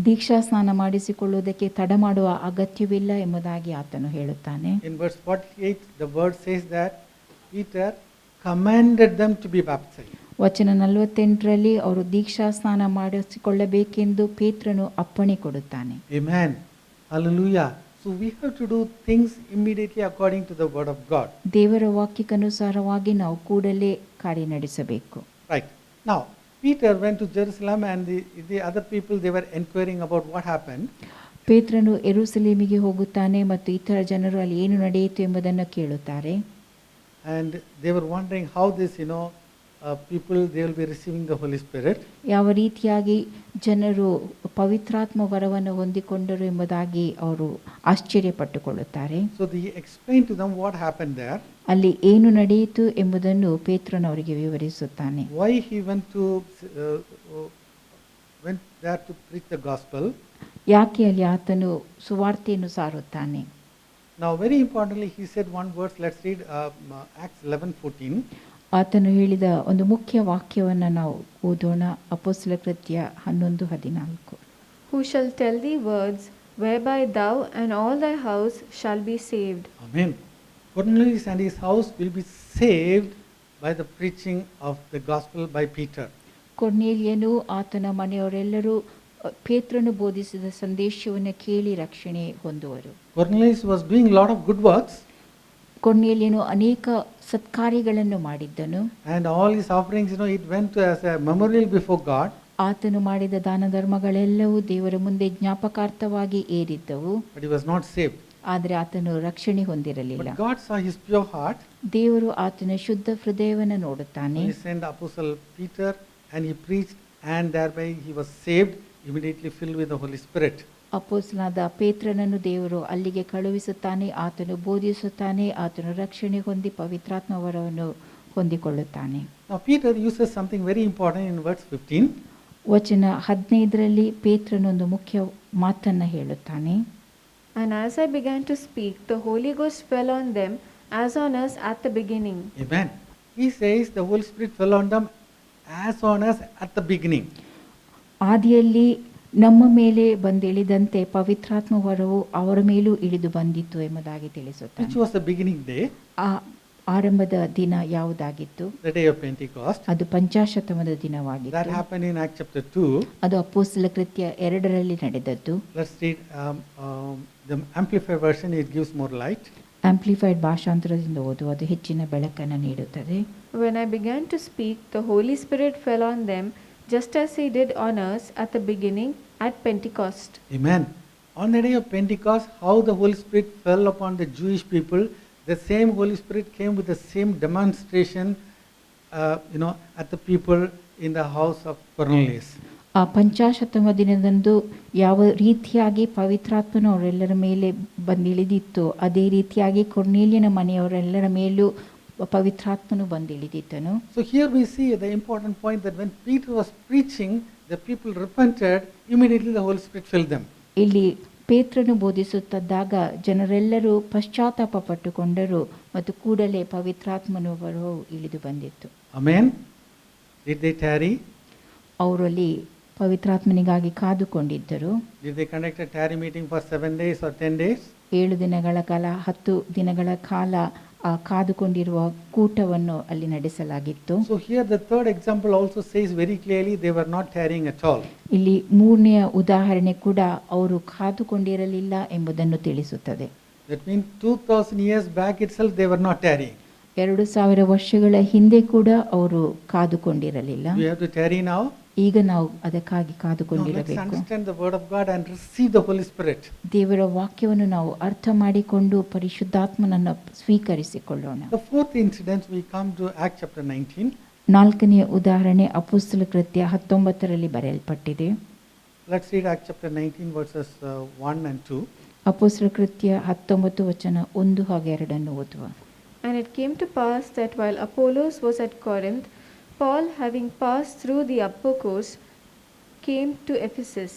ದೀಕ್ಷಾ ಸ್ನಾನ ಮಾಡಿಸಿಕೊಳ್ಳುವುದಕ್ಕೆ ತಡ ಮಾಡುವ ಅಗತ್ಯವಿಲ್ಲ ಎಂಬುದಾಗಿ ಆತನು ಹೇಳುತ್ತಾನೆ. In verse 48, the word says that Peter commanded them to be baptized. ವಚನ 48ರಲ್ಲಿ ಅವರು ದೀಕ್ಷಾ ಸ್ನಾನ ಮಾಡಿಸಿಕೊಳ್ಳಬೇಕೆಂದು ಪೇತ್ರನು ಅಪ್ಪಣೆ ಕೊಡುತ್ತಾನೆ. Amen. Hallelujah. So we have to do things immediately according to the word of God. ದೇವರ ವಾಕ್ಯಕ್ಕನುಸಾರವಾಗಿ ನಾವು ಕೂಡಲೇ ಕಾರ್ಯ ನಡೆಸಬೇಕು. Right. Now, Peter went to Jerusalem, and the other people, they were inquiring about what happened. ಪೇತ್ರನು ಯೆರೂಸಲೇಮಿಗೆ ಹೋಗುತ್ತಾನೆ ಮತ್ತು ಇತರ ಜನರು ಅಲ್ಲಿ ಏನು ನಡೆಯಿತು ಎಂಬುದನ್ನು ಕೇಳುತ್ತಾರೆ. And they were wondering how this, people, they will be receiving the Holy Spirit. ಯಾವ ರೀತಿಯಾಗಿ ಜನರು ಪವಿತ್ರಾತ್ಮ ವರವನ್ನು ಹೊಂದಿಕೊಂಡರು ಎಂಬುದಾಗಿ ಅವರು ಆಶ್ಚರ್ಯಪಟ್ಟುಕೊಳ್ಳುತ್ತಾರೆ. So they explained to them what happened there. ಅಲ್ಲಿ ಏನು ನಡೆಯಿತು ಎಂಬುದನ್ನು ಪೇತ್ರನು ಅವರಿಗೆ ವಿವರಿಸುತ್ತಾನೆ. Why he went there to preach the gospel. ಯಾಕೆ ಅಲ್ಲಿ ಆತನು ಸುವಾರ್ತೆಯನ್ನು ಸಾರುತ್ತಾನೆ. Now, very importantly, he said one verse. Let's read Acts 11:14. ಆತನು ಹೇಳಿದ ಒಂದು ಮುಖ್ಯ ವಾಕ್ಯವನ್ನು ನಾವು ಓದೋಣ. ಅಪೊಸ್ತಲ ಕೃತ್ಯ 11:14. Who shall tell thee words whereby thou and all thy house shall be saved. Amen. Cornelius and his house will be saved by the preaching of the gospel by Peter. ಕೊರ್ನೇಲಿಯನು ಆತನ ಮನೆಯವರೆಲ್ಲರೂ ಪೇತ್ರನು ಬೋಧಿಸಿದ ಸಂದೇಶವನ್ನು ಕೇಳಿ ರಕ್ಷಣೆ ಹೊಂದುವರು. Cornelius was doing a lot of good works. ಕೊರ್ನೇಲಿಯನು ಅನೇಕ ಸತ್ಕಾರ್ಯಗಳನ್ನು ಮಾಡಿದ್ದನು. And all his offerings, it went as a memorial before God. ಆತನು ಮಾಡಿದ ದಾನ ಧರ್ಮಗಳೆಲ್ಲವೂ ದೇವರ ಮುಂದೆ ಜ್ಞಾಪಕಾರ್ಥವಾಗಿ ಏರಿದ್ದವು. But he was not saved. ಆದರೆ ಆತನು ರಕ್ಷಣೆ ಹೊಂದಿರಲಿಲ್ಲ. But God saw his pure heart. ದೇವರು ಆತನ ಶುದ್ಧ ಹೃದಯವನ್ನು ನೋಡುತ್ತಾನೆ. He sent Apostle Peter, and he preached, and thereby he was saved, immediately filled with the Holy Spirit. ಅಪೊಸ್ತಲನಾದ ಪೇತ್ರನನ್ನು ದೇವರು ಅಲ್ಲಿಗೆ ಕಳುಹಿಸುತ್ತಾನೆ, ಆತನು ಬೋಧಿಸುತ್ತಾನೆ, ಆತನು ರಕ್ಷಣೆ ಹೊಂದಿ ಪವಿತ್ರಾತ್ಮ ವರವನ್ನು ಹೊಂದಿಕೊಳ್ಳುತ್ತಾನೆ. Now Peter uses something very important in verse 15. ವಚನ 15ರಲ್ಲಿ ಪೇತ್ರನೊಂದು ಮುಖ್ಯ ಮಾತನ್ನು ಹೇಳುತ್ತಾನೆ. And as I began to speak, the Holy Ghost fell on them as on us at the beginning. Amen. He says the Holy Spirit fell on them as on us at the beginning. ಆದಿಯಲ್ಲಿ ನಮ್ಮ ಮೇಲೆ ಬಂದಿಳಿದಂತೆ ಪವಿತ್ರಾತ್ಮ ವರವು ಅವರ ಮೇಲೂ ಇಳಿದು ಬಂದಿತ್ತು ಎಂಬುದಾಗಿ ತಿಳಿಸುತ್ತಾನೆ. Which was the beginning day? ಆ ಆರಂಭದ ದಿನ ಯಾವುದಾಗಿತ್ತು? The day of Pentecost. ಅದು ಪಂಚಾಶತ್ತಮದ ದಿನವಾಗಿತ್ತು. That happened in Acts chapter 2. ಅದು ಅಪೊಸ್ತಲ ಕೃತ್ಯ 2ರಲ್ಲಿ ನಡೆದದ್ದು. Let's read the Amplified version. It gives more light. Amplified ಭಾಷಾಂತರದಿಂದ ಓದುವುದು ಹೆಚ್ಚಿನ ಬೆಳಕನ್ನು ನೀಡುತ್ತದೆ. When I began to speak, the Holy Spirit fell on them, just as he did on us at the beginning at Pentecost. Amen. On the day of Pentecost, how the Holy Spirit fell upon the Jewish people, the same Holy Spirit came with the same demonstration, at the people in the house of Cornelius. ಆ ಪಂಚಾಶತ್ತಮ ದಿನದಂದು ಯಾವ ರೀತಿಯಾಗಿ ಪವಿತ್ರಾತ್ಮನು ಅವರೆಲ್ಲರ ಮೇಲೆ ಬಂದಿಳಿದಿತ್ತೋ ಅದೇ ರೀತಿಯಾಗಿ ಕೊರ್ನೇಲಿಯನ ಮನೆಯವರೆಲ್ಲರ ಮೇಲೂ ಪವಿತ್ರಾತ್ಮನು ಬಂದಿಳಿದಿದ್ದನು. So here we see the important point that when Peter was preaching, the people repented, immediately the Holy Spirit filled them. ಇಲ್ಲಿ ಪೇತ್ರನು ಬೋಧಿಸುತ್ತಿದ್ದಾಗ ಜನರೆಲ್ಲರೂ ಪಶ್ಚಾತ್ತಾಪ ಪಟ್ಟುಕೊಂಡರು ಮತ್ತು ಕೂಡಲೇ ಪವಿತ್ರಾತ್ಮನು ಇಳಿದು ಬಂದಿತ್ತು. Amen. Did they tarry? ಅವರಲ್ಲಿ ಪವಿತ್ರಾತ್ಮನಿಗಾಗಿ ಕಾದುಕೊಂಡಿದ್ದರು. Did they conduct a tarry meeting for 7 days or 10 days? 7 ದಿನಗಳ ಕಾಲ 10 ದಿನಗಳ ಕಾಲ ಆ ಕಾದುಕೊಂಡಿರುವ ಕೂಟವನ್ನು ಅಲ್ಲಿ ನಡೆಸಲಾಗಿತ್ತು. So here the third example also says very clearly they were not tarrying at all. ಇಲ್ಲಿ ಮೂರನೆಯ ಉದಾಹರಣೆ ಕೂಡ ಅವರು ಕಾದುಕೊಂಡಿರಲಿಲ್ಲ ಎಂಬುದನ್ನು ತಿಳಿಸುತ್ತದೆ. That means 2000 years back itself they were not tarrying. 2000 ವರ್ಷಗಳ ಹಿಂದೆ ಕೂಡ ಅವರು ಕಾದುಕೊಂಡಿರಲಿಲ್ಲ. We have to tarry now. ಈಗ ನಾವು ಅದಕ್ಕಾಗಿ No, let's ಕಾದುಕೊಂಡಿರಬೇಕು. understand the word of God and receive the Holy Spirit. ದೇವರ ವಾಕ್ಯವನ್ನು ನಾವು ಅರ್ಥ ಮಾಡಿಕೊಂಡು ಪರಿಶುದ್ಧಾತ್ಮನನ್ನು ಸ್ವೀಕರಿಸಿಕೊಳ್ಳೋಣ. The fourth incident we come to Acts chapter 19. 4ನೇ ಉದಾಹರಣೆ ಅಪೊಸ್ತಲ ಕೃತ್ಯ 19ರಲ್ಲಿ ಬರೆಯಲ್ಪಟ್ಟಿದೆ. Let's read Acts chapter 19 verses 1 and 2. ಅಪೊಸ್ತಲ ಕೃತ್ಯ 19 ವಚನ 1 ಹಾಗೂ 2 ಓದುವ. And it came to pass that while Apollos was at Corinth, Paul, having passed through the upper coast, came to Ephesus.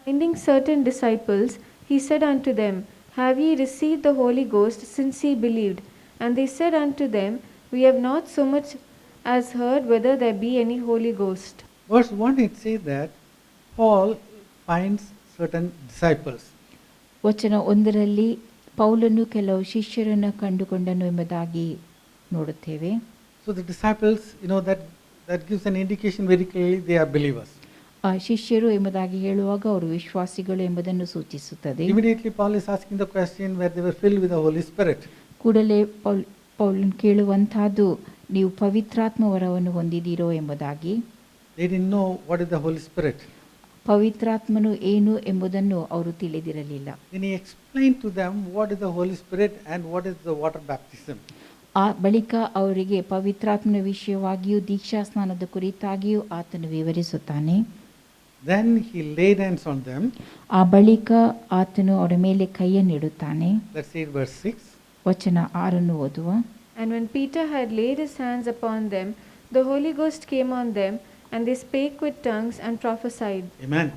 Finding certain disciples, he said unto them, Have ye received the Holy Ghost since ye believed? And they said unto them, We have not so much as heard whether there be any Holy Ghost. Verse 1 it says that Paul finds certain disciples. ವಚನ 1ರಲ್ಲಿ ಪೌಲನು ಕೆಲವು ಶಿಷ್ಯರನ್ನು ಕಂಡುಕೊಂಡನು ಎಂಬುದಾಗಿ ನೋಡುತ್ತೇವೆ. So the disciples, that gives an indication very clearly they are believers. ಆ ಶಿಷ್ಯರು ಎಂಬುದಾಗಿ ಹೇಳುವಾಗ ಅವರು ವಿಶ್ವಾಸಿಗಳು ಎಂಬುದನ್ನು ಸೂಚಿಸುತ್ತದೆ. Immediately Paul is asking the question where they were filled with the Holy Spirit. ಕೂಡಲೇ ಪೌಲನು ಕೇಳುವಂತಹದ್ದು ನೀವು ಪವಿತ್ರಾತ್ಮ ವರವನ್ನು ಹೊಂದಿದ್ದೀರೋ ಎಂಬುದಾಗಿ. They didn't know what is the Holy Spirit. ಪವಿತ್ರಾತ್ಮನು ಏನು ಎಂಬುದನ್ನು ಅವರು ತಿಳಿದಿರಲಿಲ್ಲ. Then he explained to them what is the Holy Spirit and what is the water baptism. ಆ ಬಳಿಕ ಅವರಿಗೆ ಪವಿತ್ರಾತ್ಮನ ವಿಷಯವಾಗಿಯೂ ದೀಕ್ಷಾ ಸ್ನಾನದ ಕುರಿತಾಗಿಯೂ ಆತನು ವಿವರಿಸುತ್ತಾನೆ. Then he laid hands on them. ಆ ಬಳಿಕ ಆತನು ಅವರ ಮೇಲೆ ಕೈಯನ್ನಿಡುತ್ತಾನೆ. Let's read verse 6. ವಚನ 6 ಓದುವ. And when Peter had laid his hands upon them, the Holy Ghost came on them, and they spake with tongues and prophesied. Amen.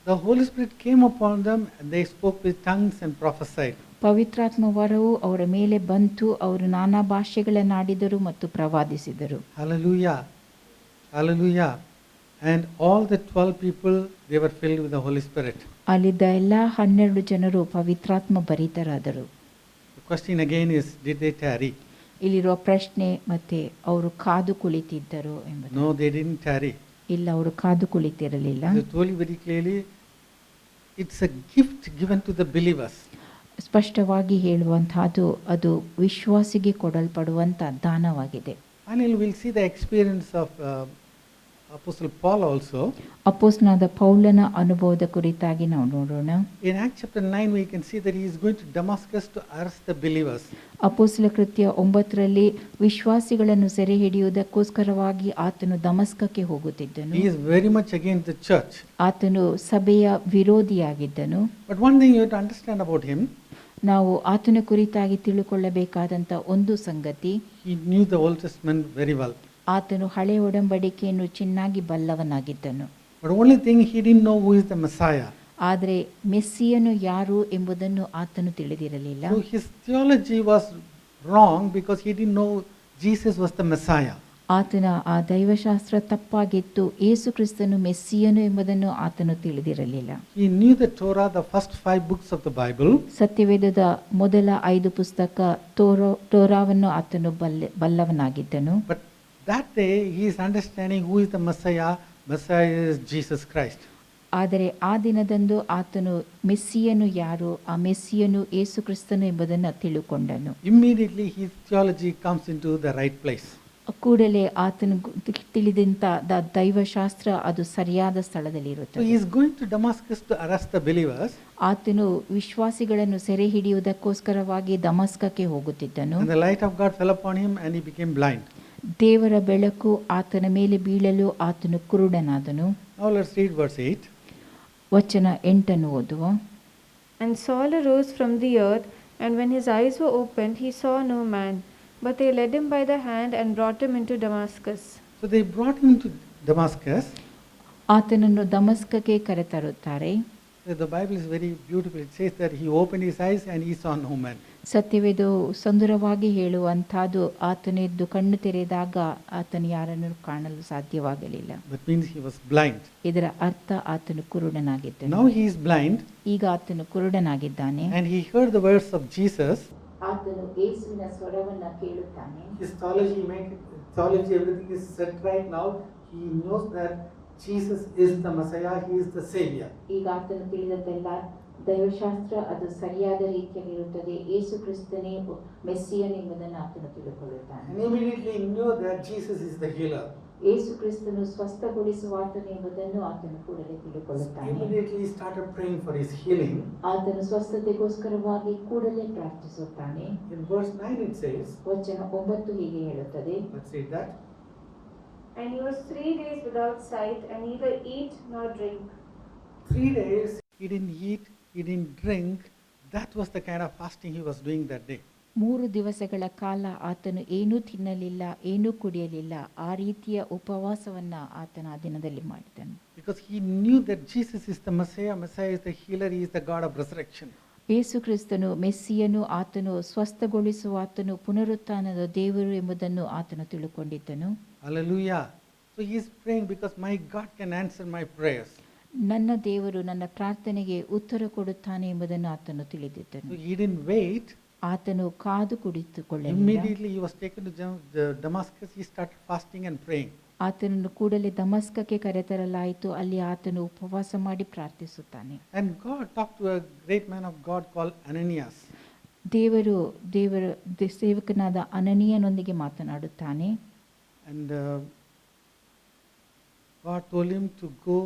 The Holy Spirit came upon them and they spoke with tongues and prophesied. ಪವಿತ್ರಾತ್ಮ ವರವು ಅವರ ಮೇಲೆ ಬಂತು, ಅವರು ನಾನಾ ಭಾಷೆಗಳನ್ನಾಡಿದರು ಮತ್ತು ಪ್ರವಾದಿಸಿದರು. Hallelujah. Hallelujah. And all the 12 people, they were filled with the Holy Spirit. ಅಲ್ಲಿದ್ದ ಎಲ್ಲ 12 ಜನರು ಪವಿತ್ರಾತ್ಮ ಭರಿತರಾದರು. The question again is, did they tarry? ಇಲ್ಲಿರುವ ಪ್ರಶ್ನೆ ಮತ್ತೆ ಅವರು ಕಾದು ಕುಳಿತಿದ್ದರು ಎಂಬುದು. No, they didn't tarry. ಇಲ್ಲ, ಅವರು ಕಾದು ಕುಳಿತಿರಲಿಲ್ಲ. I told you very clearly, it's a gift given to the believers. ಸ್ಪಷ್ಟವಾಗಿ ಹೇಳುವಂತಹದ್ದು ಅದು ವಿಶ್ವಾಸಿಗೆ ಕೊಡಲ್ಪಡುವಂತ ದಾನವಾಗಿದೆ. Finally, we'll see the experience of Apostle Paul also. ಅಪೊಸ್ತಲನಾದ ಪೌಲನ ಅನುಭವದ ಕುರಿತಾಗಿ ನಾವು ನೋಡೋಣ. In Acts chapter 9, we can see that he is going to Damascus to arrest the believers. ಅಪೊಸ್ತಲ ಕೃತ್ಯ 9ರಲ್ಲಿ ವಿಶ್ವಾಸಿಗಳನ್ನು ಸೆರೆ ಹಿಡಿಯುವುದಕ್ಕೋಸ್ಕರವಾಗಿ ಆತನು ದಮಸ್ಕಕ್ಕೆ ಹೋಗುತ್ತಿದ್ದನು. He is very much against the church. ಆತನು ಸಭೆಯ ವಿರೋಧಿಯಾಗಿದ್ದನು. But one thing you have to understand about him, ನಾವು ಆತನ ಕುರಿತಾಗಿ ತಿಳುಕೊಳ್ಳಬೇಕಾದಂಥ ಒಂದು ಸಂಗತಿ, he knew the Old Testament very well. ಆತನು ಹಳೆ ಒಡಂಬಡಿಕೆಯನ್ನು ಚೆನ್ನಾಗಿ ಬಲ್ಲವನಾಗಿದ್ದನು. But only thing he didn't know who is the Messiah. ಆದರೆ ಮೆಸ್ಸಿಯನು ಯಾರು ಎಂಬುದನ್ನು ಆತನು ತಿಳಿದಿರಲಿಲ್ಲ. So his theology was wrong because he didn't know Jesus was the Messiah. ಆತನ ಆ ದೈವಶಾಸ್ತ್ರ ತಪ್ಪಾಗಿತ್ತು. ಯೇಸು ಕ್ರಿಸ್ತನು ಮೆಸ್ಸಿಯನು ಎಂಬುದನ್ನು ಆತನು ತಿಳಿದಿರಲಿಲ್ಲ. He knew the Torah, the first 5 books of the Bible. ಸತ್ಯವೇದದ ಮೊದಲ 5 ಪುಸ್ತಕ ತೋರಾವನ್ನು ಆತನು ಬಲ್ಲವನಾಗಿದ್ದನು. But that day he is understanding who is the Messiah. Messiah is Jesus Christ. ಆದರೆ ಆ ದಿನದಂದು ಆತನು ಮೆಸ್ಸಿಯನು ಯಾರು, ಆ ಮೆಸ್ಸಿಯನು ಯೇಸು ಕ್ರಿಸ್ತನು ಎಂಬುದನ್ನು ತಿಳುಕೊಂಡನು. Immediately his theology comes into the right place. ಕೂಡಲೇ ಆತನು ತಿಳಿದಂತ ದೈವಶಾಸ್ತ್ರ ಅದು ಸರಿಯಾದ So ಸ್ಥಳದಲ್ಲಿರುತ್ತದೆ. he is going to Damascus to arrest the believers. ಆತನು ವಿಶ್ವಾಸಿಗಳನ್ನು ಸೆರೆ ಹಿಡಿಯುವುದಕ್ಕೋಸ್ಕರವಾಗಿ ದಮಸ್ಕಕ್ಕೆ ಹೋಗುತ್ತಿದ್ದನು. And the light of God fell upon him and he became blind. ದೇವರ ಬೆಳಕು ಆತನ ಮೇಲೆ ಬೀಳಲು ಆತನು ಕುರುಡನಾದನು. Now Now let's read verse 8. ವಚನ 8 ಓದುವ. And Saul arose from the earth, and when his eyes were opened, he saw no man. But they led him by the hand and brought him into Damascus. So they brought him to Damascus. ಆತನನ್ನು ದಮಸ್ಕಕ್ಕೆ ಕರೆತರುತ್ತಾರೆ. The Bible is very beautiful. It says that he opened his eyes and he saw no man. ಸತ್ಯವೇದು ಸುಂದರವಾಗಿ ಹೇಳುವಂಥದ್ದು, ಆತನೆದ್ದು ಕಣ್ಣು ತೆರೆದಾಗ ಆತನು ಯಾರನ್ನು ಕಾಣಲು ಸಾಧ್ಯವಾಗಲಿಲ್ಲ. That means he was blind. ಇದರ ಅರ್ಥ ಆತನು ಕುರುಡನಾಗಿದ್ದಾನೆ. Now he is blind. ಈಗ ಆತನು ಕುರುಡನಾಗಿದ್ದಾನೆ. And he heard the words of Jesus. ಆತನು ಯೇಸುವಿನ ಸ್ವರವನ್ನು ಕೇಳುತ್ತಾನೆ. His theology, everything is set right now. He knows that Jesus is the Messiah. He is the Savior. ಈಗ ಆತನು ತಿಳಿದದ್ದೆಲ್ಲ ದೈವಶಾಸ್ತ್ರ ಅದು ಸರಿಯಾದ ರೀತಿಯಲ್ಲಿರುತ್ತದೆ. ಯೇಸು ಕ್ರಿಸ್ತನೇ ಮೆಸ್ಸಿಯನ್ ಎಂಬುದನ್ನು ಆತನು ತಿಳುಕೊಳ್ಳುತ್ತಾನೆ. And immediately he knew that Jesus is the healer. ಯೇಸು ಕ್ರಿಸ್ತನು ಸ್ವಸ್ಥಗೊಳಿಸುವಾತನು ಎಂಬುದನ್ನು ಆತನು ಕೂಡಲೇ ತಿಳುಕೊಳ್ಳುತ್ತಾನೆ. Immediately he started praying for his healing. ಆತನು ಸ್ವಸ್ಥತೆಗೋಸ್ಕರವಾಗಿ ಕೂಡಲೇ ಪ್ರಾರ್ಥಿಸುತ್ತಾನೆ. In verse 9 it says, ವಚನ 9 ಹೀಗೆ ಹೇಳುತ್ತದೆ. let's read that. And he was 3 days without sight, and neither eat nor drink. 3 days he didn't eat, he didn't drink. That was the kind of fasting he was doing that day. 3 ದಿವಸಗಳ ಕಾಲ ಆತನು ಏನೂ ತಿನ್ನಲಿಲ್ಲ, ಏನೂ ಕುಡಿಯಲಿಲ್ಲ. ಆ ರೀತಿಯ ಉಪವಾಸವನ್ನ ಆತನ ಆ ದಿನದಲ್ಲಿ ಮಾಡಿದನು. Because he knew that Jesus is the Messiah. Messiah is the healer. He is the God of resurrection. ಯೇಸು ಕ್ರಿಸ್ತನು ಮೆಸ್ಸಿಯನು, ಆತನು ಸ್ವಸ್ಥಗೊಳಿಸುವ, ಆತನು ಪುನರುತ್ಥಾನದ ದೇವರು ಎಂಬುದನ್ನು ಆತನು ತಿಳುಕೊಂಡಿದ್ದನು. Hallelujah. So he is praying because my God can answer my prayers. ನನ್ನ ದೇವರು ನನ್ನ ಪ್ರಾರ್ಥನೆಗೆ ಉತ್ತರ ಕೊಡುತ್ತಾನೆ ಎಂಬುದನ್ನು ಆತನು ತಿಳಿದಿದ್ದನು. So he didn't wait. ಆತನು ಕಾದು ಕುಳಿತುಕೊಳ್ಳಲಿಲ್ಲ. Immediately he was taken to Damascus. He started fasting and praying. ಆತನನ್ನು ಕೂಡಲೇ ದಮಸ್ಕಕ್ಕೆ ಕರೆತರಲಾಯಿತು. ಅಲ್ಲಿ ಆತನು ಉಪವಾಸ ಮಾಡಿ ಪ್ರಾರ್ಥಿಸುತ್ತಾನೆ. And God talked to a great man of God called Ananias. ದೇವರ ಸೇವಕನಾದ ಅನನೀಯನೊಂದಿಗೆ ಮಾತನಾಡುತ್ತಾನೆ. And God told him to go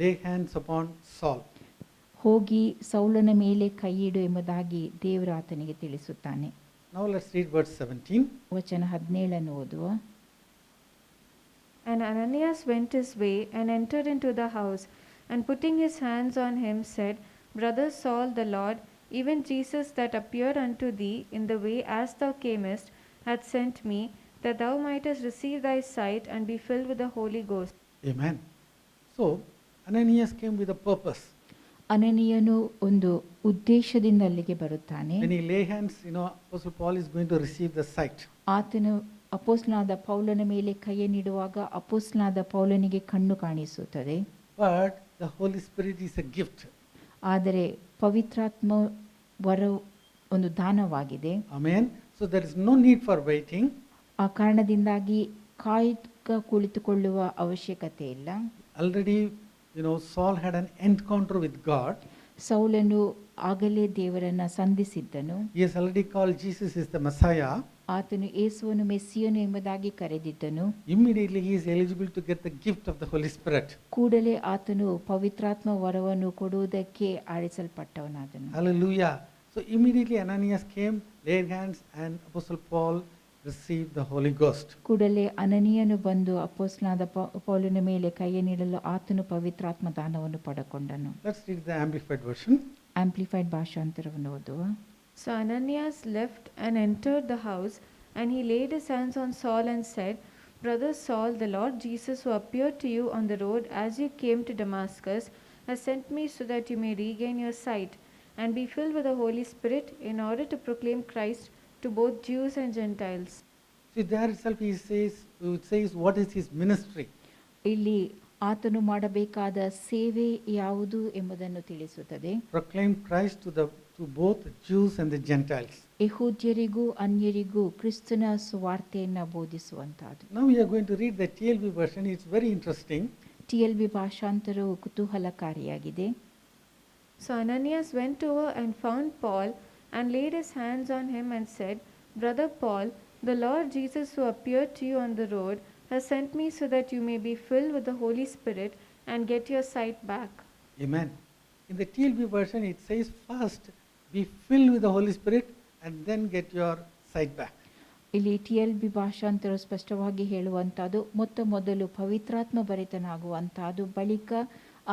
lay hands upon Saul. ಹೋಗಿ ಸೌಲನ ಮೇಲೆ ಕೈಯಿಡು ಎಂಬುದಾಗಿ ದೇವರು ಆತನಿಗೆ ತಿಳಿಸುತ್ತಾನೆ. Now let's read verse 17. ವಚನ 17 ಓದುವ. And Ananias went his way and entered into the house, and putting his hands on him said, Brother Saul, the Lord, even Jesus that appeared unto thee in the way as thou camest, hath sent me, that thou mightest receive thy sight and be filled with the Holy Ghost. Amen. So Ananias came with a purpose. ಅನನೀಯನು ಒಂದು ಉದ್ದೇಶದಿಂದ ಅಲ್ಲಿಗೆ ಬರುತ್ತಾನೆ. When he lay hands, Apostle Paul is going to receive the sight. ಆತನು ಅಪೊಸ್ತಲನಾದ ಪೌಲನ ಮೇಲೆ ಕೈಯನ್ನಿಡುವಾಗ ಅಪೊಸ್ತಲನಾದ ಪೌಲನಿಗೆ ಕಣ್ಣು ಕಾಣಿಸುತ್ತದೆ. But the Holy Spirit is a gift. ಆದರೆ ಪವಿತ್ರಾತ್ಮ ವರ ಒಂದು ದಾನವಾಗಿದೆ. Amen. So there is no need for waiting. ಆ ಕಾರಣದಿಂದಾಗಿ ಕುಳಿತುಕೊಳ್ಳುವ ಅವಶ್ಯಕತೆ ಇಲ್ಲ. Already, Saul had an encounter with God. ಸೌಲನು ಆಗಲೇ ದೇವರನ್ನ ಸಂಧಿಸಿದ್ದನು. He has already called Jesus is the Messiah. ಆತನು ಯೇಸುವನ್ನು ಮೆಸ್ಸಿಯನು ಎಂಬುದಾಗಿ ಕರೆದಿದ್ದನು. Immediately he is eligible to get the gift of the Holy Spirit. ಕೂಡಲೇ ಆತನು ಪವಿತ್ರಾತ್ಮ ವರವನ್ನು ಕೊಡುವುದಕ್ಕೆ ಆರಿಸಲ್ಪಟ್ಟವನಾದನು. Hallelujah. So immediately Ananias came, laid hands, and Apostle Paul received the Holy Ghost. ಕೂಡಲೇ ಅನನೀಯನು ಬಂದು ಅಪೊಸ್ತಲನಾದ ಪೌಲನ ಮೇಲೆ ಕೈಯನ್ನಿಡಲು ಆತನು ಪವಿತ್ರಾತ್ಮ ದಾನವನ್ನು ಪಡೆಕೊಂಡನು. Let's read the amplified version. Amplified ಭಾಷಾಂತರವನ್ನು ಓದುವ. So Ananias left and entered the house, and he laid his hands on Saul and said, Brother Saul, the Lord Jesus, who appeared to you on the road as you came to Damascus, has sent me so that you may regain your sight and be filled with the Holy Spirit, in order to proclaim Christ to both Jews and Gentiles. See, there itself it says what is his ministry. ಇಲ್ಲಿ ಆತನು ಮಾಡಬೇಕಾದ ಸೇವೆ ಯಾವುದು ಎಂಬುದನ್ನು ತಿಳಿಸುತ್ತದೆ. Proclaim Christ to both Jews and the Gentiles. ಯೆಹೂದ್ಯರಿಗೂ ಅನ್ಯರಿಗೂ ಕ್ರಿಸ್ತನ ಸುವಾರ್ತೆಯನ್ನು ಬೋಧಿಸುವಂತಹದ್ದು. Now we are going to read the TLB version. It's very interesting. TLB ಭಾಷಾಂತರವು ಕುತೂಹಲಕಾರಿಯಾಗಿದೆ. So Ananias went over and found Paul and laid his hands on him and said, Brother Paul, the Lord Jesus who appeared to you on the road has sent me so that you may be filled with the Holy Spirit and get your sight back. Amen. In the TLB version it says first be filled with the Holy Spirit and then get your sight back. ಇಲ್ಲಿ TLB ಭಾಷಾಂತರ ಸ್ಪಷ್ಟವಾಗಿ ಹೇಳುವಂಥದ್ದು ಮೊತ್ತ ಮೊದಲು ಪವಿತ್ರಾತ್ಮ ಭರಿತನಾಗುವಂಥದ್ದು, ಬಳಿಕ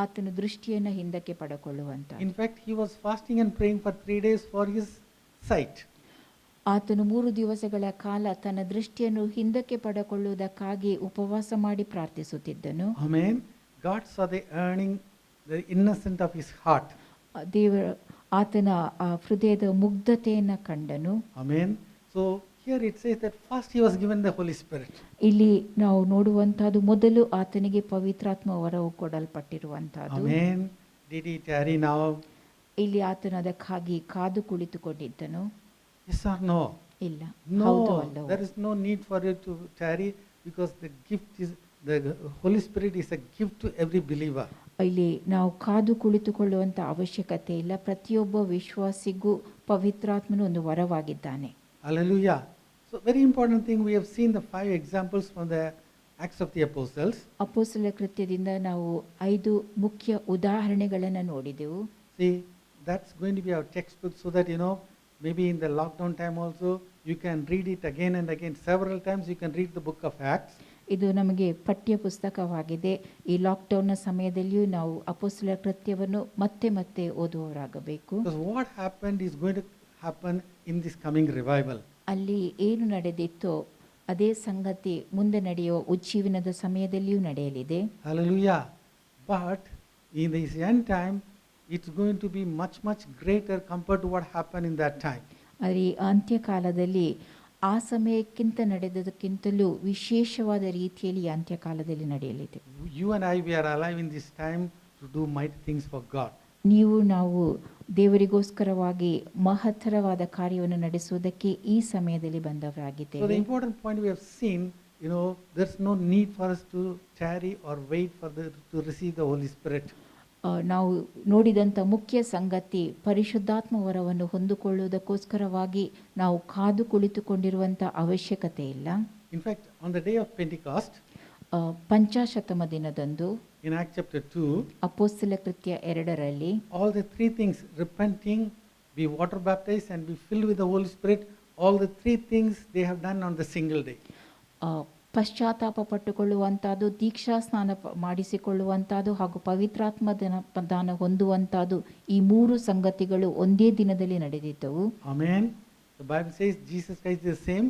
ಆತನ ದೃಷ್ಟಿಯನ್ನು ಹಿಂದಕ್ಕೆ ಪಡೆದುಕೊಳ್ಳುವಂಥದ್ದು. In fact, he was fasting and praying for 3 days for his sight. ಆತನು 3 ದಿವಸಗಳ ಕಾಲ ತನ್ನ ದೃಷ್ಟಿಯನ್ನು ಹಿಂದಕ್ಕೆ ಪಡೆದುಕೊಳ್ಳುವುದಕ್ಕಾಗಿ ಉಪವಾಸ ಮಾಡಿ ಪ್ರಾರ್ಥಿಸುತ್ತಿದ್ದನು. Amen. God saw the yearning, the innocence of his heart. ದೇವರ ಆತನ ಆ ಹೃದಯದ ಮುಗ್ಧತೆಯನ್ನು ಕಂಡನು. Amen. So here it says that first he was given the Holy Spirit. ಇಲ್ಲಿ ನಾವು ನೋಡುವಂತಹದ್ದು ಮೊದಲು ಆತನಿಗೆ ಪವಿತ್ರಾತ್ಮ ವರವು ಕೊಡಲ್ಪಟ್ಟಿರುವಂತಹದ್ದು. Amen. Did he tarry now? ಇಲ್ಲಿ ಆತನು ಅದಕ್ಕಾಗಿ ಕಾದು ಕುಳಿತುಕೊಂಡಿದ್ದನು. Yes or no? ಇಲ್ಲ, ಹೌದು No, ಅಲ್ಲವೋ? there is no need for you to tarry because the Holy Spirit is a gift to every believer. ಇಲ್ಲಿ ನಾವು ಕಾದು ಕುಳಿತುಕೊಳ್ಳುವಂತ ಅವಶ್ಯಕತೆ ಇಲ್ಲ. ಪ್ರತಿಯೊಬ್ಬ ವಿಶ್ವಾಸಿಗೂ ಪವಿತ್ರಾತ್ಮನು ಒಂದು ವರವಾಗಿದ್ದಾನೆ. Hallelujah. So very important thing, we have seen the 5 examples from the Acts of the Apostles. ಅಪೊಸ್ತಲ ಕೃತ್ಯದಿಂದ ನಾವು 5 ಮುಖ್ಯ ಉದಾಹರಣೆಗಳನ್ನು ನೋಡಿದೆವು. See, that's going to be our textbook so that maybe in the lockdown time also you can read it again and again. Several times you can read the book of Acts. ಇದು ನಮಗೆ ಪಠ್ಯ ಪುಸ್ತಕವಾಗಿದೆ. ಈ ಲಾಕ್ಡೌನ್ನ ಸಮಯದಲ್ಲಿಯೂ ನಾವು ಅಪೊಸ್ತಲ ಕೃತ್ಯವನ್ನು ಮತ್ತೆ ಮತ್ತೆ ಓದುವವರಾಗಬೇಕು. Because what happened is going to happen in this coming revival. ಅಲ್ಲಿ ಏನು ನಡೆದಿತ್ತೋ ಅದೇ ಸಂಗತಿ ಮುಂದೆ ನಡೆಯುವ ಉಜ್ಜೀವನದ ಸಮಯದಲ್ಲಿಯೂ ನಡೆಯಲಿದೆ. Hallelujah. But in this end time, it's going to be much, much greater compared to what happened in that time. ಆದರೆ ಈ ಅಂತ್ಯಕಾಲದಲ್ಲಿ ಆ ಸಮಯಕ್ಕಿಂತ ನಡೆದದಕ್ಕಿಂತಲೂ ವಿಶೇಷವಾದ ರೀತಿಯಲ್ಲಿ ಈ ಅಂತ್ಯಕಾಲದಲ್ಲಿ ನಡೆಯಲಿದೆ. You and I, we are alive in this time to do mighty things for God. ನೀವು ನಾವು ದೇವರಿಗೋಸ್ಕರವಾಗಿ ಮಹತ್ತರವಾದ ಕಾರ್ಯವನ್ನು ನಡೆಸುವುದಕ್ಕೆ ಈ ಸಮಯದಲ್ಲಿ So the ಬಂದವರಾಗಿದ್ದೇವೆ. important point we have seen, there's no need for us to tarry or wait to receive the Holy Spirit. ನಾವು ನೋಡಿದಂಥ ಮುಖ್ಯ ಸಂಗತಿ ಪರಿಶುದ್ಧಾತ್ಮ ವರವನ್ನು ಹೊಂದಿಕೊಳ್ಳುವುದಕ್ಕೋಸ್ಕರವಾಗಿ ನಾವು ಕಾದು ಕುಳಿತುಕೊಂಡಿರುವಂಥ ಅವಶ್ಯಕತೆ ಇಲ್ಲ. In fact, on the day of Pentecost, ಪಂಚಾಶತಮ ದಿನದಂದು in Acts chapter 2, ಅಪೊಸ್ತಲ ಕೃತ್ಯ 2ರಲ್ಲಿ all the 3 things, repenting, be water baptized and be filled with the Holy Spirit, all the 3 things they have done on the single day. ಪಶ್ಚಾತ್ತಾಪ ಪಟ್ಟುಕೊಳ್ಳುವಂಥದ್ದು, ದೀಕ್ಷಾ ಸ್ನಾನ ಮಾಡಿಸಿಕೊಳ್ಳುವಂಥದ್ದು ಹಾಗೂ ಪವಿತ್ರಾತ್ಮ ದಾನ ಹೊಂದುವಂಥದ್ದು, ಈ 3 ಸಂಗತಿಗಳು ಒಂದೇ ದಿನದಲ್ಲಿ ನಡೆದಿದ್ದವು. Amen. The Bible says Jesus Christ is the same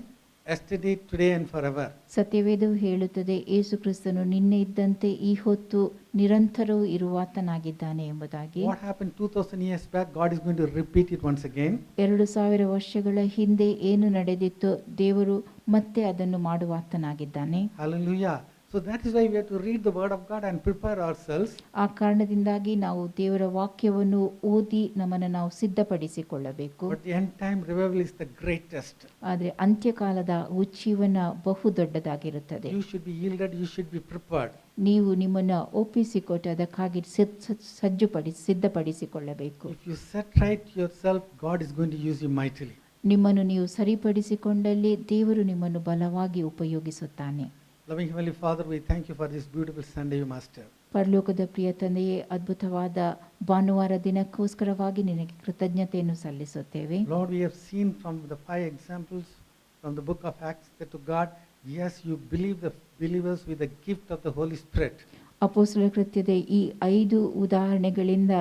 yesterday, today and forever. ಸತ್ಯವೇದವು ಹೇಳುತ್ತದೆ, ಯೇಸು ಕ್ರಿಸ್ತನು ನಿನ್ನೆ ಇದ್ದಂತೆ ಈ ಹೊತ್ತು ನಿರಂತರವೂ ಇರುವಾತನಾಗಿದ್ದಾನೆ ಎಂಬುದಾಗಿ. What happened 2000 years back, God is going to repeat it once again. 2000 ವರ್ಷಗಳ ಹಿಂದೆ ಏನು ನಡೆದಿತ್ತೋ ದೇವರು ಮತ್ತೆ ಅದನ್ನು ಮಾಡುವಾತನಾಗಿದ್ದಾನೆ. Hallelujah. So that is why we have to read the word of God and prepare ourselves. ಆ ಕಾರಣದಿಂದಾಗಿ ನಾವು ದೇವರ ವಾಕ್ಯವನ್ನು ಓದಿ ನಮ್ಮನ್ನು ನಾವು ಸಿದ್ಧಪಡಿಸಿಕೊಳ್ಳಬೇಕು. But the end time revival is the greatest. ಆದರೆ ಅಂತ್ಯಕಾಲದ ಉಜ್ಜೀವನ ಬಹು ದೊಡ್ಡದಾಗಿರುತ್ತದೆ. You should be yielded, you should be prepared. ನೀವು ನಿಮ್ಮನ್ನು ಒಪ್ಪಿಸಿಕೊಟ್ಟು ಅದಕ್ಕಾಗಿ ಸಿದ್ಧಪಡಿಸಿಕೊಳ್ಳಬೇಕು. If you set right yourself, God is going to use you mightily. ನಿಮ್ಮನ್ನು ನೀವು ಸರಿಪಡಿಸಿಕೊಂಡಲ್ಲಿ ದೇವರು ನಿಮ್ಮನ್ನು ಬಲವಾಗಿ ಉಪಯೋಗಿಸುತ್ತಾನೆ. Loving Heavenly Father, we thank you for this beautiful Sunday, Master. ಪರಲೋಕದ ಪ್ರಿಯ ತಂದೆಯೇ, ಅದ್ಭುತವಾದ ಭಾನುವಾರ ದಿನಕ್ಕೋಸ್ಕರವಾಗಿ ನಿನಗೆ ಕೃತಜ್ಞತೆಯನ್ನು ಸಲ್ಲಿಸುತ್ತೇವೆ. Lord, we have seen from the 5 examples from the book of Acts that to God, yes, you believe the believers with the gift of the Holy Spirit. ಅಪೊಸ್ತಲ ಕೃತ್ಯದ ಈ 5 ಉದಾಹರಣೆಗಳಿಂದ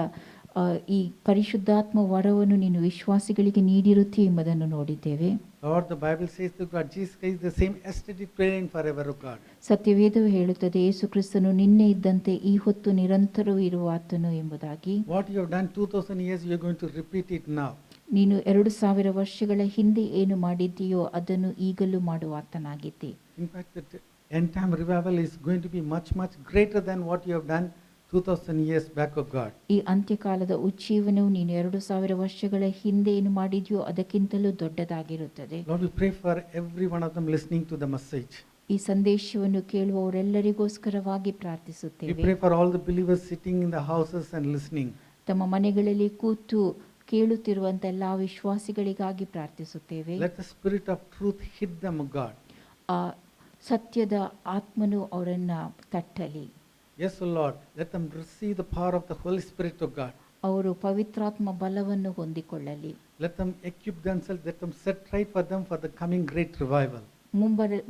ಈ ಪರಿಶುದ್ಧಾತ್ಮ ವರವನ್ನು ನೀನು ವಿಶ್ವಾಸಿಗಳಿಗೆ ನೀಡಿರುತ್ತಿ ಎಂಬುದನ್ನು ನೋಡಿದ್ದೇವೆ. Lord, the Bible says that God, Jesus Christ is the same yesterday, today and forever, O God. ಸತ್ಯವೇದವು ಹೇಳುತ್ತದೆ, ಯೇಸು ಕ್ರಿಸ್ತನು ನಿನ್ನೆ ಇದ್ದಂತೆ ಈ ಹೊತ್ತು ನಿರಂತರವೂ ಇರುವಾತನು ಎಂಬುದಾಗಿ. What you have done 2000 years, you are going to repeat it now. ನೀನು 2000 ವರ್ಷಗಳ ಹಿಂದೆ ಏನು ಮಾಡಿದ್ದೀಯೋ ಅದನ್ನು ಈಗಲೂ ಮಾಡುವಾತನಾಗಿದ್ದೆ. In fact, the end time revival is going to be much, much greater than what you have done 2000 years back, of God. ಈ ಅಂತ್ಯಕಾಲದ ಉಜ್ಜೀವನವು ನೀನು 2000 ವರ್ಷಗಳ ಹಿಂದೆ ಏನು ಮಾಡಿದ್ಯೋ ಅದಕ್ಕಿಂತಲೂ ದೊಡ್ಡದಾಗಿರುತ್ತದೆ. Lord, we pray for every one of them listening to the message. ಈ ಸಂದೇಶವನ್ನು ಕೇಳುವವರೆಲ್ಲರಿಗೋಸ್ಕರವಾಗಿ We ಪ್ರಾರ್ಥಿಸುತ್ತೇವೆ. pray for all the believers sitting in the houses and listening. ತಮ್ಮ ಮನೆಗಳಲ್ಲಿ ಕೂತು ಕೇಳುತ್ತಿರುವಂತ ಎಲ್ಲಾ ವಿಶ್ವಾಸಿಗಳಿಗಾಗಿ ಪ್ರಾರ್ಥಿಸುತ್ತೇವೆ. Let the Spirit of truth hit them, O God. ಆ ಸತ್ಯದ ಆತ್ಮನು ಅವರನ್ನ ತಟ್ಟಲಿ. Yes, O Lord, let them receive the power of the Holy Spirit, O God. ಅವರು ಪವಿತ್ರಾತ್ಮ ಬಲವನ್ನು ಹೊಂದಿಕೊಳ್ಳಲಿ. Let them equip themselves, let them set right for them for the coming great revival.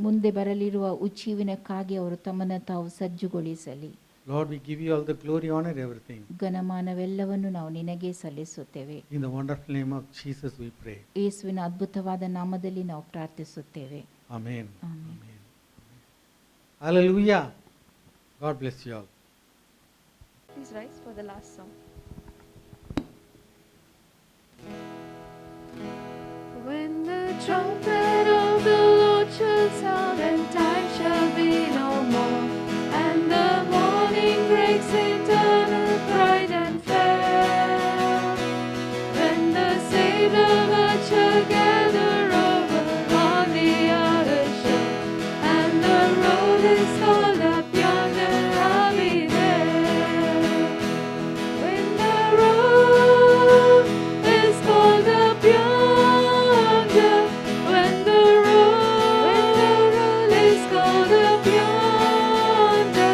ಮುಂದೆ ಬರಲಿರುವ ಉಜ್ಜೀವನಕ್ಕಾಗಿ ಅವರು ತಮ್ಮನ್ನು ತಾವು ಸಜ್ಜುಗೊಳಿಸಲಿ. Lord, we give you all the glory, honor, everything. ಘನಮಾನವೆಲ್ಲವನ್ನು ನಾವು ನಿನಗೆ ಸಲ್ಲಿಸುತ್ತೇವೆ. In the wonderful name of Jesus we pray. ಯೇಸುವಿನ ಅದ್ಭುತವಾದ ನಾಮದಲ್ಲಿ ನಾವು ಪ್ರಾರ್ಥಿಸುತ್ತೇವೆ. Amen. Amen. Amen. Hallelujah. God bless you all. Please rise for the last song. When the trumpet of the Lord shall sound, and time shall be no more, and the morning breaks eternal, bright and fair. When the saved of earth shall gather over on the other shore, and the road is called up yonder, I'll be there. When the road is called up yonder, when the road is called up yonder,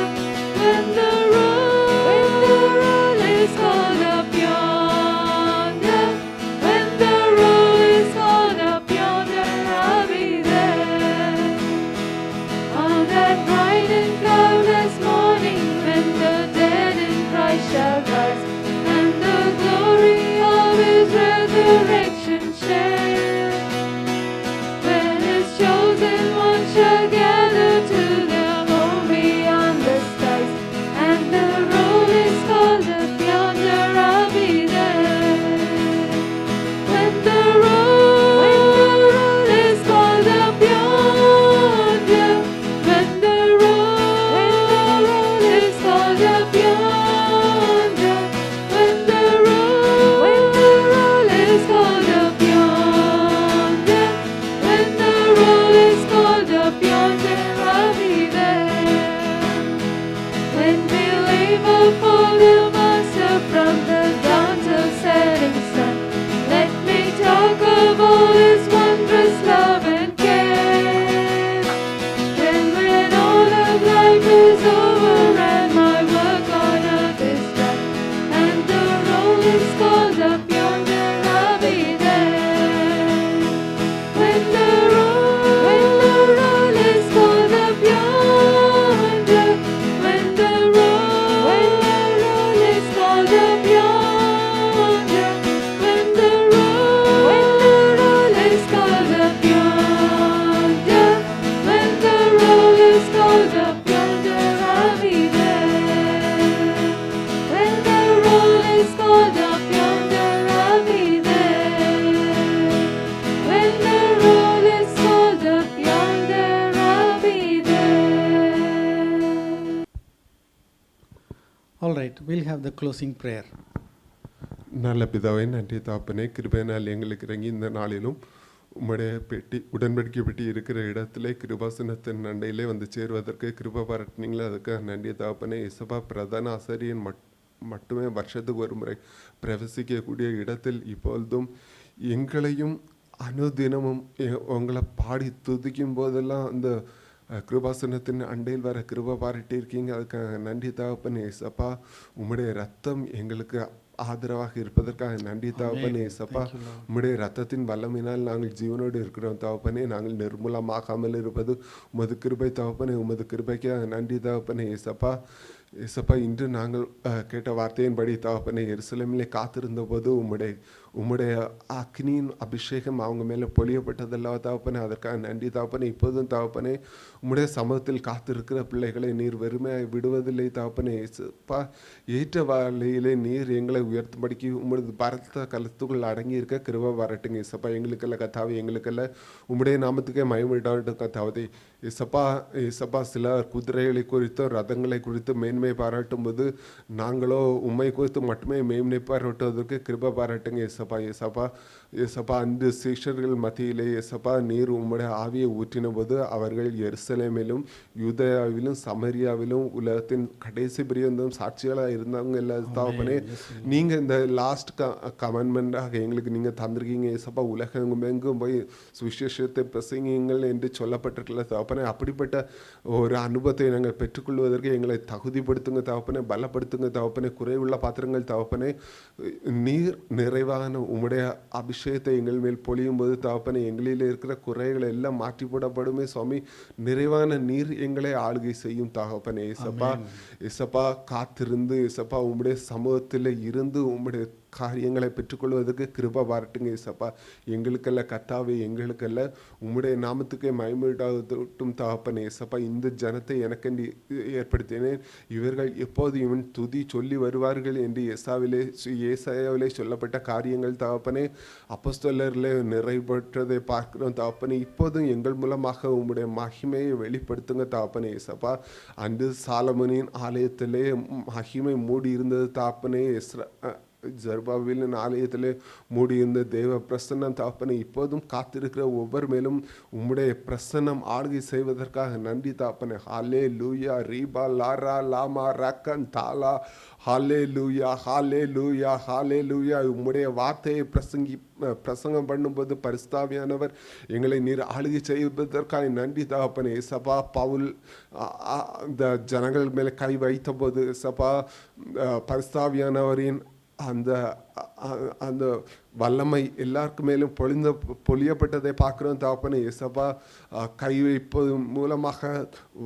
when the road is called up yonder, when the road is called up yonder, I'll be there. On that bright and cloudless morning, when the dead in Christ shall rise, and the glory of His resurrection share, when His chosen ones shall gather to their home beyond the skies, and the road is called up yonder, I'll be there. When the road is called up yonder, when the road is called up yonder, when the road is called up yonder, when the road is called up yonder, I'll be there. When we labor for the Master from the dawn till setting sun, let me talk of all His wondrous love and care. Then when all of life is over and my work on earth is done, and the roll is called up yonder, I'll be there. When the roll is called up yonder, when the roll is called up yonder, when the roll is called up yonder, when the roll is called up yonder, I'll be there. When the roll is called up yonder, I'll be there. When the roll is called up yonder, I'll be there. All right, we'll have the closing prayer. நல்ல பிதாவே, நன்றி தாப்பனே, கிருபையினால் எங்களுக்கு இறங்கி இந்த நாளிலும் உம்முடைய பெட்டி உடன்படிக்கை பெட்டி இருக்கிற இடத்துல கிருபாசனத்தின் நண்டையிலே வந்து சேருவதற்கு கிருபை பாராட்டினீங்களே, அதுக்கு நன்றி தாப்பனே. இசபா பிரதான ஆசாரியன் மட்டுமே வருஷத்துக்கு ஒரு முறை பிரவசிக்கக்கூடிய இடத்தில் இப்பொழுதும் எங்களையும் அனுதினமும் உங்களை பாடி துதிக்கும் போதெல்லாம் அந்த கிருபாசனத்தின் அண்டையில் வர கிருபை பாராட்டி இருக்கீங்க, அதுக்கு நன்றி தாப்பனே. இசப்பா உம்முடைய ரத்தம் எங்களுக்கு ஆதரவாக இருப்பதற்காக நன்றி தாப்பனே. இசப்பா உம்முடைய ரத்தத்தின் வல்லமையினால் நாங்கள் ஜீவனோடு இருக்கிறோம் தாப்பனே. நாங்கள் நிர்மூலமாகாமல் இருப்பது உமது கிருபை தாப்பனே. உமது கிருபைக்கு நன்றி தாப்பனே. இசப்பா இசப்பா இன்று நாங்கள் கேட்ட வார்த்தையின்படி தாப்பனே, எருசலேமிலே காத்திருந்த போது உம்முடைய அக்னியின் அபிஷேகம் அவங்க மேலே பொழியப்பட்டதல்லவா தாப்பனே, அதற்காக நன்றி தாப்பனே. இப்போதும் தாப்பனே உம்முடைய சமூகத்தில் காத்திருக்கிற பிள்ளைகளை நீர் வெறுமையாக விடுவதில்லை தாப்பனே. இசப்பா ஏற்ற வேளையிலே நீர் எங்களை உயர்த்தும்படிக்கு உம்முடைய பரத்த கலத்துக்குள் அடங்கி இருக்க கிருபை வரட்டுங்க இசப்பா. எங்களுக்கல்ல கத்தாவே, எங்களுக்கல்ல உம்முடைய நாமத்துக்கே மயமிட்டாட்டும் கத்தாவதே. இசப்பா சிலர் குதிரைகளை குறித்தும் ரதங்களை குறித்து மேன்மை பாராட்டும் போது நாங்களோ உண்மை குறித்து மட்டுமே மேன்மை பாராட்டுவதற்கு கிருபை பாராட்டுங்க இசப்பா. இசப்பா அந்த சீஷர்கள் மத்தியிலே இசப்பா நீர் உம்முடைய ஆவியை ஊற்றின போது அவர்கள் எருசலேமிலும் யூதேயாவிலும் சமரியாவிலும் உலகத்தின் கடைசி பிரியந்தும் சாட்சிகளாக இருந்தவங்க எல்லாம் தாப்பனே. நீங்கள் இந்த லாஸ்ட் கமெண்ட்மெண்ட்டாக எங்களுக்கு நீங்கள் தந்திருக்கீங்க இசப்பா. உலகம் எங்கும் போய் சுவிசேஷத்தை பிரசங்கிங்கள் என்று சொல்லப்பட்டிருக்கல தாப்பனே. அப்படிப்பட்ட ஒரு அனுபவத்தை நாங்கள் பெற்றுக்கொள்வதற்கு எங்களை தகுதிப்படுத்த உறுதிப்படுத்துங்க தகப்பனே, பலப்படுத்துங்க தகப்பனே. குறைவுள்ள பாத்திரங்கள் தகப்பனே, நீர் நிறைவான உம்முடைய அபிஷேகத்தை எங்கள் மேல் பொழியும் போது தகப்பனே, எங்களில் இருக்கிற குறைகளை எல்லாம் மாற்றி போடப்படுமே சுவாமி. நிறைவான நீர் எங்களை ஆளுகை செய்யும் தகப்பனே. ஏசப்பா, ஏசப்பா, காத்திருந்து ஏசப்பா உம்முடைய சமூகத்தில் இருந்து உம்முடைய காரியங்களை பெற்றுக்கொள்வதற்கு கிருபை பாராட்டுங்க ஏசப்பா. எங்களுக்கல்ல கர்த்தாவே, எங்களுக்கல்ல உம்முடைய நாமத்துக்கே மகிமையுண்டாகட்டும் தகப்பனே. ஏசப்பா, இந்த ஜனத்தை எனக்கென்று ஏற்படுத்தினேன், இவர்கள் எப்போது இவன் துதி சொல்லி வருவார்கள் என்று ஏசாயாவிலே சொல்லப்பட்ட காரியங்கள் தகப்பனே, அப்போஸ்தலரிலே நிறைவேற்றதை பார்க்கிறோம் தகப்பனே. இப்போதும் எங்கள் மூலமாக உம்முடைய மகிமையை வெளிப்படுத்துங்க தகப்பனே. ஏசப்பா, அன்று சாலமோனின் ஆலயத்திலே மகிமை மூடி இருந்தது தகப்பனே. ஜெருபாபேலின் ஆலயத்திலே மூடியிருந்த தேவ பிரசன்னம் தகப்பனே, இப்போதும் காத்திருக்கிற ஒவ்வொரு மேலும் உம்முடைய பிரசன்னம் ஆளுகை செய்வதற்காக நன்றி தகப்பனே. ஹாலே லூயா ரீபா லாரா லாமா ரக்கன் தாலா. ஹாலே லூயா, ஹாலே லூயா, ஹாலே லூயா. உம்முடைய வார்த்தையை பிரசங்கம் பண்ணும்போது பரிசுத்தாவியானவர் எங்களை நீர் ஆளுகை செய்வதற்காக நன்றி தகப்பனே. ஏசப்பா, பவுல் இந்த ஜனங்கள் மேலே கை வைத்த போது ஏசப்பா, பரிசுத்தாவியானவரின் அந்த அந்த வல்லமை எல்லாருக்கு மேலும் பொழியப்பட்டதை பார்க்குறோம் தகப்பனே. ஏசப்பா, கை வைப்பது மூலமாக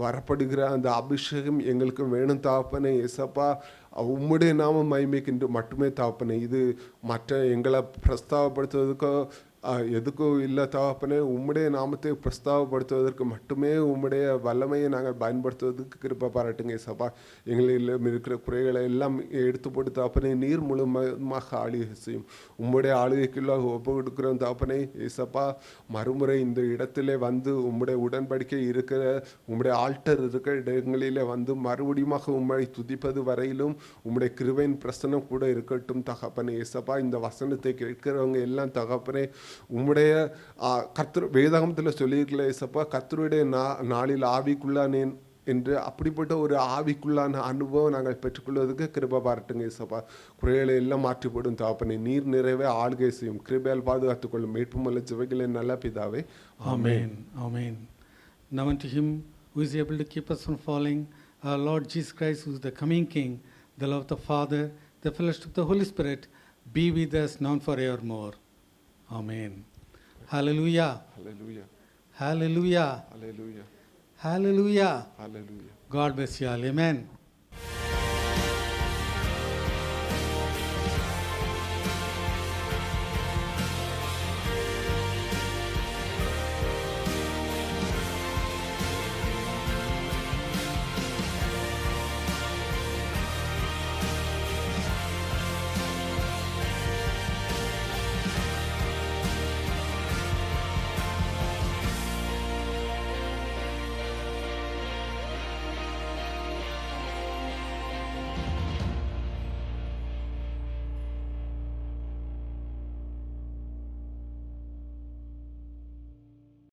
வரப்படுகிற அந்த அபிஷேகம் எங்களுக்கு வேணும் தகப்பனே. ஏசப்பா, உம்முடைய நாம மகிமைக்கு மட்டுமே தகப்பனே. இது மற்ற எங்களை பிரஸ்தாபப்படுத்துவதற்கோ எதுக்கோ இல்லை தகப்பனே. உம்முடைய நாமத்தை பிரஸ்தாபப்படுத்துவதற்கு மட்டுமே உம்முடைய வல்லமையை நாங்கள் பயன்படுத்துவதற்கு கிருபை பாராட்டுங்க ஏசப்பா. எங்களில் இருக்கிற குறைகளை எல்லாம் எடுத்து போட்டு தகப்பனே, நீர் முழுமையாக ஆளுகை செய்யும். உம்முடைய ஆளுகைக்குள்ளாக ஒப்பு கொடுக்குறோம் தகப்பனே. ஏசப்பா, மறுமுறை இந்த இடத்திலே வந்து உம்முடைய உடன்படிக்கை இருக்கிற உம்முடைய ஆல்டர் இருக்கிற இடங்களிலே வந்து மறுபடியும் உம்மை துதிப்பது வரையிலும் உம்முடைய கிருபையின் பிரசனம் கூட இருக்கட்டும் தகப்பனே. ஏசப்பா, இந்த வசனத்தை கேட்கிறவங்க எல்லாம் தகப்பனே, உம்முடைய வேதாகமத்தில் சொல்லியிருக்கல ஏசப்பா, கர்த்தருடைய நாளில் ஆவிக்குள்ளானேன் என்று அப்படிப்பட்ட ஒரு ஆவிக்குள்ளான அனுபவம் நாங்கள் பெற்றுக்கொள்வதற்கு கிருபை பாராட்டுங்க ஏசப்பா. குறைகளை எல்லாம் மாற்றிப்படும் தகப்பனே, நீர் நிறைவே ஆளுகை செய்யும், கிருபையால் பாதுகாத்துக்கொள்ளும். மீட்புமல்ல ஜெபங்களின் நல்ல பிதாவே, Amen. Amen. Now unto him who is able to keep us from falling, our Lord Jesus Christ, who is the coming King, the love of the Father, the fellowship of the Holy Spirit, be with us now and forevermore. Amen. Hallelujah. Hallelujah. Hallelujah. Hallelujah. Hallelujah. Hallelujah. God bless you all. Amen.